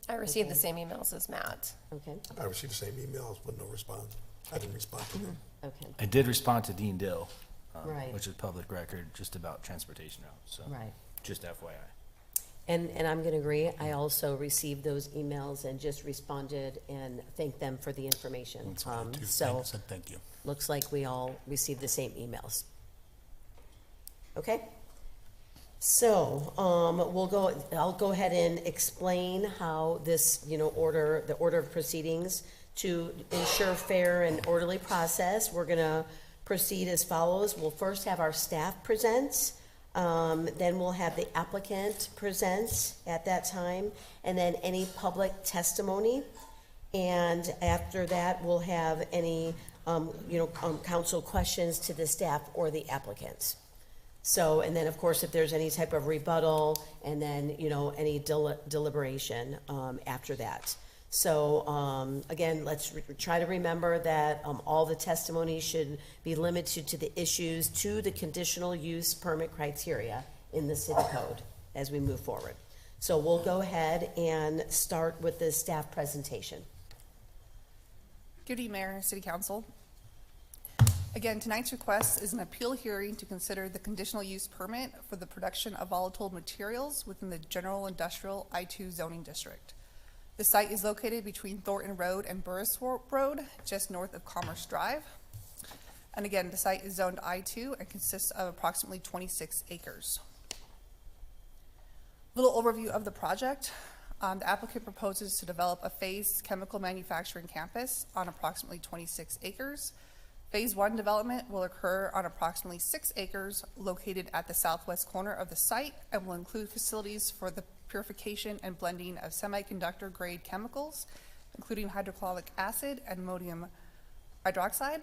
I: I received the same emails as Matt.
C: Okay,
X: I received the same emails with no response. I didn't respond to them.
C: okay,
E: I did respond to Dean Dill,
C: Right.
E: which is public record, just about transportation routes, so.
C: right.
E: Just FYI.
C: And I'm gonna agree, I also received those emails and just responded and thanked them for the information.
A: That's what I do.
C: So,
A: Said thank you.
C: looks like we all received the same emails. Okay? So, I'll go ahead and explain how this, the order of proceedings to ensure fair and orderly process. We're gonna proceed as follows. We'll first have our staff present, then we'll have the applicant present at that time, and then any public testimony. And after that, we'll have any, council questions to the staff or the applicants. So, and then, of course, if there's any type of rebuttal, and then, any deliberation after that. So, again, let's try to remember that all the testimony should be limited to the issues to the conditional use permit criteria in the city code as we move forward. So we'll go ahead and start with the staff presentation.
S: Good evening, Mayor, City Council. Again, tonight's request is an appeal hearing to consider the conditional use permit for the production of volatile materials within the General Industrial I-2 zoning district. The site is located between Thornton Road and Burristhorpe Road, just north of Commerce Drive. And again, the site is zoned I-2 and consists of approximately 26 acres. Little overview of the project. The applicant proposes to develop a phased chemical manufacturing campus on approximately 26 acres. Phase 1 development will occur on approximately 6 acres located at the southwest corner of the site and will include facilities for the purification and blending of semiconductor grade chemicals, including hydrochloric acid and ammonium hydroxide,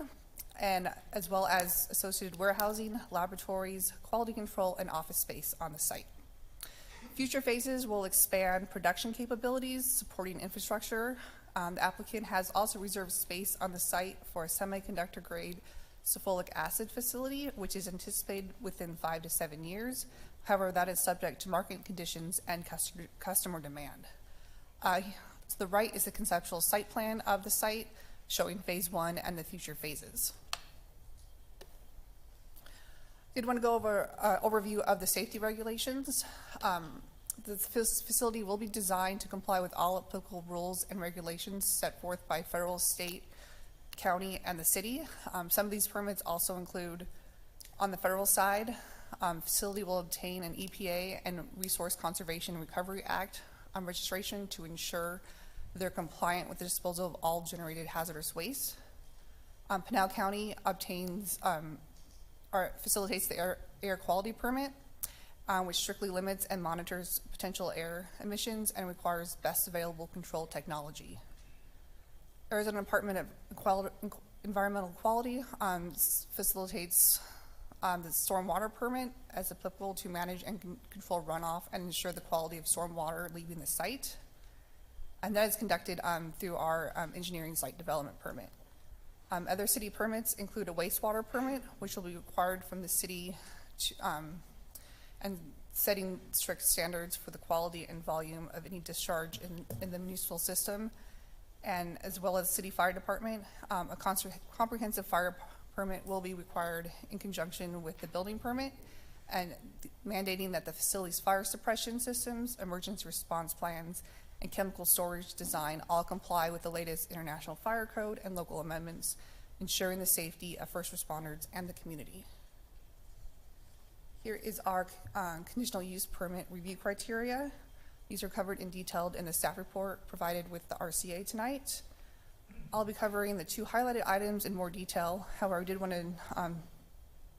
S: and as well as associated warehousing, laboratories, quality control, and office space on the site. Future phases will expand production capabilities, supporting infrastructure. The applicant has also reserved space on the site for a semiconductor grade sulfuric acid facility, which is anticipated within 5 to 7 years. However, that is subject to market conditions and customer demand. To the right is the conceptual site plan of the site, showing phase 1 and the future phases. Did want to go over overview of the safety regulations. The facility will be designed to comply with all applicable rules and regulations set forth by federal, state, county, and the city. Some of these permits also include, on the federal side, facility will obtain an EPA and Resource Conservation and Recovery Act registration to ensure they're compliant with the disposal of all generated hazardous waste. Pinal County obtains or facilitates the air quality permit, which strictly limits and monitors potential air emissions and requires best available control technology. Arizona Department of environmental quality, facilitates the stormwater permit as applicable to manage and control runoff and ensure the quality of stormwater leaving the site. And that is conducted through our engineering site development permit. Other city permits include a wastewater permit, which will be required from the city to, and setting strict standards for the quality and volume of any discharge in the municipal system, and as well as city fire department. A comprehensive fire permit will be required in conjunction with the building permit, and mandating that the facility's fire suppression systems, emergency response plans, and chemical storage design all comply with the latest international fire code and local amendments, ensuring the safety of first responders and the community. Here is our conditional use permit review criteria. These are covered in detail in the staff report provided with the RCA tonight. I'll be covering the 2 highlighted items in more detail. However, I did want to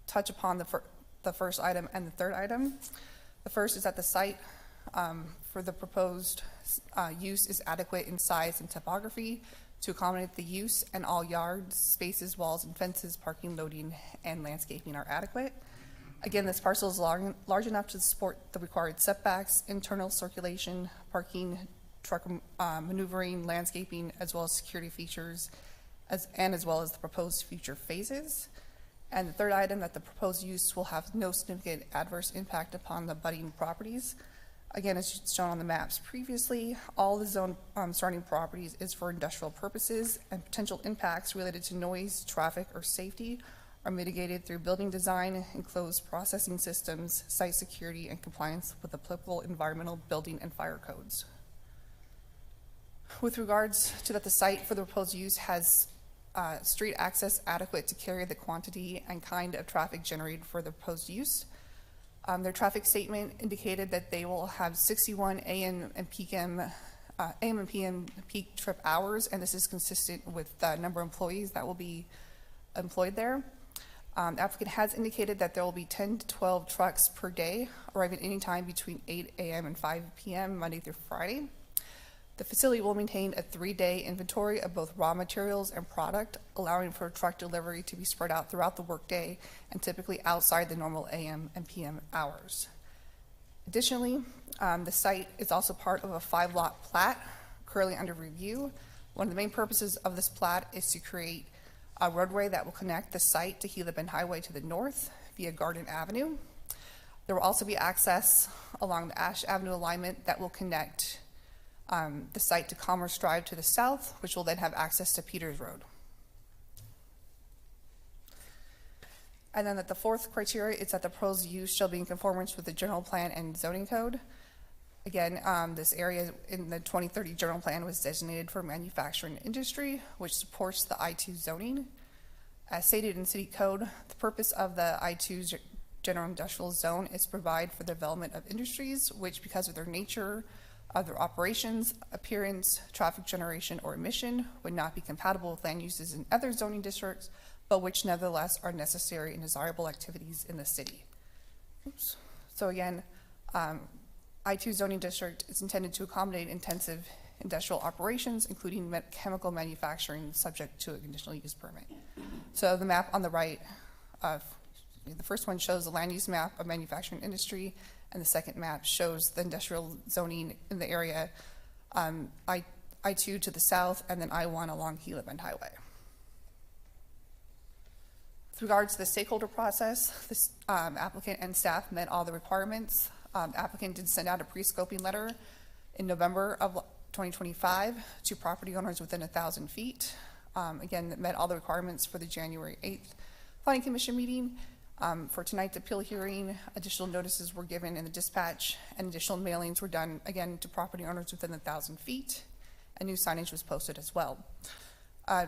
S: touch upon the first item and the third item. The first is that the site for the proposed use is adequate in size and topography to accommodate the use, and all yards, spaces, walls, and fences, parking, loading, and landscaping are adequate. Again, this parcel is large enough to support the required setbacks, internal circulation, parking, truck maneuvering, landscaping, as well as security features, as well as the proposed future phases. And the third item, that the proposed use will have no significant adverse impact upon the budding properties. Again, as shown on the maps previously, all the zone surrounding properties is for industrial purposes, and potential impacts related to noise, traffic, or safety are mitigated through building design, enclosed processing systems, site security, and compliance with applicable environmental, building, and fire codes. With regards to that the site for the proposed use has street access adequate to carry the quantity and kind of traffic generated for the proposed use. Their traffic statement indicated that they will have 61 AM and PM peak trip hours, and this is consistent with the number of employees that will be employed there. The applicant has indicated that there will be 10 to 12 trucks per day, arriving any time between 8 AM and 5 PM, Monday through Friday. The facility will maintain a 3-day inventory of both raw materials and product, allowing for truck delivery to be spread out throughout the workday and typically outside the normal AM and PM hours. Additionally, the site is also part of a 5-lot plat currently under review. One of the main purposes of this plat is to create a roadway that will connect the site to Gila Bend Highway to the north via Garden Avenue. There will also be access along the Ash Avenue alignment that will connect the site to Commerce Drive to the south, which will then have access to Peters Road. And then that the fourth criteria is that the proposed use shall be in conformance with the general plan and zoning code. Again, this area in the 2030 general plan was designated for manufacturing industry, which supports the I-2 zoning. As stated in city code, the purpose of the I-2 general industrial zone is to provide for the development of industries, which because of their nature, of their operations, appearance, traffic generation, or emission would not be compatible with land uses in other zoning districts, but which nevertheless are necessary and desirable activities in the city. Oops. So again, I-2 zoning district is intended to accommodate intensive industrial operations, including chemical manufacturing, subject to a conditional use permit. So the map on the right, the first one shows the land use map of manufacturing industry, and the second map shows the industrial zoning in the area, I-2 to the south, and then I-1 along Gila Bend Highway. With regards to the stakeholder process, this applicant and staff met all the requirements. Applicant did send out a pre-scoping letter in November of 2025 to property owners within 1,000 feet. Again, that met all the requirements for the January 8th Planning Commission meeting. For tonight's appeal hearing, additional notices were given in the dispatch, and additional mailings were done, again, to property owners within 1,000 feet. A new signage was posted as well.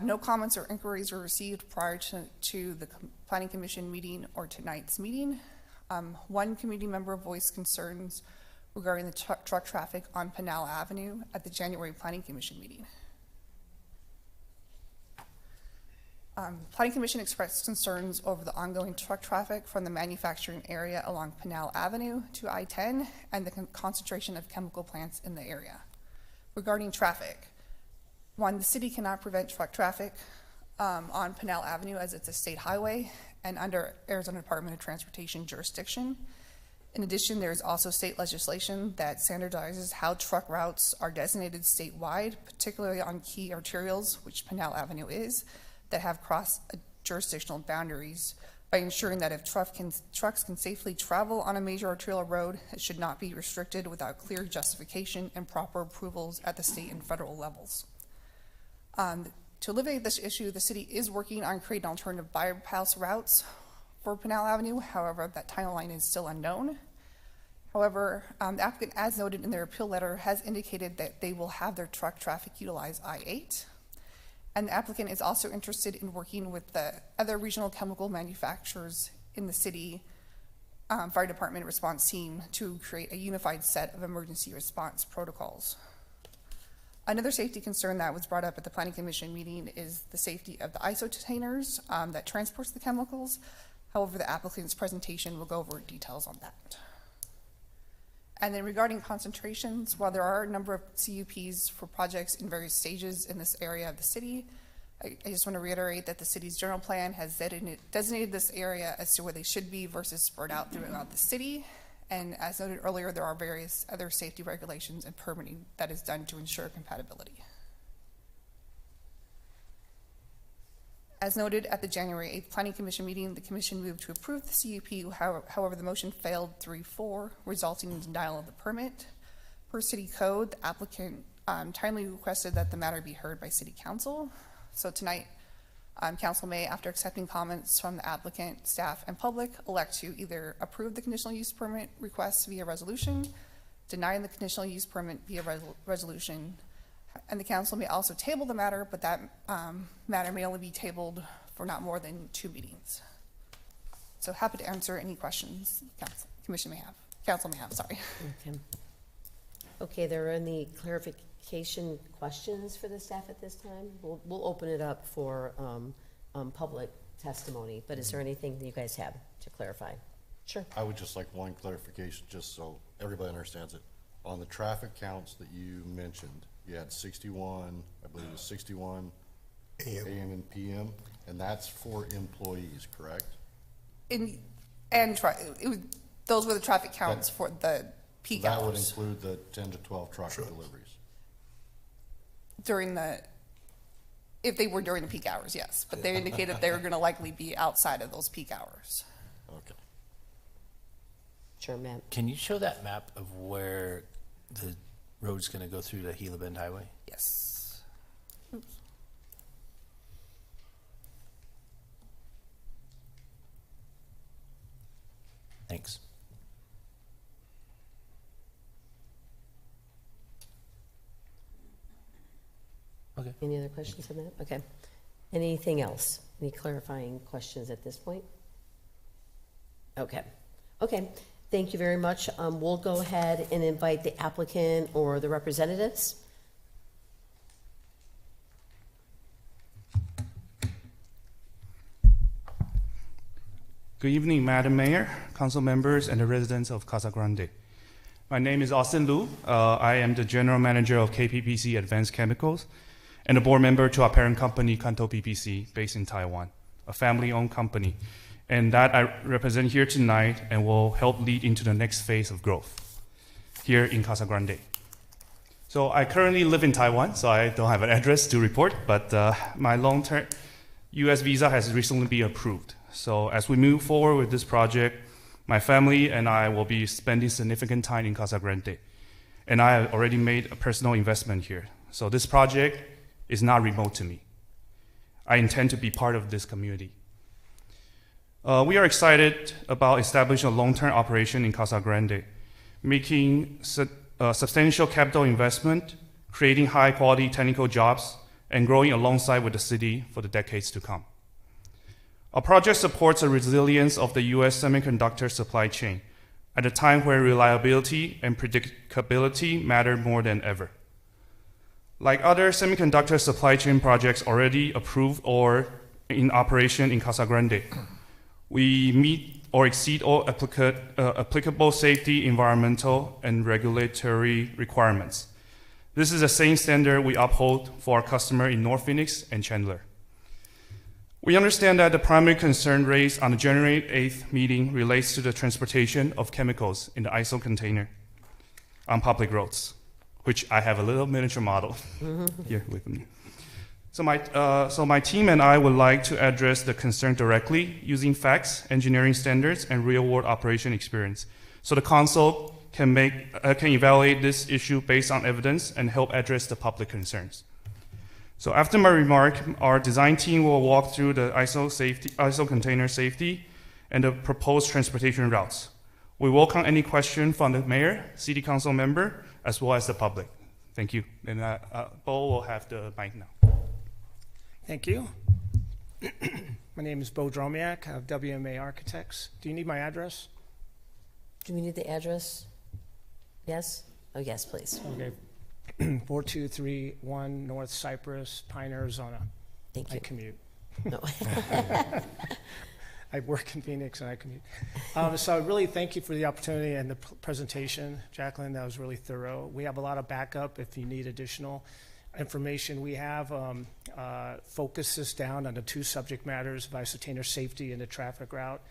S: No comments or inquiries were received prior to the Planning Commission meeting or tonight's meeting. One community member voiced concerns regarding the truck traffic on Pinal Avenue at the January Planning Commission meeting. Planning Commission expressed concerns over the ongoing truck traffic from the manufacturing area along Pinal Avenue to I-10 and the concentration of chemical plants in the area. Regarding traffic, one, the city cannot prevent truck traffic on Pinal Avenue as it's a state highway and under Arizona Department of Transportation jurisdiction. In addition, there is also state legislation that standardizes how truck routes are designated statewide, particularly on key arterials, which Pinal Avenue is, that have cross-jurisdictional boundaries, by ensuring that if trucks can safely travel on a major arterial road, it should not be restricted without clear justification and proper approvals at the state and federal levels. To alleviate this issue, the city is working on creating alternative bypass routes for Pinal Avenue. However, that timeline is still unknown. However, the applicant, as noted in their appeal letter, has indicated that they will have their truck traffic utilize I-8. And the applicant is also interested in working with the other regional chemical manufacturers in the city fire department response team to create a unified set of emergency response protocols. Another safety concern that was brought up at the Planning Commission meeting is the safety of the ISO that transports the chemicals. However, the applicant's presentation will go over details on that. And then regarding concentrations, while there are a number of CUPs for projects in various stages in this area of the city, I just want to reiterate that the city's general plan has designated this area as to where they should be versus spread out throughout the city. And as noted earlier, there are various other safety regulations and permitting that is done to ensure compatibility. As noted at the January 8th Planning Commission meeting, the Commission moved to approve the CUP. However, the motion failed 3-4, resulting in denial of the permit. Per city code, the applicant timely requested that the matter be heard by City Council. So tonight, Council may, after accepting comments from the applicant, staff, and public, elect to either approve the conditional use permit request via resolution, deny the conditional use permit via resolution, and the council may also table the matter, but that matter may only be tabled for not more than 2 meetings. So happy to answer any questions council may have, sorry.
C: Okay. Okay, there are any clarification questions for the staff at this time? We'll open it up for public testimony, but is there anything that you guys have to clarify? Sure.
P: I would just like one clarification, just so everybody understands it. On the traffic counts that you mentioned, you had 61, I believe it was 61 AM and PM, and that's for employees, correct?
S: Those were the traffic counts for the peak hours.
P: That would include the 10 to 12 truck deliveries.
S: If they were during the peak hours, yes, but they indicated they were going to likely be outside of those peak hours.
P: Okay.
C: Sure, Matt.
E: Can you show that map of where the road's going to go through the Gila Bend Highway?
S: Yes. Oops.
E: Thanks. Okay.
C: Any other questions on that? Okay. Anything else? Any clarifying questions at this point? Okay. Okay. Thank you very much. We'll go ahead and invite the applicant or the representatives.
N: Good evening, Madam Mayor, council members, and the residents of Casa Grande. My name is Austin Liu. I am the general manager of KPPC Advanced Chemicals and a board member to our parent company, Kanto PPC, based in Taiwan, a family-owned company, and that I represent here tonight and will help lead into the next phase of growth here in Casa Grande. So I currently live in Taiwan, so I don't have an address to report, but my long-term U.S. visa has recently been approved. So as we move forward with this project, my family and I will be spending significant time in Casa Grande, and I have already made a personal investment here. So this project is not remote to me. I intend to be part of this community. We are excited about establishing a long-term operation in Casa Grande, making substantial capital investment, creating high-quality technical jobs, and growing alongside with the city for the decades to come. Our project supports the resilience of the U.S. semiconductor supply chain at a time where reliability and predictability matter more than ever. Like other semiconductor supply chain projects already approved or in operation in Casa Grande, we meet or exceed all applicable safety, environmental, and regulatory requirements. This is the same standard we uphold for our customer in North Phoenix and Chandler. We understand that the primary concern raised on the January 8th meeting relates to the transportation of chemicals in the ISO container on public roads, which I have a little miniature model here with me. So my team and I would like to address the concern directly using facts, engineering standards, and real-world operation experience. So the council can evaluate this issue based on evidence and help address the public concerns. So after my remark, our design team will walk through the ISO container safety and the proposed transportation routes. We welcome any question from the mayor, city council member, as well as the public. Thank you. And Bo will have the mic now.
O: Thank you. My name is Bo Dromiak of WMA Architects. Do you need my address?
C: Do we need the address? Yes? Oh, yes, please.
O: Okay. 4231 North Cypress, Pine, Arizona.
C: Thank you.
O: I commute.
C: No.
O: I work in Phoenix and I commute. So I really thank you for the opportunity and the presentation, Jacqueline. That was really thorough. We have a lot of backup if you need additional information. We have focused this down on the two subject matters of isotainer safety and the traffic route.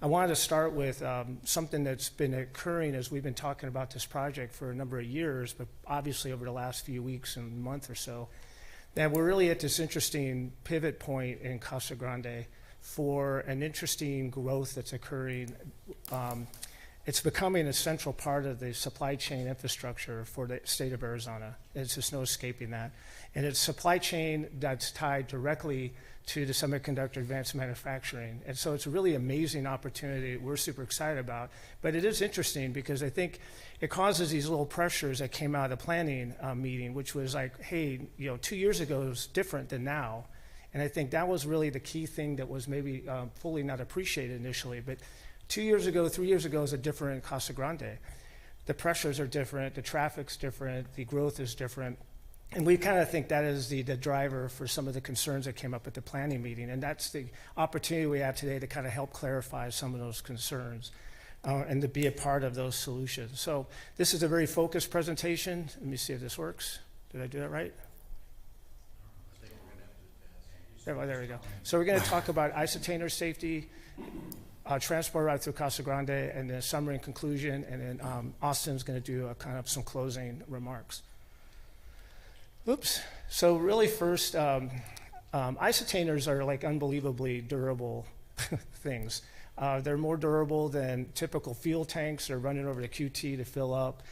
O: I wanted to start with something that's been occurring as we've been talking about this project for a number of years, but obviously over the last few weeks and month or so, that we're really at this interesting pivot point in Casa Grande for an interesting growth that's occurring. It's becoming a central part of the supply chain infrastructure for the state of Arizona. There's just no escaping that. And it's supply chain that's tied directly to the semiconductor advanced manufacturing. And so it's a really amazing opportunity we're super excited about. But it is interesting because I think it causes these little pressures that came out of the planning meeting, which was like, hey, 2 years ago was different than now. And I think that was really the key thing that was maybe fully not appreciated initially. But 2 years ago, 3 years ago is a different Casa Grande. The pressures are different, the traffic's different, the growth is different. And we kind of think that is the driver for some of the concerns that came up at the planning meeting. And that's the opportunity we have today to kind of help clarify some of those concerns and to be a part of those solutions. So this is a very focused presentation. Let me see if this works. Did I do that right? There we go. So we're going to talk about isotainer safety, transport route through Casa Grande, and then summary and conclusion, and then Austin's going to do kind of some closing remarks. Oops. So really first, isotainers are like unbelievably durable things. They're more durable than typical fuel tanks that are running over the QT to fill up.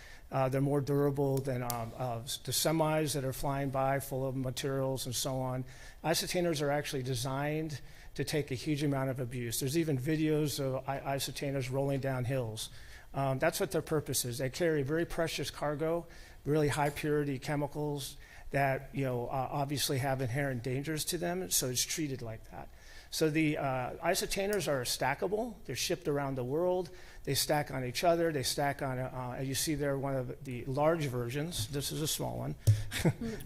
O: They're more durable than the semis that are flying by full of materials and so on. Isotainers are actually designed to take a huge amount of abuse. There's even videos of isotainers rolling down hills. That's what their purpose is. They carry very precious cargo, really high purity chemicals that obviously have inherent dangers to them, so it's treated like that. So the isotainers are stackable. They're shipped around the world. They stack on each other. They stack on, as you see there, one of the large versions. This is a small one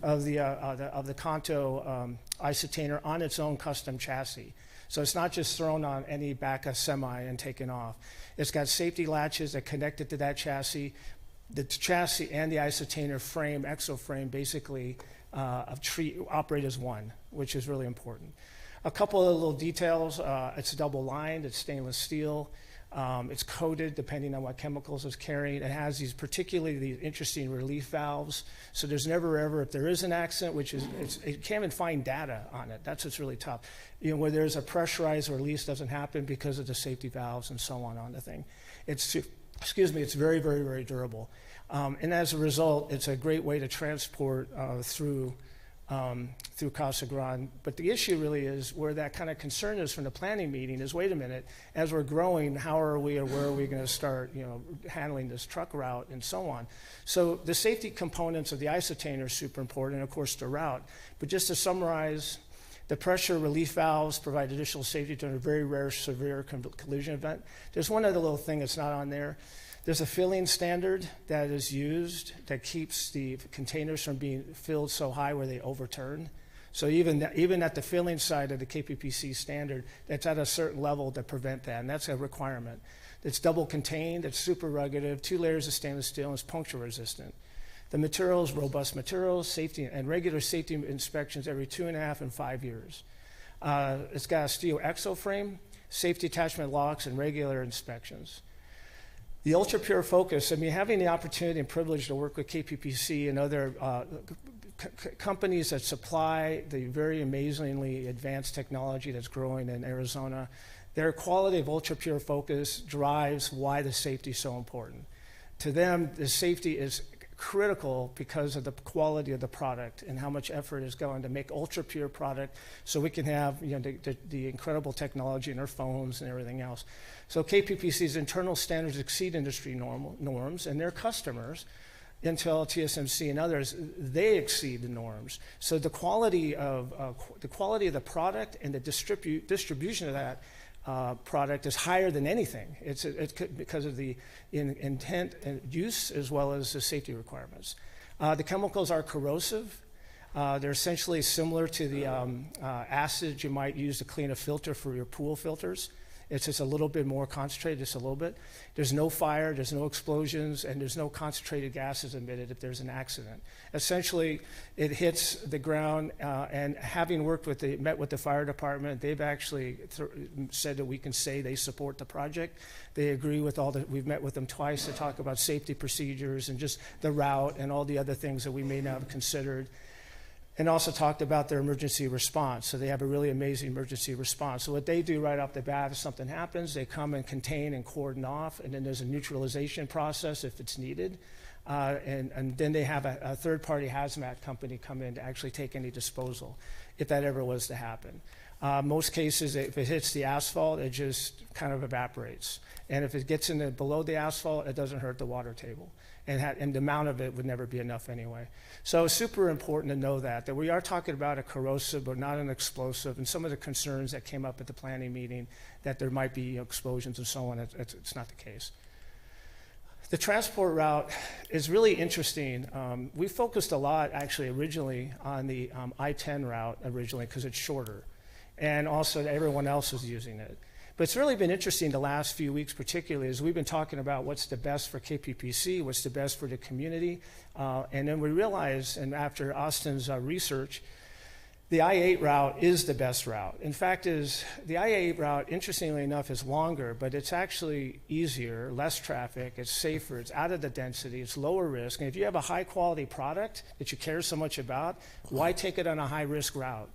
O: of the Kanto isotainer on its own custom chassis. So it's not just thrown on any back of semi and taken off. It's got safety latches that connect it to that chassis. The chassis and the isotainer frame, exoframe, basically operate as one, which is really important. A couple of little details. It's double lined. It's stainless steel. It's coated depending on what chemicals it's carrying. It has these particularly interesting relief valves. So there's never ever, if there is an accident, which is, it can't even find data on it. That's what's really tough. Where there's a pressurized release doesn't happen because of the safety valves and so on the thing. It's very, very, very durable. And as a result, it's a great way to transport through Casa Grande. But the issue really is where that kind of concern is from the planning meeting is, wait a minute, as we're growing, how are we or where are we going to start handling this truck route and so on. So the safety components of the isotainer are super important, and of course the route. But just to summarize, the pressure relief valves provide additional safety during a very rare severe collision event. There's one other little thing that's not on there. There's a filling standard that is used that keeps the containers from being filled so high where they overturn. So even at the filling side of the KPPC standard, that's at a certain level to prevent that, and that's a requirement. It's double contained, it's super rugged, 2 layers of stainless steel, and it's puncture resistant. The materials, robust materials, safety and regular safety inspections every 2.5 and 5 years. It's got a steel exoframe, safety attachment locks, and regular inspections. The ultra pure focus, I mean, having the opportunity and privilege to work with KPPC and other companies that supply the very amazingly advanced technology that's growing in Arizona, their quality of ultra pure focus drives why the safety is so important. To them, the safety is critical because of the quality of the product and how much effort is going to make ultra pure product so we can have the incredible technology in our phones and everything else. So KPPC's internal standards exceed industry norms, and their customers, Intel, TSMC, and others, they exceed the norms. So the quality of the product and the distribution of that product is higher than anything. It's because of the intent and use as well as the safety requirements. The chemicals are corrosive. They're essentially similar to the acids you might use to clean a filter for your pool filters. It's just a little bit more concentrated, just a little bit. There's no fire, there's no explosions, and there's no concentrated gases emitted if there's an accident. Essentially, it hits the ground, and having met with the fire department, they've actually said that we can say they support the project. They agree with we've met with them twice to talk about safety procedures and just the route and all the other things that we may not have considered. And also talked about their emergency response. So they have a really amazing emergency response. So what they do right off the bat, if something happens, they come and contain and cordon off, and then there's a neutralization process if it's needed. And then they have a third-party hazmat company come in to actually take any disposal, if that ever was to happen. Most cases, if it hits the asphalt, it just kind of evaporates. And if it gets below the asphalt, it doesn't hurt the water table. And the amount of it would never be enough anyway. So it's super important to know that we are talking about a corrosive but not an explosive, and some of the concerns that came up at the planning meeting that there might be explosions and so on, it's not the case. The transport route is really interesting. We focused a lot actually originally on the I-10 route originally because it's shorter, and also everyone else was using it. But it's really been interesting the last few weeks particularly as we've been talking about what's the best for KPPC, what's the best for the community, and then we realized, and after Austin's research, the I-8 route is the best route. In fact, the I-8 route, interestingly enough, is longer, but it's actually easier, less traffic, it's safer, it's out of the density, it's lower risk, and if you have a high-quality product that you care so much about, why take it on a high-risk route?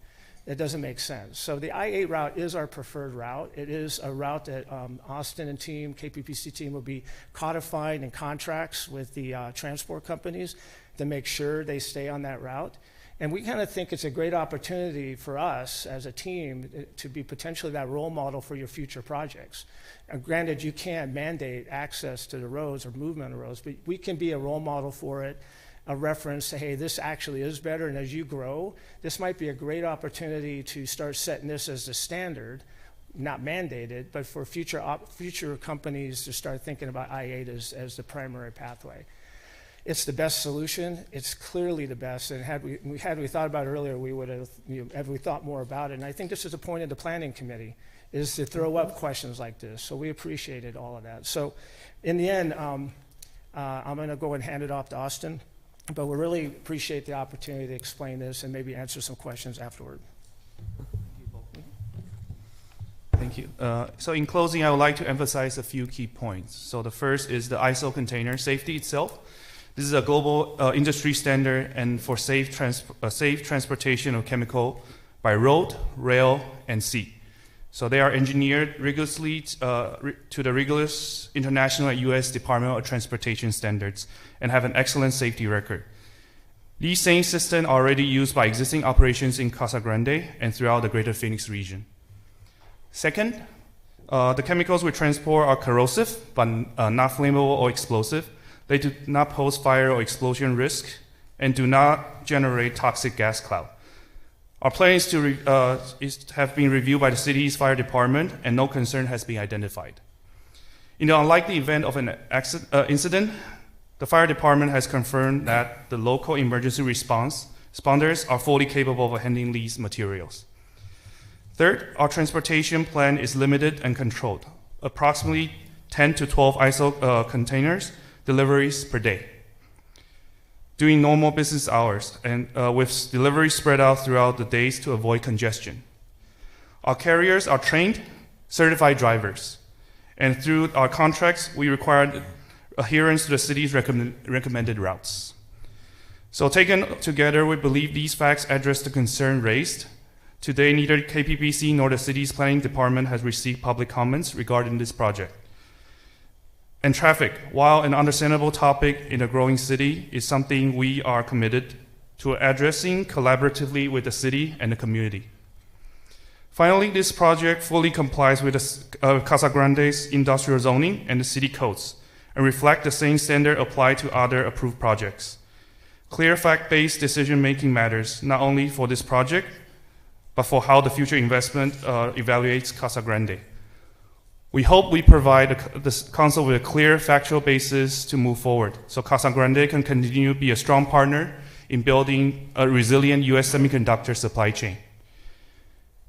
O: It doesn't make sense. So the I-8 route is our preferred route. It is a route that Austin and team, KPPC team, will be codifying in contracts with the transport companies to make sure they stay on that route. And we kind of think it's a great opportunity for us as a team to be potentially that role model for your future projects. And granted, you can't mandate access to the roads or movement of roads, but we can be a role model for it, a reference to, hey, this actually is better, and as you grow, this might be a great opportunity to start setting this as the standard, not mandated, but for future companies to start thinking about I-8 as the primary pathway. It's the best solution. It's clearly the best, and had we thought about it earlier, we would have we thought more about it. And I think this is the point of the planning committee, is to throw up questions like this. So we appreciated all of that. So in the end, I'm going to go and hand it off to Austin. But we really appreciate the opportunity to explain this and maybe answer some questions afterward.
N: Thank you. So in closing, I would like to emphasize a few key points. So the first is the ISO container safety itself. This is a global industry standard and for safe transportation of chemical by road, rail, and sea. So they are engineered rigorously to the rigorous international and U.S. Department of Transportation standards and have an excellent safety record. These same systems are already used by existing operations in Casa Grande and throughout the greater Phoenix region. Second, the chemicals we transport are corrosive, but not flammable or explosive. They do not pose fire or explosion risk and do not generate toxic gas cloud. Our plans have been reviewed by the city's fire department, and no concern has been identified. In the unlikely event of an incident, the fire department has confirmed that the local emergency responders are fully capable of handling these materials. Third, our transportation plan is limited and controlled, approximately 10 to 12 ISO containers deliveries per day, during normal business hours, and with deliveries spread out throughout the days to avoid congestion. Our carriers are trained, certified drivers. And through our contracts, we require adherence to the city's recommended routes. So taken together, we believe these facts address the concern raised. Today, neither KPPC nor the city's planning department has received public comments regarding this project. And traffic, while an understandable topic in a growing city, is something we are committed to addressing collaboratively with the city and the community. Finally, this project fully complies with Casa Grande's industrial zoning and the city codes, and reflect the same standard applied to other approved projects. Clear fact-based decision-making matters, not only for this project, but for how the future investment evaluates Casa Grande. We hope we provide the council with a clear factual basis to move forward, so Casa Grande can continue to be a strong partner in building a resilient U.S. semiconductor supply chain.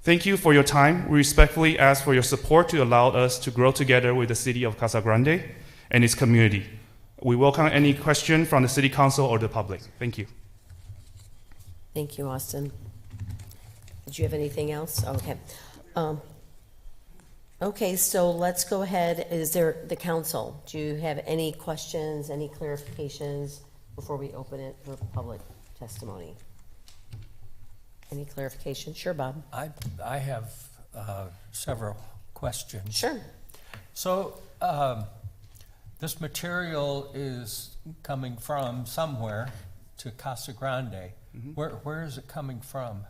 N: Thank you for your time. We respectfully ask for your support to allow us to grow together with the city of Casa Grande and its community. We welcome any question from the city council or the public. Thank you.
C: Thank you, Austin. Did you have anything else? Okay. Okay, so let's go ahead. Is there the council? Do you have any questions, any clarifications before we open it for public testimony? Any clarification? Sure, Bob.
L: I have several questions.
C: Sure.
L: So this material is coming from somewhere to Casa Grande.
N: Mm-hmm.
L: Where is it coming from?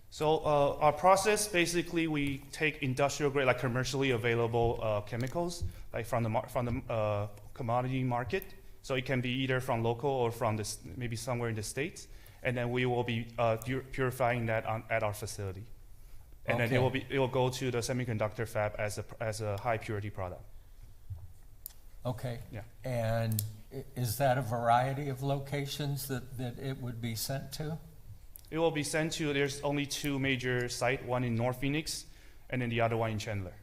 N: So our process, basically, we take industrial grade, like commercially available chemicals, like from the commodity market. So it can be either from local or from this, maybe somewhere in the States. And then we will be purifying that at our facility. And then it will go to the semiconductor fab as a high purity product.
L: Okay.
N: Yeah.
L: And is that a variety of locations that it would be sent to?
N: It will be sent to, there's only two major sites, one in North Phoenix and then the other one in Chandler.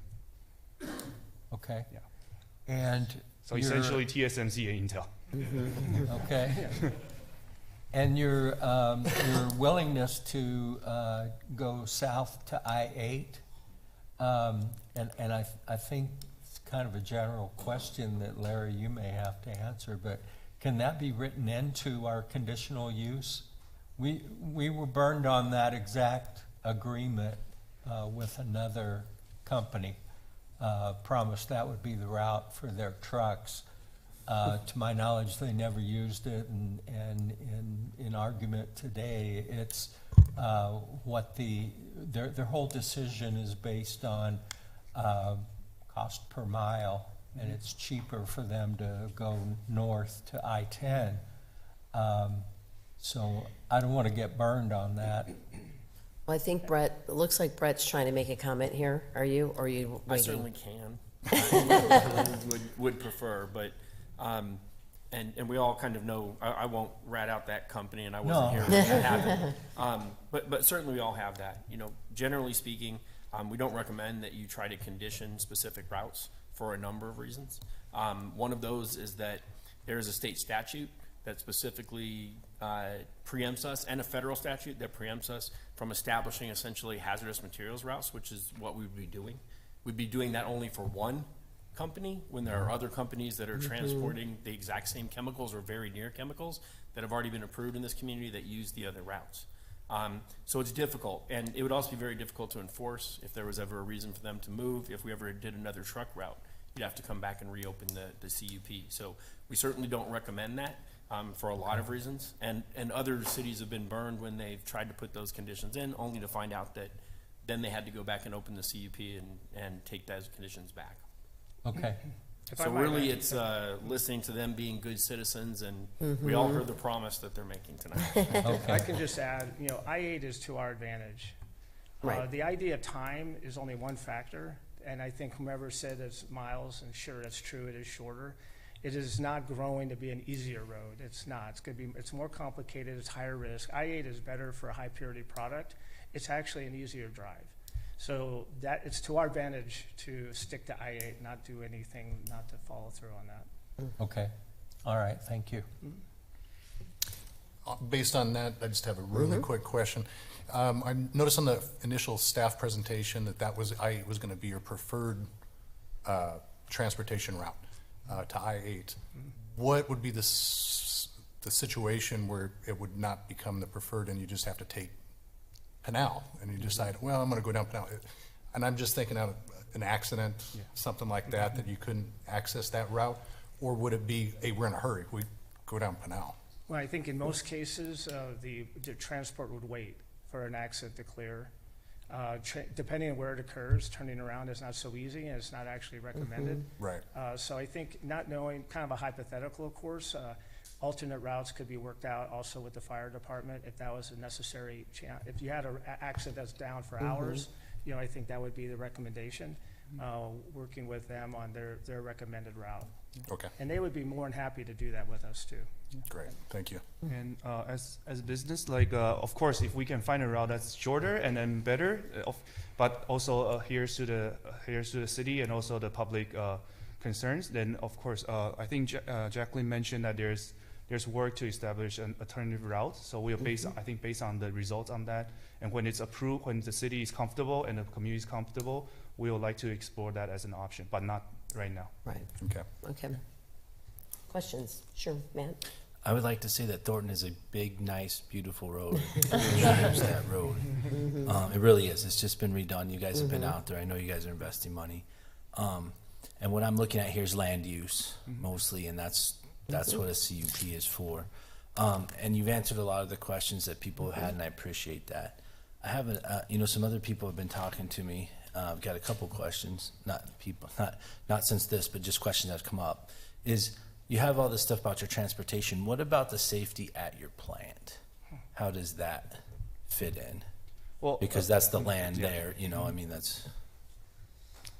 L: Okay.
N: Yeah.
L: And
N: so essentially TSMC and Intel.
L: Okay. And your willingness to go south to I-8, and I think it's kind of a general question that Larry, you may have to answer, but can that be written into our conditional use? We were burned on that exact agreement with another company, promised that would be the route for their trucks. To my knowledge, they never used it, and in argument today, it's what their whole decision is based on cost per mile, and it's cheaper for them to go north to I-10. So I don't want to get burned on that.
C: Well, I think Brett, it looks like Brett's trying to make a comment here. Are you, or are you waiting?
T: I certainly can. would prefer, but and we all kind of know. I won't rat out that company, and I wasn't here when that happened. But certainly we all have that. You know, generally speaking, we don't recommend that you try to condition specific routes for a number of reasons. One of those is that there is a state statute that specifically preempts us, and a federal statute that preempts us from establishing essentially hazardous materials routes, which is what we would be doing. We'd be doing that only for one company when there are other companies that are transporting the exact same chemicals or very near chemicals that have already been approved in this community that use the other routes. So it's difficult, and it would also be very difficult to enforce if there was ever a reason for them to move. If we ever did another truck route, you'd have to come back and reopen the CUP. So we certainly don't recommend that. For a lot of reasons, and other cities have been burned when they've tried to put those conditions in, only to find out that then they had to go back and open the CUP and take those conditions back.
L: Okay.
T: So really it's listening to them being good citizens, and we all heard the promise that they're making tonight.
O: Okay. I can just add, you know, I-8 is to our advantage.
C: Right.
O: The idea of time is only one factor, and I think whomever said it's miles, and sure, that's true, it is shorter. It is not growing to be an easier road. It's not. It's going to be. It's more complicated. It's higher risk. I-8 is better for a high purity product. It's actually an easier drive. So that it's to our advantage to stick to I-8, not do anything, not to follow through on that.
L: Okay. All right. Thank you.
A: Based on that, I just have a really quick question. I noticed on the initial staff presentation that was going to be your preferred transportation route to I-8. What would be the situation where it would not become the preferred and you just have to take Pinal and you decide, well, I'm going to go down Pinal? And I'm just thinking out an accident, something like that you couldn't access that route? Or would it be, hey, we're in a hurry, we go down Pinal?
O: Well, I think in most cases, the transport would wait for an accident to clear. Depending on where it occurs, turning around is not so easy, and it's not actually recommended.
A: Right.
O: So I think not knowing, kind of a hypothetical, of course, alternate routes could be worked out also with the fire department if that was a necessary chance. If you had an accident that's down for hours, you know, I think that would be the recommendation, working with them on their recommended route.
A: Okay.
O: And they would be more than happy to do that with us too.
A: Great, thank you.
N: And as business, like of course, if we can find a route that's shorter and then better, but also adheres to the city and also the public concerns, then of course, I think Jacqueline mentioned that there's work to establish an alternative route. So we'll based on the results on that, and when it's approved, when the city is comfortable and the community is comfortable, we would like to explore that as an option, but not right now.
C: Right.
A: Okay.
C: Okay. Questions? Sure, Matt.
E: I would like to say that Thornton is a big, nice, beautiful road. That road. It really is. It's just been redone. You guys have been out there. I know you guys are investing money. And what I'm looking at here is land use mostly, and that's what a CUP is for. And you've answered a lot of the questions that people have had, and I appreciate that. I haven't, some other people have been talking to me. I've got a couple questions, not since this, but just questions that have come up. Is you have all this stuff about your transportation. What about the safety at your plant? How does that fit in? Well, because that's the land there, I mean, that's.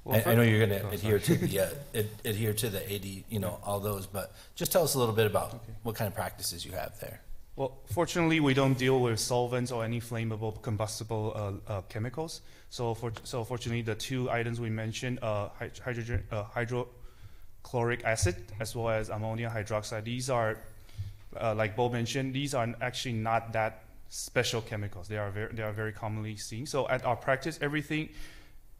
E: Well, I know you're going to adhere to the 80, all those, but just tell us a little bit about what kind of practices you have there.
N: Well, fortunately, we don't deal with solvents or any flammable, combustible chemicals. So fortunately, the two items we mentioned, hydrochloric acid as well as ammonia hydroxide, these are, like Bo mentioned, these are actually not that special chemicals. They are very commonly seen. So at our practice, everything,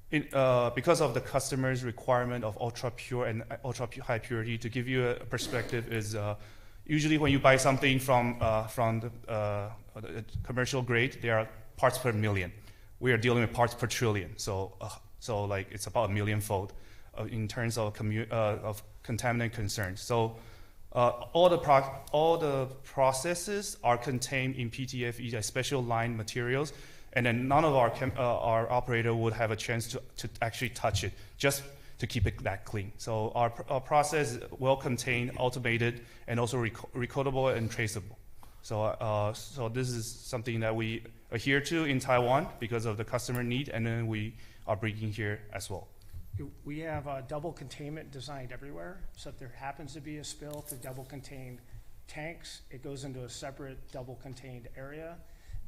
N: because of the customer's requirement of ultra pure and ultra high purity, to give you a perspective is. Usually when you buy something from the commercial grade, there are parts per million. We are dealing with parts per trillion. So like it's about a millionfold in terms of contaminant concerns. So all the processes are contained in PTFE, like special line materials, and then none of our operator would have a chance to actually touch it, just to keep it that clean. So our process is well contained, automated, and also recordable and traceable. So this is something that we adhere to in Taiwan because of the customer need, and then we are bringing here as well.
O: We have double containment designed everywhere. So if there happens to be a spill through double contained tanks, it goes into a separate double contained area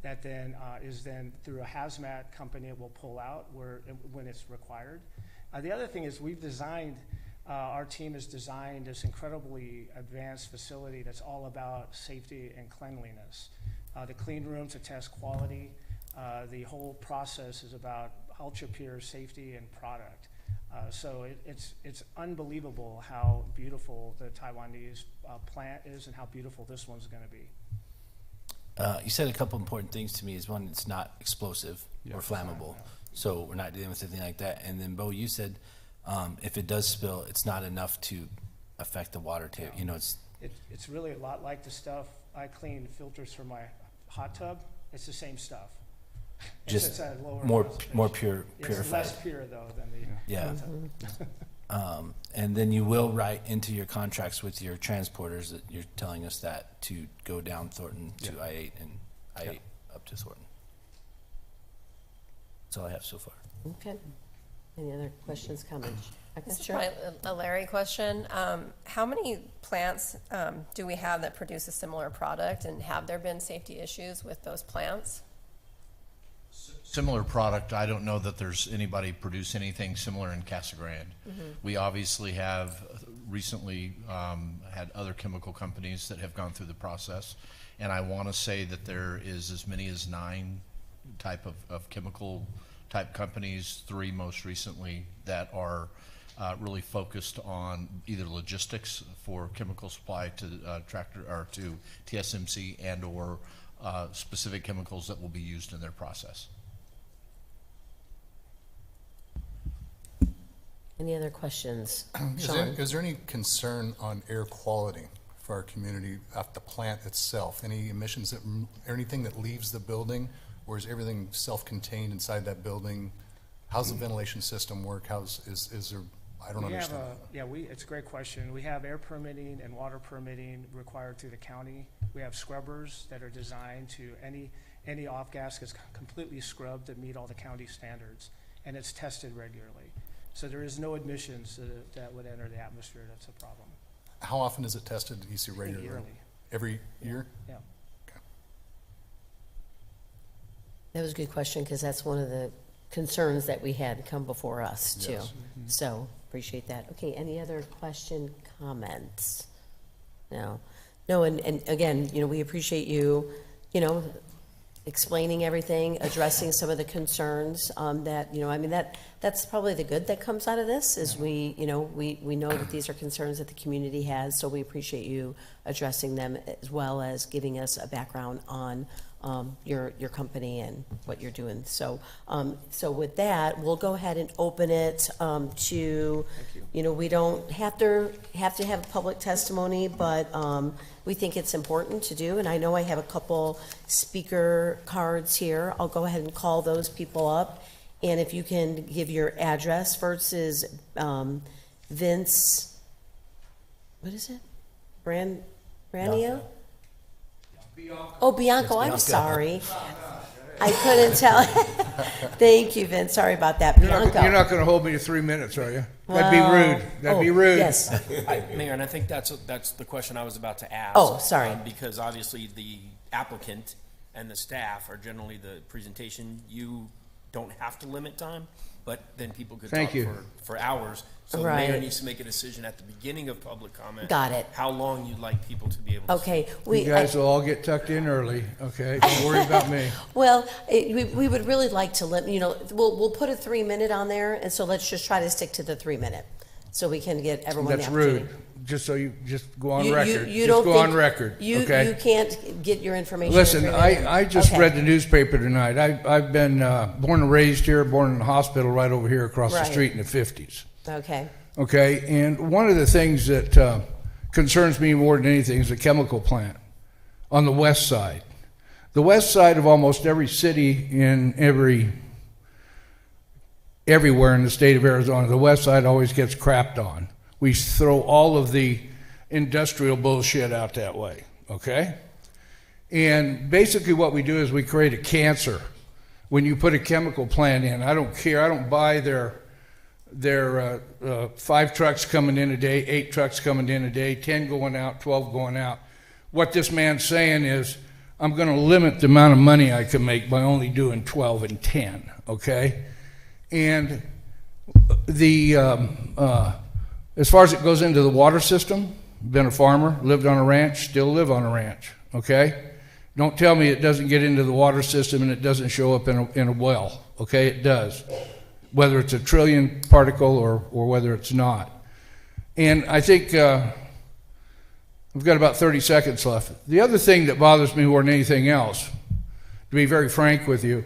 O: that then is then through a hazmat company it will pull out when it's required. The other thing is our team has designed this incredibly advanced facility that's all about safety and cleanliness. The clean room to test quality, the whole process is about ultra pure safety and product. So it's unbelievable how beautiful the Taiwanese plant is and how beautiful this one's going to be.
E: You said a couple important things to me. Is one, it's not explosive or flammable. So we're not dealing with anything like that. And then, Bo, you said if it does spill, it's not enough to affect the water table.
O: It's really a lot like the stuff I clean filters for my hot tub. It's the same stuff.
E: Just more purified.
O: It's less pure though than the hot tub.
E: And then you will write into your contracts with your transporters that you're telling us that to go down Thornton to I-8 and I-8 up to Thornton. That's all I have so far.
C: Okay. Any other questions, comments?
I: This is probably a Larry question. How many plants do we have that produce a similar product, and have there been safety issues with those plants?
K: Similar product, I don't know that there's anybody produce anything similar in Casa Grande. We obviously have recently had other chemical companies that have gone through the process, and I want to say that there is as many as 9 type of chemical type companies, 3 most recently, that are really focused on either logistics for chemical supply to tractor or to TSMC and or specific chemicals that will be used in their process.
C: Any other questions?
A: Is there any concern on air quality for our community at the plant itself? Any emissions that, or anything that leaves the building, or is everything self-contained inside that building? How's the ventilation system work? Is there? I don't understand.
O: It's a great question. We have air permitting and water permitting required through the county. We have scrubbers that are designed to any off gas is completely scrubbed to meet all the county standards, and it's tested regularly. So there is no emissions that would enter the atmosphere. That's a problem.
A: How often is it tested? Do you see regularly?
O: Yearly.
A: Every year?
O: Yeah.
A: Okay.
C: That was a good question, because that's one of the concerns that we had come before us too.
A: Yes.
C: So appreciate that. Okay, any other question, comments? No, and again, we appreciate you, explaining everything, addressing some of the concerns that, that's probably the good that comes out of this, is we know that these are concerns that the community has, so we appreciate you addressing them, as well as giving us a background on your company and what you're doing. So with that, we'll go ahead and open it to, we don't have to have public testimony, but we think it's important to do. And I know I have a couple speaker cards here. I'll go ahead and call those people up. And if you can give your address. First is Vince, what is it? Branio? Oh, Bianco, I'm sorry. I couldn't tell. Thank you, Vince. Sorry about that. Bianco.
U: You're not going to hold me to 3 minutes, are you? That'd be rude. That'd be rude.
C: Yes.
T: Mayor, and I think that's the question I was about to ask.
C: Oh, sorry.
T: Because obviously the applicant and the staff are generally the presentation. You don't have to limit time, but then people could talk for hours. So the mayor needs to make a decision at the beginning of public comment.
C: Got it.
T: How long you'd like people to be able to
C: Okay.
U: You guys will all get tucked in early, okay? Don't worry about me.
C: Well, we would really like to we'll put a 3-minute on there, and so let's just try to stick to the 3-minute, so we can get everyone
U: That's
C: the opportunity.
U: rude. Just so you just go on record.
C: You
U: just
C: don't
U: go
C: think
U: on record, okay?
C: You can't get your information.
U: Listen,
C: in 3 minutes?
U: I just
C: Okay.
U: read the newspaper tonight. I've been born and raised here, born in the hospital right over here across the
C: Right.
U: street in the 50s.
C: Okay.
U: Okay, and one of the things that concerns me more than anything is the chemical plant on the west side. The west side of almost every city in everywhere in the state of Arizona, the west side always gets crapped on. We throw all of the industrial bullshit out that way, okay? And basically what we do is we create a cancer when you put a chemical plant in. I don't care. I don't buy their 5 trucks coming in a day, 8 trucks coming in a day, 10 going out, 12 going out. What this man's saying is, I'm going to limit the amount of money I can make by only doing 12 and 10, okay? And as far as it goes into the water system, been a farmer, lived on a ranch, still live on a ranch, okay? Don't tell me it doesn't get into the water system and it doesn't show up in a well, okay? It does, whether it's a trillion particle or whether it's not. And I think we've got about 30 seconds left. The other thing that bothers me more than anything else, to be very frank with you,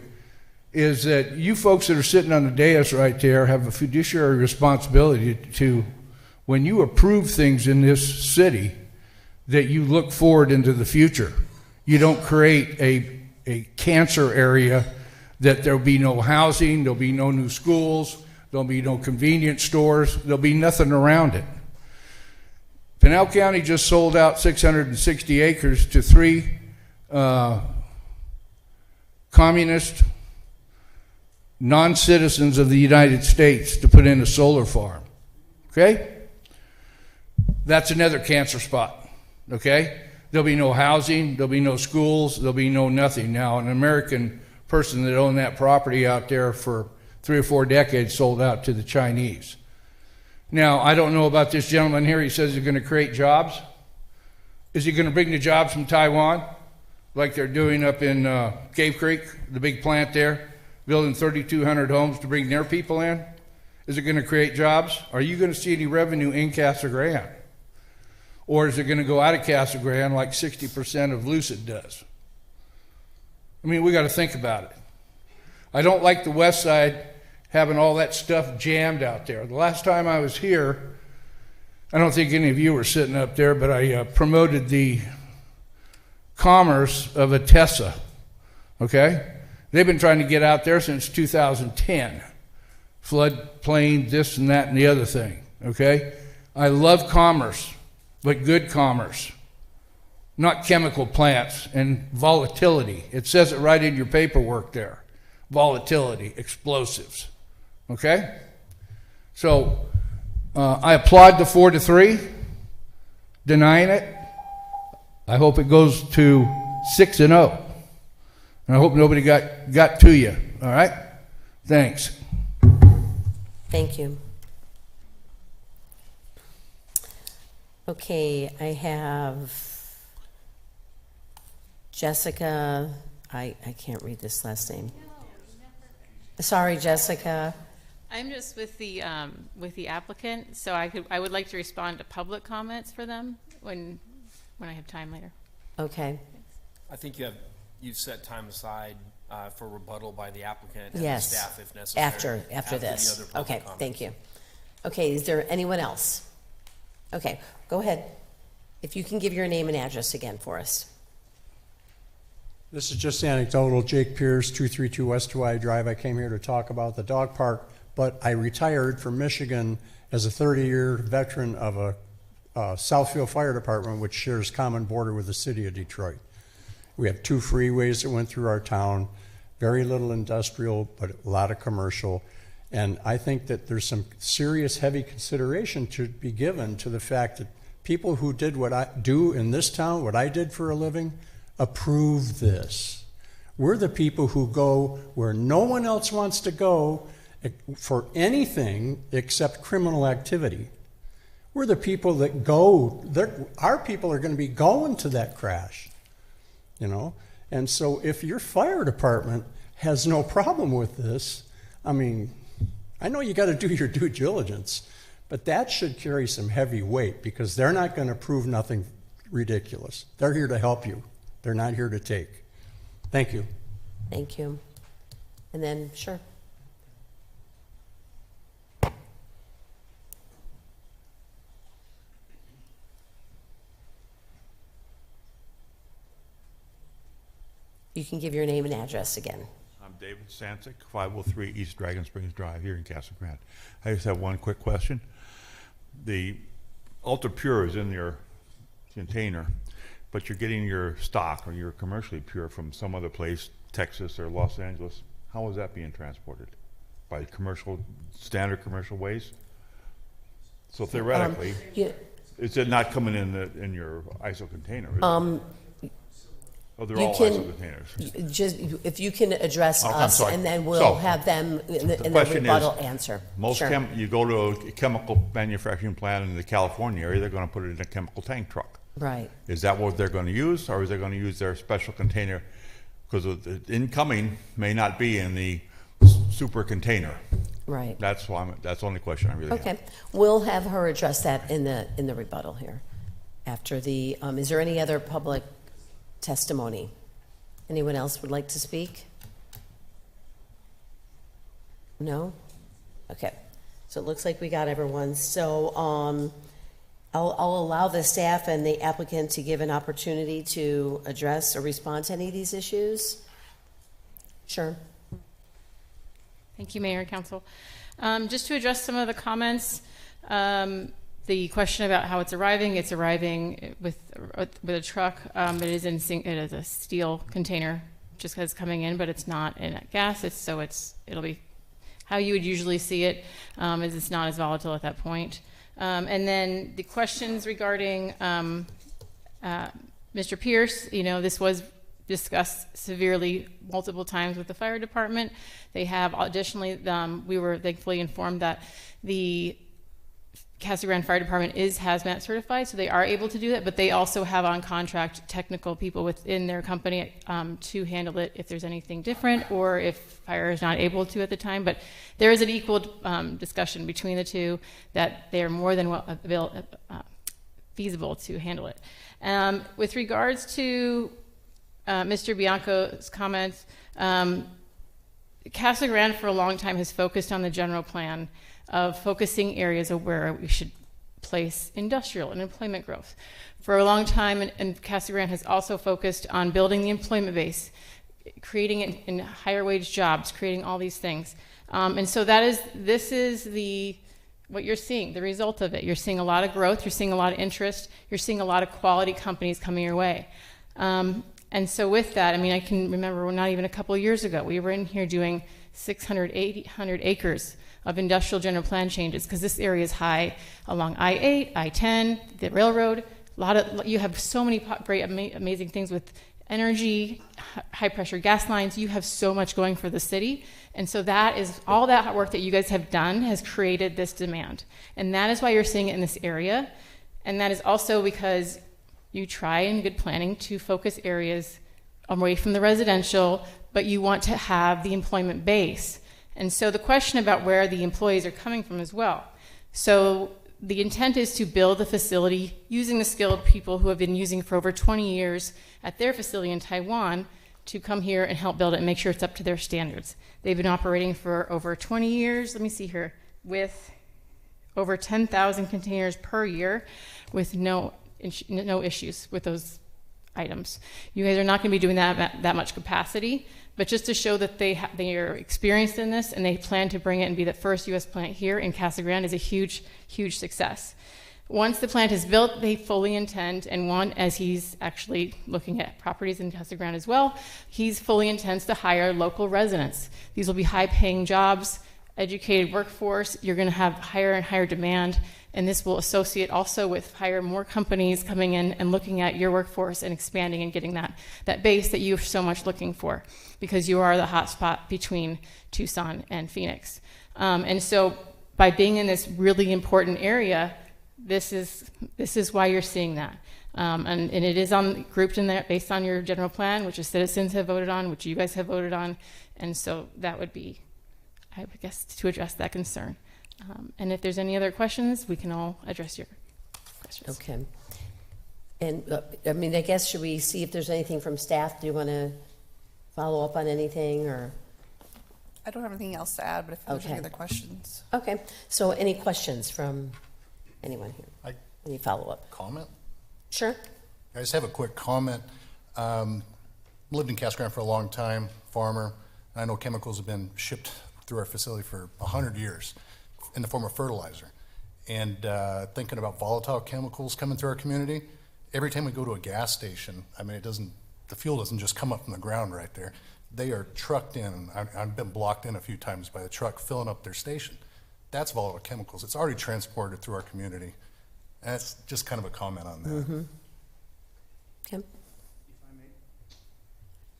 U: is that you folks that are sitting on the dais right there have a fiduciary responsibility to, when you approve things in this city, that you look forward into the future. You don't create a cancer area that there'll be no housing, there'll be no new schools, there'll be no convenience stores, there'll be nothing around it. Pinal County just sold out 660 acres to 3 communist non-citizens of the United States to put in a solar farm, okay? That's another cancer spot, okay? There'll be no housing, there'll be no schools, there'll be no nothing. Now, an American person that owned that property out there for 3 or 4 decades sold out to the Chinese. Now, I don't know about this gentleman here. He says he's going to create jobs. Is he going to bring the jobs from Taiwan, like they're doing up in Cave Creek, the big plant there, building 3,200 homes to bring their people in? Is it going to create jobs? Are you going to see any revenue in Casa Grande? Or is it going to go out of Casa Grande like 60% of Lucid does? I mean, we got to think about it. I don't like the west side having all that stuff jammed out there. The last time I was here, I don't think any of you were sitting up there, but I promoted the commerce of Atessa, okay? They've been trying to get out there since 2010. Floodplain, this and that and the other thing, okay? I love commerce, but good commerce, not chemical plants and volatility. It says it right in your paperwork there. Volatility, explosives. Okay? So I applaud the 4-3, denying it. I hope it goes to 6-0. And I hope nobody got to you. All right? Thanks.
C: Thank you. Okay, I have Jessica. I can't read this last name. Sorry, Jessica.
F: I'm just with the applicant, so I would like to respond to public comments for them when I have time later.
C: Okay.
T: I think you've set time aside for rebuttal by the applicant and
C: Yes.
T: the staff if necessary.
C: After this.
T: the other public
C: Okay,
T: comments.
C: thank you. Okay, is there anyone else? Okay, go ahead. If you can give your name and address again for us.
B: This is just anecdotal. Jake Pierce, 232 West Hawaii Drive. I came here to talk about the dog park, but I retired from Michigan as a 30-year veteran of a Southfield Fire Department, which shares common border with the city of Detroit. We have 2 freeways that went through our town, very little industrial, but a lot of commercial. And I think that there's some serious heavy consideration to be given to the fact that people who did what I do in this town, what I did for a living, approve this. We're the people who go where no one else wants to go for anything except criminal activity. We're the people that go, our people are going to be going to that crash, you know? And so if your fire department has no problem with this, I mean, I know you got to do your due diligence, but that should carry some heavy weight because they're not going to prove nothing ridiculous. They're here to help you. They're not here to take. Thank you.
C: Thank you. And then, sure. You can give your name and address again.
G: I'm David Sancic, 503 East Dragon Springs Drive here in Casa Grande. I just have one quick question. The Ultra Pure is in your container, but you're getting your stock or your commercially pure from some other place, Texas or Los Angeles. How is that being transported? By standard commercial ways? So theoretically, is it not coming in your ISO container? Is it? Oh, they're all ISO containers.
C: Just if you can address
G: I'm
C: us,
G: sorry.
C: and then we'll have them in the rebuttal answer. Sure.
G: You go to a chemical manufacturing plant in the California area, they're going to put it in a chemical tank truck.
C: Right.
G: Is that what they're going to use, or is they going to use their special container? Because the incoming may not be in the super container.
C: Right.
G: That's the only question I really have.
C: Okay. We'll have her address that in the rebuttal here. After the, is there any other public testimony? Anyone else would like to speak? No? Okay. So it looks like we got everyone. So I'll allow the staff and the applicant to give an opportunity to address or respond to any of these issues. Sure.
F: Thank you, Mayor and Council. Just to address some of the comments, the question about how it's arriving with a truck. It is a steel container, just because it's coming in, but it's not in gas. It'll be how you would usually see it. Is it's not as volatile at that point. And then the questions regarding Mr. Pierce. This was discussed severely multiple times with the fire department. They have additionally, we were thankfully informed that the Casa Grande Fire Department is hazmat certified, so they are able to do that, but they also have on contract technical people within their company to handle it if there's anything different or if fire is not able to at the time. But there is an equal discussion between the two that they are more than feasible to handle it. With regards to Mr. Bianco's comments, Casa Grande for a long time has focused on the general plan of focusing areas of where we should place industrial and employment growth. For a long time, and Casa Grande has also focused on building the employment base, creating it in higher wage jobs, creating all these things. And so this is what you're seeing, the result of it. You're seeing a lot of growth, you're seeing a lot of interest, you're seeing a lot of quality companies coming your way. And so with that, I mean, I can remember not even a couple of years ago, we were in here doing 600, 800 acres of industrial general plan changes, because this area is high along I-8, I-10, the railroad. You have so many great, amazing things with energy, high pressure gas lines. You have so much going for the city. And so that is all that work that you guys have done has created this demand. And that is why you're seeing it in this area. And that is also because you try in good planning to focus areas away from the residential, but you want to have the employment base. And so the question about where the employees are coming from as well. So the intent is to build the facility using the skilled people who have been using for over 20 years at their facility in Taiwan to come here and help build it and make sure it's up to their standards. They've been operating for over 20 years, let me see here, with over 10,000 containers per year with no issues with those items. You guys are not going to be doing that much capacity, but just to show that they are experienced in this and they plan to bring it and be the first U.S. plant here in Casa Grande is a huge, huge success. Once the plant is built, they fully intend, and one, as he's actually looking at properties in Casa Grande as well, he's fully intends to hire local residents. These will be high-paying jobs, educated workforce. You're going to have higher and higher demand, and this will associate also with more companies coming in and looking at your workforce and expanding and getting that base that you're so much looking for, because you are the hot spot between Tucson and Phoenix. And so by being in this really important area, this is why you're seeing that. And it is grouped in there based on your general plan, which the citizens have voted on, which you guys have voted on. And so that would be, I would guess, to address that concern. And if there's any other questions, we can all address your questions.
C: Okay. And I mean, I guess, should we see if there's anything from staff? Do you want to follow up on anything, or?
S: I don't have anything else to add, but if there's any other questions.
C: Okay. So any questions from anyone here? Any follow-up?
J: Comment?
C: Sure.
J: I just have a quick comment. Lived in Casa Grande for a long time, farmer. I know chemicals have been shipped through our facility for 100 years in the form of fertilizer. And thinking about volatile chemicals coming through our community, every time we go to a gas station, I mean, the fuel doesn't just come up from the ground right there. They are trucked in. I've been blocked in a few times by the truck filling up their station. That's volatile chemicals. It's already transported through our community. And that's just kind of a comment on that.
C: Mm-hmm. Kim?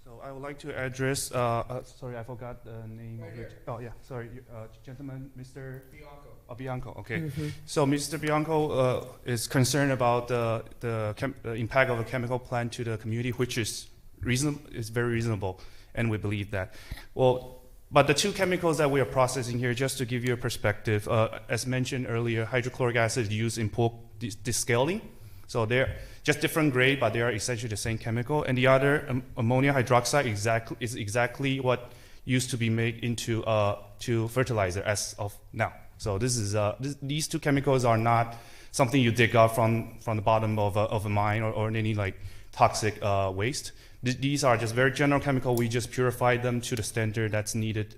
N: So I would like to address, sorry, I forgot the name of it. Oh, yeah, sorry, gentleman, Mr. Bianco. Oh, Bianco, okay.
C: Mm-hmm.
N: So Mr. Bianco is concerned about the impact of a chemical plant to the community, which is very reasonable, and we believe that. Well, but the two chemicals that we are processing here, just to give you a perspective, as mentioned earlier, hydrochloric acid is used in pork descaling. So they're just different grade, but they are essentially the same chemical. And the other, ammonia hydroxide, is exactly what used to be made into to fertilizer as of now. So these two chemicals are not something you dig up from the bottom of a mine or any like toxic waste. These are just very general chemical. We just purified them to the standard that's needed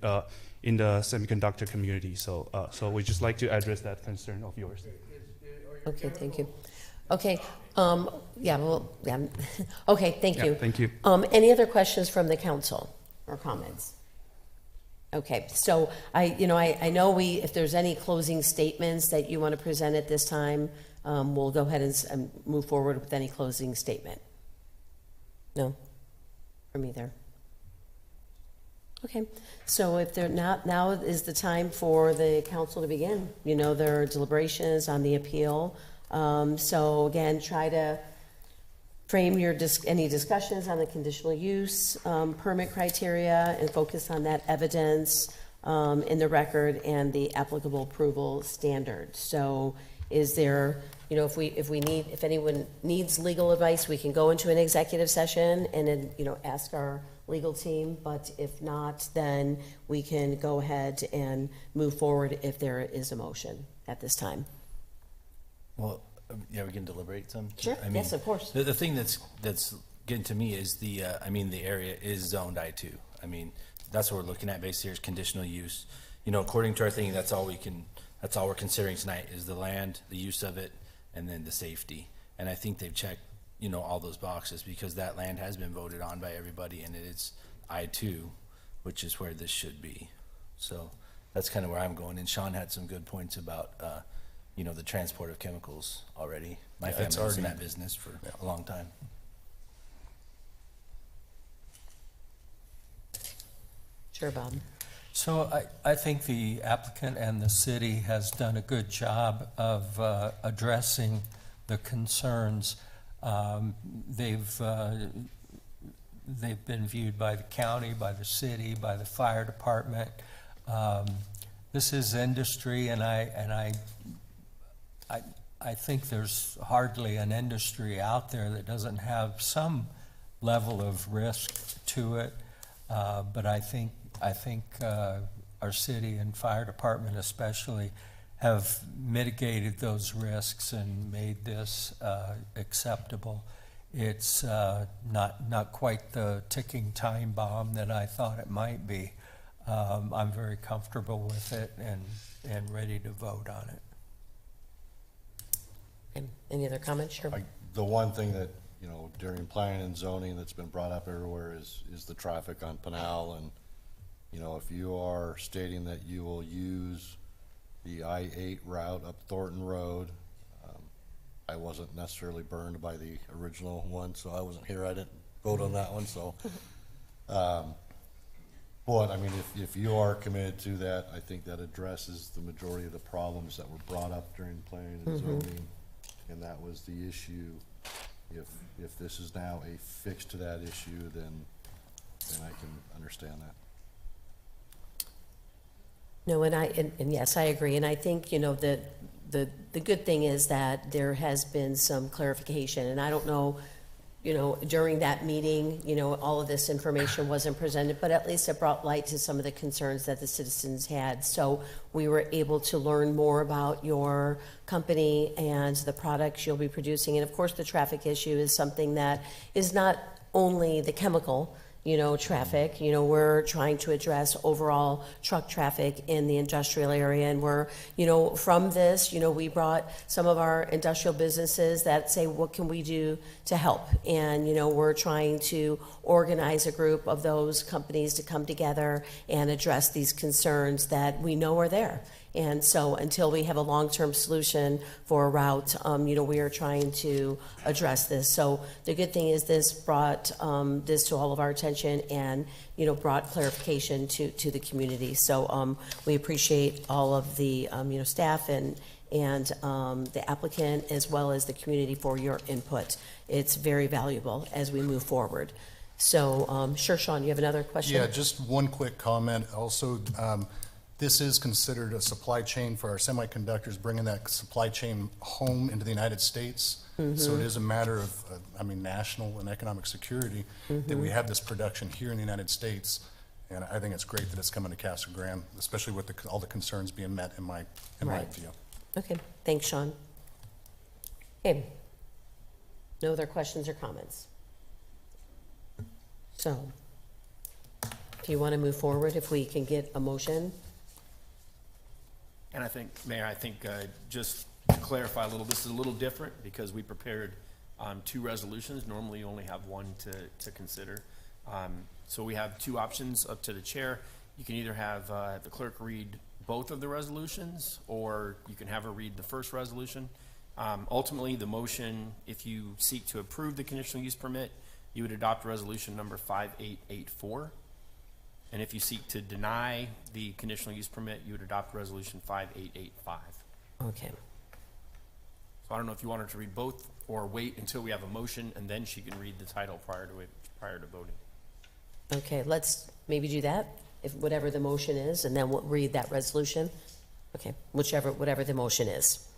N: in the semiconductor community. So we just like to address that concern of yours.
C: Okay, thank you. Okay, yeah, well, yeah. Okay, thank you.
N: Thank you.
C: Any other questions from the council or comments? Okay, so I know if there's any closing statements that you want to present at this time, we'll go ahead and move forward with any closing statement. No? From either? Okay, so if they're not, now is the time for the council to begin, you know, their deliberations on the appeal. So again, try to frame your, any discussions on the conditional use, permit criteria, and focus on that evidence, in the record and the applicable approval standard. So is there, you know, if anyone needs legal advice, we can go into an executive session and then, you know, ask our legal team, but if not, then we can go ahead and move forward if there is a motion at this time.
E: Well, yeah, we can deliberate some.
C: Sure, yes, of course.
E: The thing that's getting to me is the area is zoned I-2. I mean, that's what we're looking at basically, is conditional use. You know, according to our thing, that's all we're considering tonight is the land, the use of it, and then the safety. And I think they've checked, you know, all those boxes, because that land has been voted on by everybody, and it's I-2, which is where this should be. So that's kind of where I'm going. And Sean had some good points about, you know, the transport of chemicals already. My family was in that business for a long time.
C: Sure, Bob.
L: So I think the applicant and the city has done a good job of addressing the concerns. They've been viewed by the county, by the city, by the fire department. This is industry, and I think there's hardly an industry out there that doesn't have some level of risk to it. But I think our city and fire department especially have mitigated those risks and made this acceptable. It's not quite the ticking time bomb that I thought it might be. I'm very comfortable with it and ready to vote on it.
C: Any other comments? Sure.
P: The one thing that, you know, during planning and zoning that's been brought up everywhere is the traffic on Pinal. And, you know, if you are stating that you will use the I-8 route up Thornton Road, I wasn't necessarily burned by the original one, so I wasn't here. I didn't vote on that one. So, but I mean, if you are committed to that, I think that addresses the majority of the problems that were brought up during planning and zoning. And that was the issue. If this is now a fix to that issue, then I can understand that.
C: No, and yes, I agree. And I think, you know, the good thing is that there has been some clarification. And I don't know, you know, during that meeting, you know, all of this information wasn't presented, but at least it brought light to some of the concerns that the citizens had. So we were able to learn more about your company and the products you'll be producing. And of course, the traffic issue is something that is not only the chemical, you know, traffic. You know, we're trying to address overall truck traffic in the industrial area. And we're, you know, from this, you know, we brought some of our industrial businesses that say, what can we do to help? And, you know, we're trying to organize a group of those companies to come together and address these concerns that we know are there. And so until we have a long-term solution for a route, you know, we are trying to address this. So the good thing is this brought this to all of our attention and, you know, brought clarification to the community. So we appreciate all of the, you know, staff and the applicant as well as the community for your input. It's very valuable as we move forward. So sure, Sean, you have another question?
J: Yeah, just one quick comment. Also, this is considered a supply chain for our semiconductors, bringing that supply chain home into the United States. So it is a matter of, I mean, national and economic security that we have this production here in the United States. And I think it's great that it's coming to Casa Grande, especially with all the concerns being met in my view.
C: Okay, thanks, Sean. Okay. No other questions or comments? So, if you want to move forward, if we can get a motion.
T: And I think, Mayor, just to clarify a little, this is a little different because we prepared 2 resolutions. Normally you only have one to consider. So we have 2 options up to the chair. You can either have the clerk read both of the resolutions, or you can have her read the first resolution. Ultimately, the motion, if you seek to approve the conditional use permit, you would adopt resolution number 5884. And if you seek to deny the conditional use permit, you would adopt Resolution 5885.
C: Okay.
T: So I don't know if you want her to read both or wait until we have a motion and then she can read the title prior to voting.
C: Okay, let's maybe do that, if whatever the motion is, and then we'll read that resolution. Okay, whatever the motion is.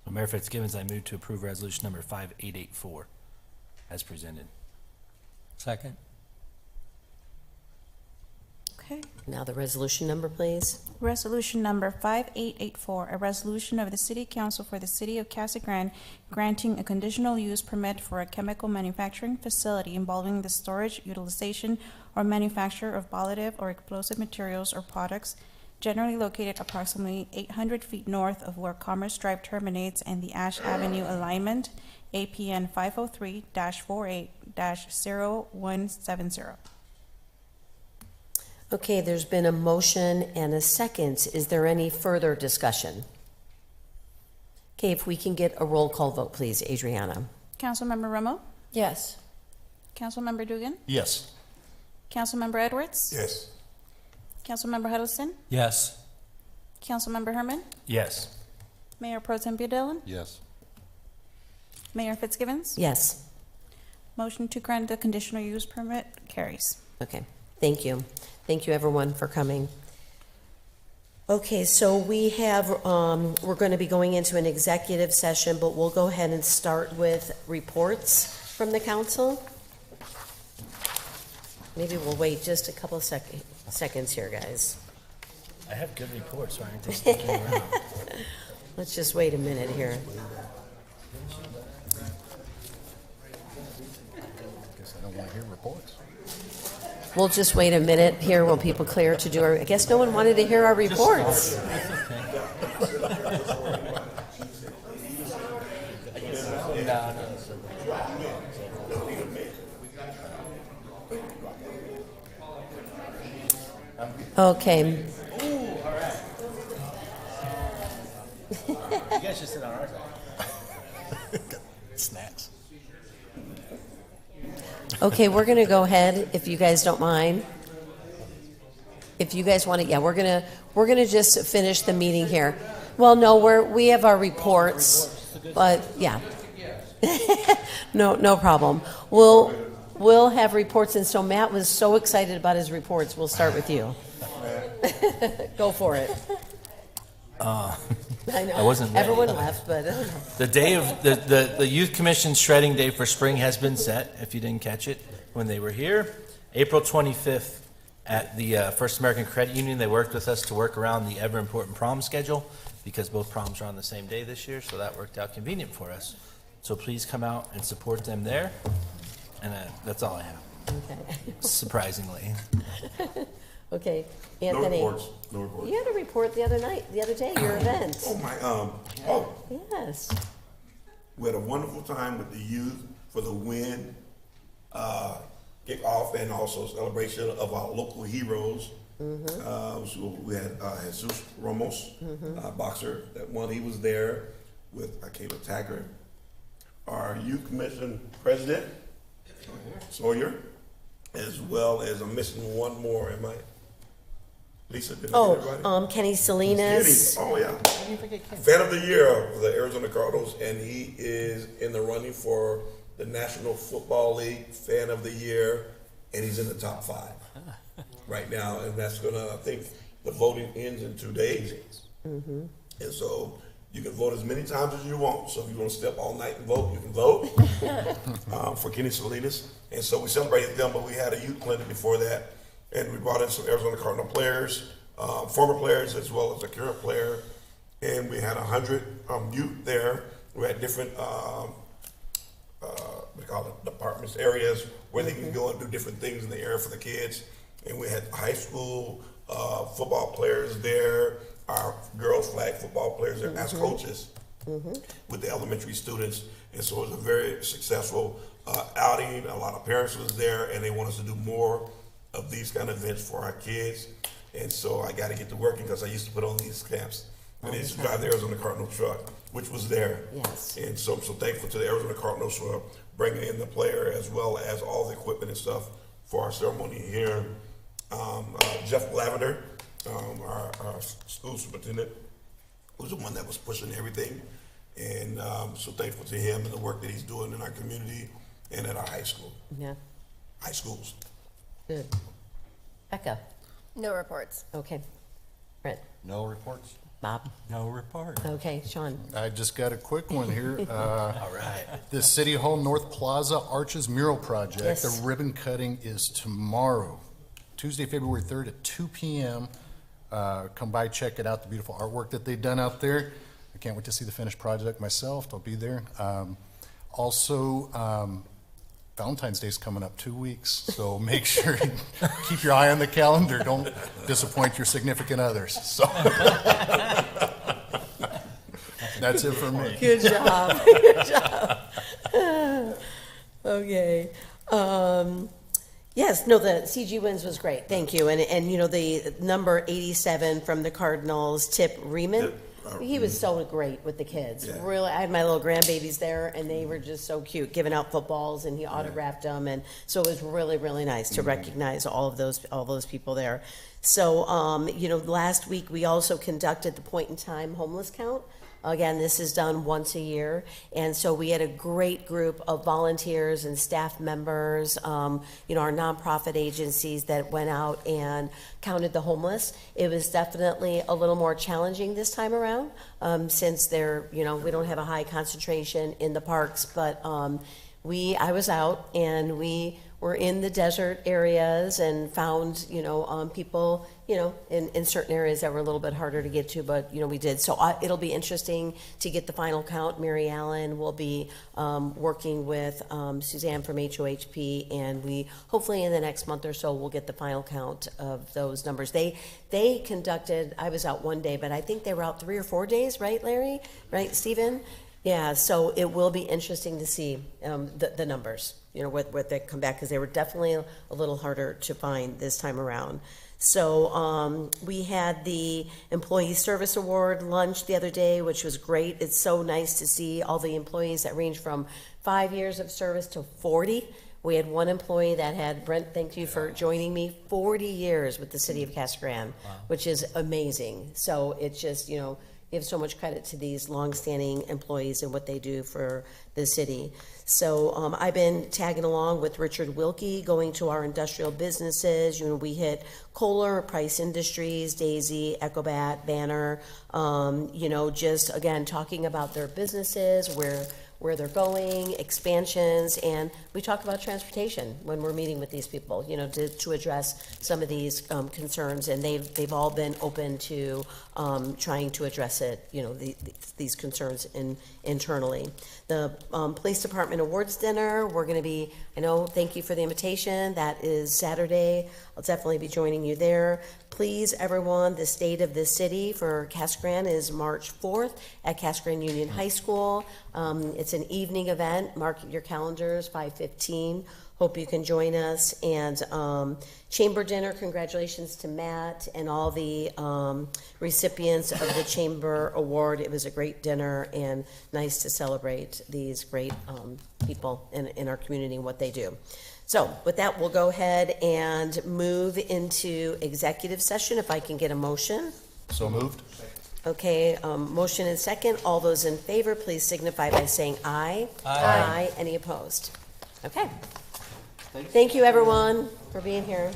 E: So Mayor Fitzgibbons, I move to approve resolution number 5884 as presented.
L: Second.
D: Okay.
C: Now the resolution number, please.
D: Resolution number 5884, a resolution of the City Council for the City of Casa Grande granting a conditional use permit for a chemical manufacturing facility involving the storage, utilization, or manufacture of volatile or explosive materials or products generally located approximately 800 feet north of where Commerce Drive terminates and the Ash Avenue alignment, APN 503-48-0170.
C: Okay, there's been a motion and a second. Is there any further discussion? Okay, if we can get a roll call vote, please, Adriana.
D: Councilmember Romo?
H: Yes.
D: Councilmember Dugan?
X: Yes.
D: Councilmember Edwards?
X: Yes.
D: Councilmember Huddleston?
L: Yes.
D: Councilmember Herman?
E: Yes.
D: Mayor Pro Tem Dillon?
P: Yes.
D: Mayor Fitzgibbons?
C: Yes.
D: Motion to grant the conditional use permit carries.
C: Okay, thank you. Thank you, everyone, for coming. Okay, so we have, we're going to be going into an executive session, but we'll go ahead and start with reports from the council. Maybe we'll wait just a couple seconds here, guys.
E: I have good reports, so I ain't just sticking around.
C: Let's just wait a minute here.
P: Guess I don't want to hear reports.
C: We'll just wait a minute here while people clear to do our, I guess no one wanted to hear our reports. Okay.
E: You guys should sit on our side.
P: Snacks.
C: Okay, we're going to go ahead, if you guys don't mind. If you guys want to, yeah, we're going to just finish the meeting here. Well, no, we have our reports, but yeah. No problem. We'll have reports, and so Matt was so excited about his reports. We'll start with you. Go for it. I know.
E: I wasn't ready.
C: Everyone left, but
E: The day of the Youth Commission shredding day for spring has been set, if you didn't catch it when they were here. April 25th at the First American Credit Union, they worked with us to work around the ever important prom schedule because both proms are on the same day this year, so that worked out convenient for us. So please come out and support them there. And that's all I have.
C: Okay.
E: Surprisingly.
C: Okay, Anthony.
X: No reports.
C: You had a report the other day, your event.
X: Oh, my,
C: Yes.
X: we had a wonderful time with the youth for the win, kickoff, and also celebration of our local heroes. So we had Jesus Ramos, boxer, that won. He was there with Kayla Taggart, our youth commission president, Sawyer, as well as I'm missing one more. Am I? Lisa, did I get everybody?
C: Kenny Salinas.
X: Kenny, oh yeah. Fan of the year for the Arizona Cardinals, and he is in the running for the National Football League Fan of the Year, and he's in the top 5 right now, and that's gonna, I think, the voting ends in 2 days. And so you can vote as many times as you want. So if you want to stay up all night and vote, you can vote for Kenny Salinas. And so we celebrated them, but we had a youth clinic before that, and we brought in some Arizona Cardinal players, former players as well as a current player, and we had 100 youth there. We had different we call it departments, areas where they can go and do different things in the area for the kids. And we had high school football players there, our girls flag football players there as coaches with the elementary students. And so it was a very successful outing. A lot of parents was there, and they want us to do more of these kind of events for our kids. And so I got to get to working because I used to put on these camps. And I used to drive the Arizona Cardinal truck, which was there.
C: Yes.
X: And so I'm so thankful to the Arizona Cardinals for bringing in the player as well as all the equipment and stuff for our ceremony here. Jeff Lavender, our school superintendent, was the one that was pushing everything. And so thankful to him and the work that he's doing in our community and at our high school.
C: Yeah.
X: High schools.
C: Good. Becca?
I: No reports.
C: Okay. Brent?
P: No reports.
C: Bob?
L: No report.
C: Okay. Sean?
J: I just got a quick one here.
E: All right.
J: The City Hall North Plaza Arches Mural Project,
C: Yes.
J: the ribbon cutting is tomorrow, Tuesday, February 3rd at 2 p.m. Come by, check it out, the beautiful artwork that they've done out there. I can't wait to see the finished project myself. I'll be there. Also, Valentine's Day's coming up 2 weeks, so make sure you keep your eye on the calendar. Don't disappoint your significant others. So that's it for me.
C: Good job. Good job. Okay. Yes, no, the CG wins was great. Thank you. And you know, the number 87 from the Cardinals, Tip Riemann, he was so great with the kids.
X: Yeah.
C: Really, I had my little grandbabies there, and they were just so cute, giving out footballs, and he autographed them, and so it was really, really nice to recognize all those people there. So, you know, last week we also conducted the point in time homeless count. Again, this is done once a year, and so we had a great group of volunteers and staff members, you know, our nonprofit agencies that went out and counted the homeless. It was definitely a little more challenging this time around, since they're, you know, we don't have a high concentration in the parks, but I was out and we were in the desert areas and found, you know, people, you know, in certain areas that were a little bit harder to get to, but, you know, we did. So it'll be interesting to get the final count. Mary Allen will be working with Suzanne from HOHP, and we hopefully in the next month or so we'll get the final count of those numbers. They conducted, I was out one day, but I think they were out 3 or 4 days, right, Larry? Right, Stephen? Yeah, so it will be interesting to see the numbers, you know, what they come back, because they were definitely a little harder to find this time around. So we had the Employee Service Award lunch the other day, which was great. It's so nice to see all the employees that range from 5 years of service to 40. We had one employee that had, Brent, thank you for joining me, 40 years with the city of Casa Grande, which is amazing. So it's just, you know, give so much credit to these longstanding employees and what they do for the city. So I've been tagging along with Richard Wilkie, going to our industrial businesses. You know, we hit Kohler, Price Industries, Daisy, Ecobat, Banner. You know, just again talking about their businesses, where they're going, expansions, and we talk about transportation when we're meeting with these people, you know, to address some of these concerns, and they've all been open to trying to address it, you know, these concerns internally. The Police Department Awards Dinner, we're going to be, I know, thank you for the invitation. That is Saturday. I'll definitely be joining you there. Please, everyone, the state of the city for Casa Grande is March 4th at Casa Grande Union High School. It's an evening event. Mark your calendars, 5:15. Hope you can join us. And Chamber Dinner, congratulations to Matt and all the recipients of the Chamber Award. It was a great dinner and nice to celebrate these great people in our community and what they do. So with that, we'll go ahead and move into executive session. If I can get a motion.
J: So moved.
C: Okay, motion and second. All those in favor, please signify by saying aye.
L: Aye.
C: Any opposed? Okay. Thank you, everyone, for being here.